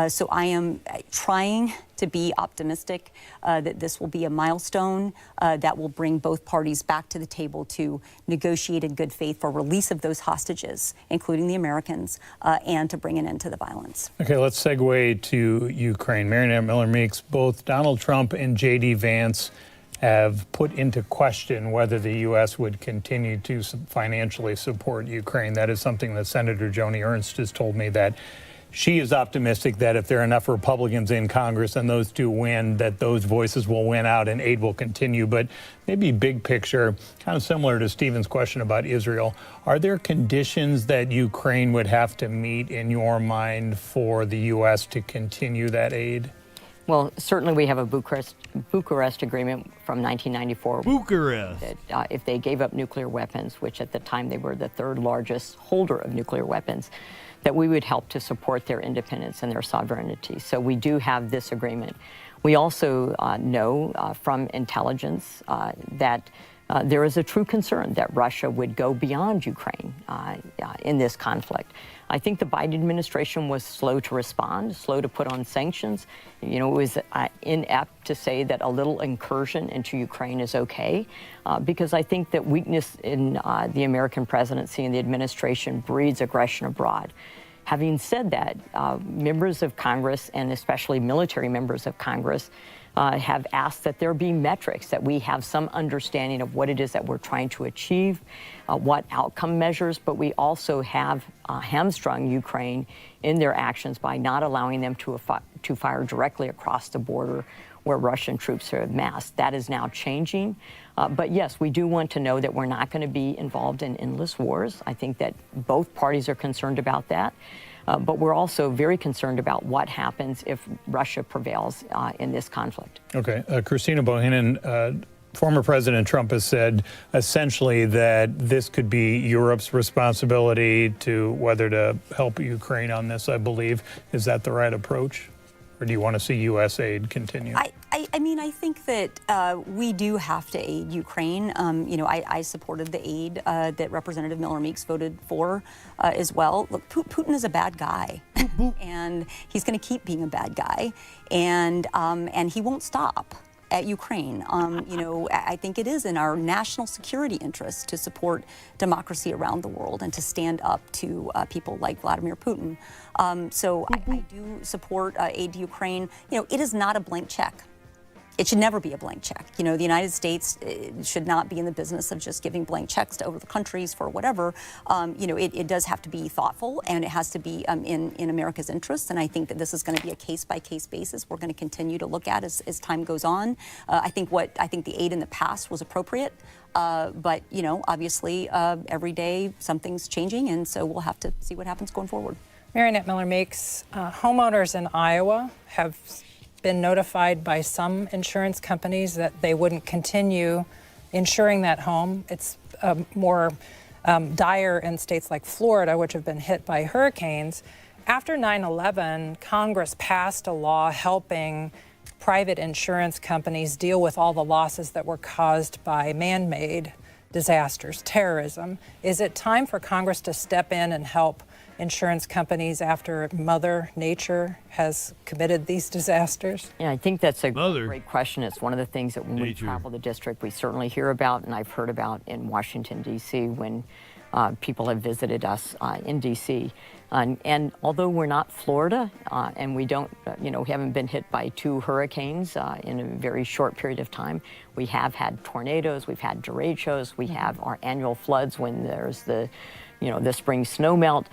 S9: So I am trying to be optimistic that this will be a milestone that will bring both parties back to the table to negotiate in good faith for release of those hostages, including the Americans, and to bring an end to the violence.
S13: Okay, let's segue to Ukraine. Marionette Miller-Meeks, both Donald Trump and J.D. Vance have put into question whether the U.S. would continue to financially support Ukraine. That is something that Senator Joni Ernst has told me, that she is optimistic that if there are enough Republicans in Congress and those two win, that those voices will win out and aid will continue. But maybe big picture, kind of similar to Stephen's question about Israel, are there conditions that Ukraine would have to meet in your mind for the U.S. to continue that aid?
S10: Well, certainly we have a Bucharest Agreement from 1994.
S2: Bucharest.
S10: That, if they gave up nuclear weapons, which at the time they were the third largest holder of nuclear weapons, that we would help to support their independence and their sovereignty. So we do have this agreement. We also know from intelligence that there is a true concern that Russia would go beyond Ukraine in this conflict. I think the Biden administration was slow to respond, slow to put on sanctions. You know, it was inept to say that a little incursion into Ukraine is okay, because I think that weakness in the American presidency and the administration breeds aggression abroad. Having said that, members of Congress, and especially military members of Congress, have asked that there be metrics, that we have some understanding of what it is that we're trying to achieve, what outcome measures, but we also have hamstrung Ukraine in their actions by not allowing them to fire directly across the border where Russian troops are massed. That is now changing. But yes, we do want to know that we're not going to be involved in endless wars. I think that both parties are concerned about that. But we're also very concerned about what happens if Russia prevails in this conflict.
S13: Okay. Christina Bohannon, former President Trump has said essentially that this could be Europe's responsibility to whether to help Ukraine on this, I believe. Is that the right approach? Or do you want to see U.S. aid continue?
S9: I mean, I think that we do have to aid Ukraine. You know, I supported the aid that Representative Miller Meeks voted for as well. Look, Putin is a bad guy, and he's going to keep being a bad guy, and he won't stop at Ukraine. You know, I think it is in our national security interest to support democracy around the world and to stand up to people like Vladimir Putin. So I do support aid to Ukraine. You know, it is not a blank check. It should never be a blank check. You know, the United States should not be in the business of just giving blank checks to other countries for whatever. You know, it does have to be thoughtful, and it has to be in America's interest. And I think that this is going to be a case-by-case basis we're going to continue to look at as time goes on. I think the aid in the past was appropriate. But, you know, obviously every day something's changing, and so we'll have to see what happens going forward.
S8: Marionette Miller Meeks, homeowners in Iowa have been notified by some insurance companies that they wouldn't continue insuring that home. It's more dire in states like Florida, which have been hit by hurricanes. After 9/11, Congress passed a law helping private insurance companies deal with all the losses that were caused by man-made disasters, terrorism. Is it time for Congress to step in and help insurance companies after Mother Nature has committed these disasters?
S10: Yeah, I think that's a great question. It's one of the things that when we travel the district, we certainly hear about, and I've heard about in Washington, D.C., when people have visited us in D.C. And although we're not Florida, and we don't, we haven't been hit by 2 hurricanes in a very short period of time, we have had tornadoes, we've had derechos, we have our annual floods when there's the spring snow melt.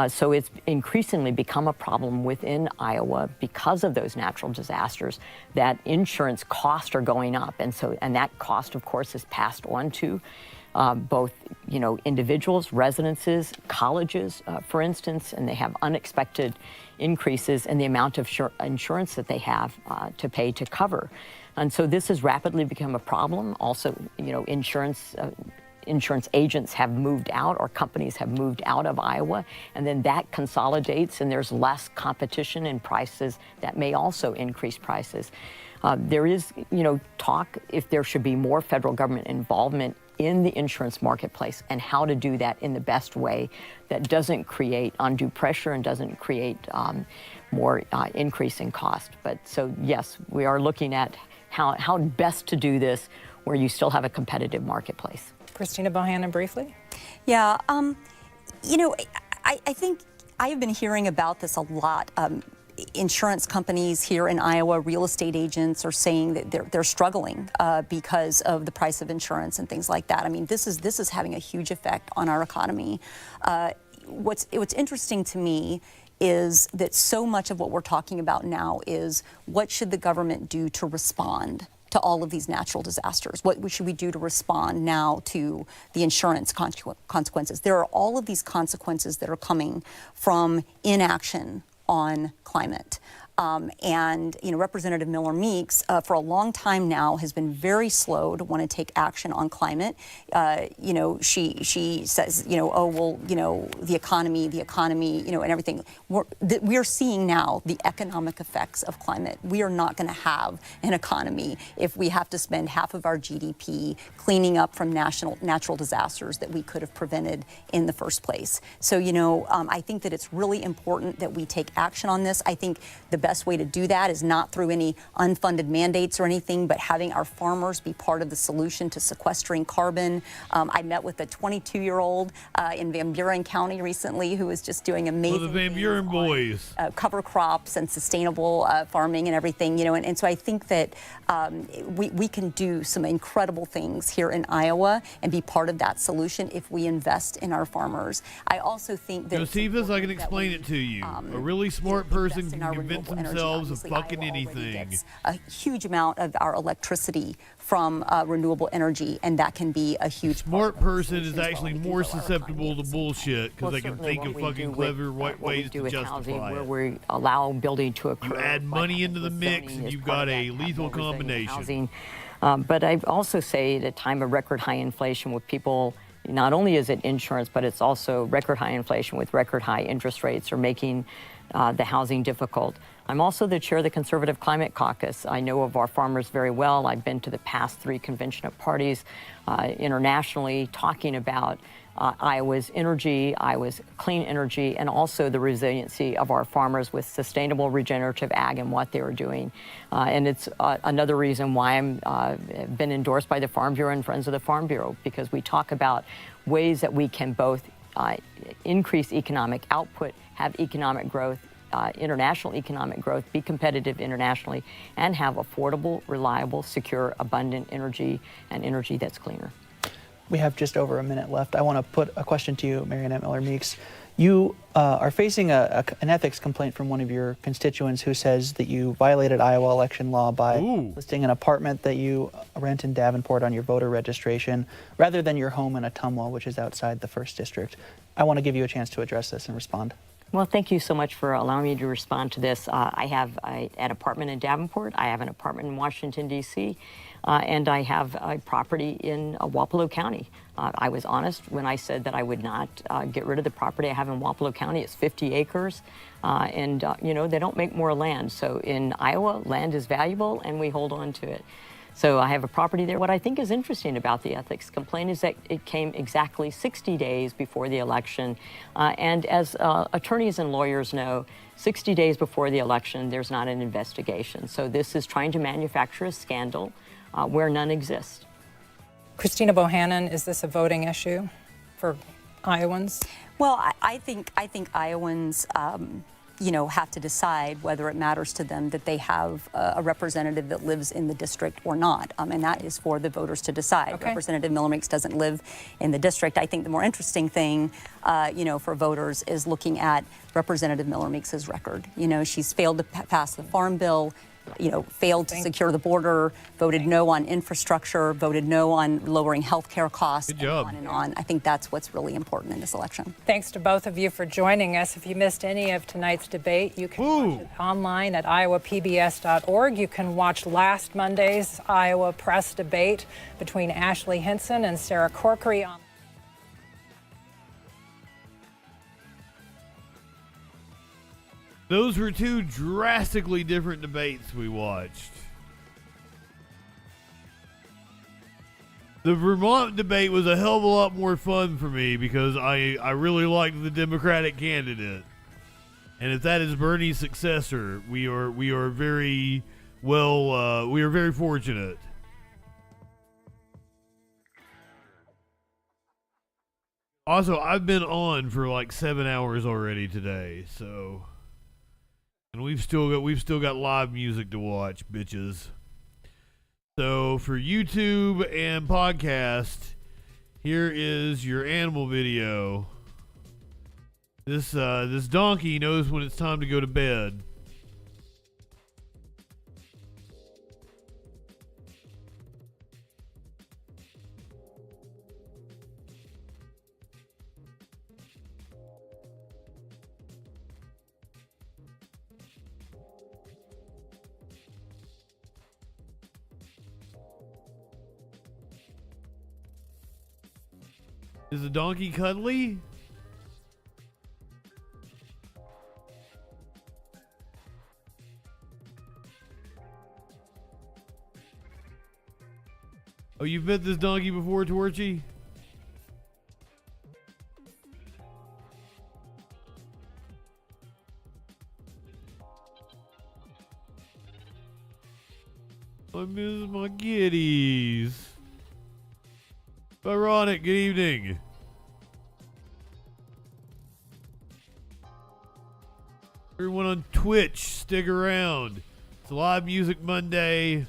S10: So it's increasingly become a problem within Iowa because of those natural disasters that insurance costs are going up. And that cost, of course, is passed on to both, individuals, residences, colleges, for instance, and they have unexpected increases in the amount of insurance that they have to pay to cover. And so this has rapidly become a problem. Also, insurance agents have moved out, or companies have moved out of Iowa, and then that consolidates and there's less competition in prices that may also increase prices. There is, talk if there should be more federal government involvement in the insurance marketplace and how to do that in the best way that doesn't create undue pressure and doesn't create more increase in cost. But so, yes, we are looking at how best to do this where you still have a competitive marketplace.
S8: Christina Bohannon, briefly.
S9: Yeah, I think I have been hearing about this a lot. Insurance companies here in Iowa, real estate agents are saying that they're struggling because of the price of insurance and things like that. I mean, this is having a huge effect on our economy. What's interesting to me is that so much of what we're talking about now is what should the government do to respond to all of these natural disasters? What should we do to respond now to the insurance consequences? There are all of these consequences that are coming from inaction on climate. And Representative Miller Meeks, for a long time now, has been very slow to want to take action on climate. She says, oh well, the economy, and everything. We're seeing now the economic effects of climate. We are not going to have an economy if we have to spend half of our GDP cleaning up from natural disasters that we could have prevented in the first place. So, I think that it's really important that we take action on this. I think the best way to do that is not through any unfunded mandates or anything, but having our farmers be part of the solution to sequestering carbon. I met with a 22-year-old in Van Buren County recently who was just doing amazing
S2: the Van Buren boys.
S9: Cover crops and sustainable farming and everything, and so I think that we can do some incredible things here in Iowa and be part of that solution if we invest in our farmers. I also think that
S2: Josephus, I can explain it to you. A really smart person can convince themselves of fucking anything.
S9: A huge amount of our electricity from renewable energy, and that can be a huge
S2: smart person is actually more susceptible to bullshit because they can think of fucking clever ways to justify
S10: where
S2: it.
S10: we allow building to occur.
S2: You add money into the mix and you've got a lethal combination.
S10: But I also say at a time of record high inflation with people, not only is it insurance, but it's also record high inflation with record high interest rates are making the housing difficult. I'm also the chair of the Conservative Climate Caucus. I know of our farmers very well. I've been to the past 3 convention of parties internationally talking about Iowa's energy, Iowa's clean energy, and also the resiliency of our farmers with sustainable regenerative ag and what they are doing. And it's another reason why I'm been endorsed by the Farm Bureau and Friends of the Farm Bureau, because we talk about ways that we can both increase economic output, have economic growth, international economic growth, be competitive internationally, and have affordable, reliable, secure, abundant energy and energy that's cleaner.
S15: We have just over a minute left. I want to put a question to you, Marionette Miller Meeks. You are facing an ethics complaint from one of your constituents who says that you violated Iowa election law by listing an apartment that you rent in Davenport on your voter registration rather than your home in Ottumwa, which is outside the 1st District. I want to give you a chance to address this and respond.
S10: Well, thank you so much for allowing me to respond to this. I have an apartment in Davenport. I have an apartment in Washington, D.C., and I have a property in Wapello County. I was honest when I said that I would not get rid of the property I have in Wapello County. It's 50 acres, and they don't make more land. So in Iowa, land is valuable, and we hold on to it. So I have a property there. What I think is interesting about the ethics complaint is that it came exactly 60 days before the election. And as attorneys and lawyers know, 60 days before the election, there's not an investigation. So this is trying to manufacture a scandal where none exists.
S8: Christina Bohannon, is this a voting issue for Iowans?
S9: Well, I think Iowans have to decide whether it matters to them that they have a representative that lives in the district or not. And that is for the voters to decide. Okay. Representative Miller Meeks doesn't live in the district. I think the more interesting thing, for voters is looking at Representative Miller Meeks's record. She's failed to pass the Farm Bill, failed to secure the border, voted no on infrastructure, voted no on lowering health care costs,
S2: Good job.
S9: On and on. I think that's what's really important in this election.
S8: Thanks to both of you for joining us. If you missed any of tonight's debate, you can watch it online at iowapbs.org. You can watch last Monday's Iowa press debate between Ashley Hinson and Sarah Corkery on
S2: Those were 2 drastically different debates we watched. The Vermont debate was a hell of a lot more fun for me because I really liked the Democratic candidate. And if that is Bernie's successor, we are very well, we are very fortunate. Also, I've been on for like 7 hours already today, so... And we've still got live music to watch, bitches. So for YouTube and podcast, here is your animal video. This donkey knows when it's time to go to bed. Is the donkey cuddly? Oh, you've met this donkey before, Torchy? I miss my kitties. Ironic, good evening. Everyone on Twitch, stick around. It's Live Music Monday.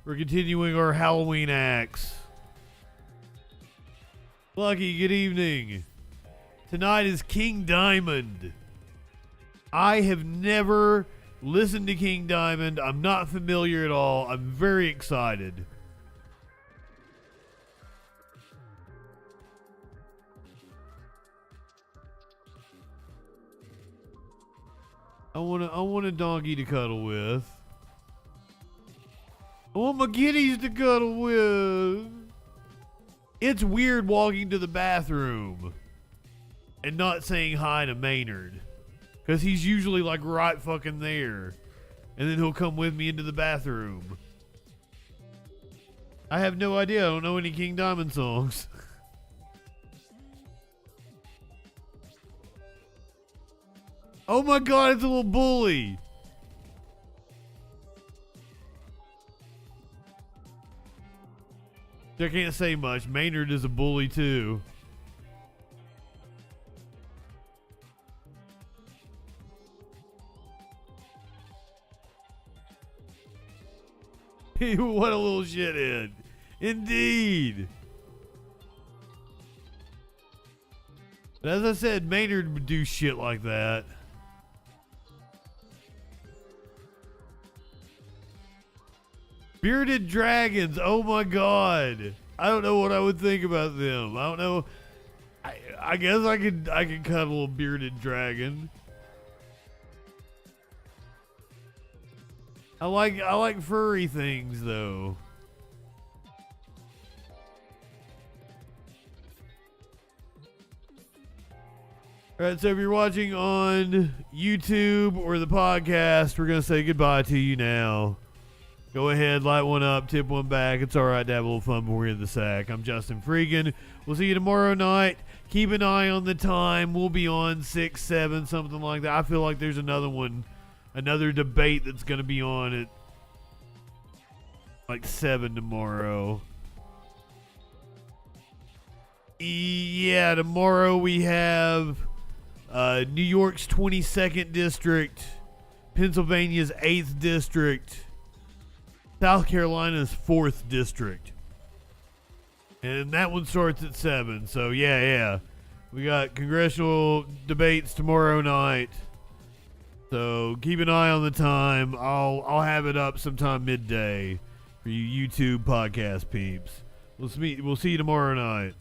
S2: We're continuing our Halloween acts. Lucky, good evening. Tonight is King Diamond. I have never listened to King Diamond. I'm not familiar at all. I'm very excited. I want a donkey to cuddle with. I want my kitties to cuddle with. It's weird walking to the bathroom and not saying hi to Maynard, because he's usually like right fucking there, and then he'll come with me into the bathroom. I have no idea. I don't know any King Diamond songs. Oh my god, it's a little bully. I can't say much. Maynard is a bully too. What a little shithead. Indeed. But as I said, Maynard would do shit like that. Bearded dragons, oh my god. I don't know what I would think about them. I don't know. I guess I could cuddle a bearded dragon. I like furry things though. Alright, so if you're watching on YouTube or the podcast, we're gonna say goodbye to you now. Go ahead, light one up, tip one back. It's alright to have a little fun when we're in the sack. I'm JustinFREAKIN. We'll see you tomorrow night. Keep an eye on the time. We'll be on 6, 7, something like that. I feel like there's another one, another debate that's going to be on at like 7 tomorrow. Yeah, tomorrow we have New York's 22nd District, Pennsylvania's 8th District, South Carolina's 4th District. And that one starts at 7. So, yeah. We got congressional debates tomorrow night. So, keep an eye on the time. I'll have it up sometime midday for you YouTube podcast peeps. We'll see you tomorrow night.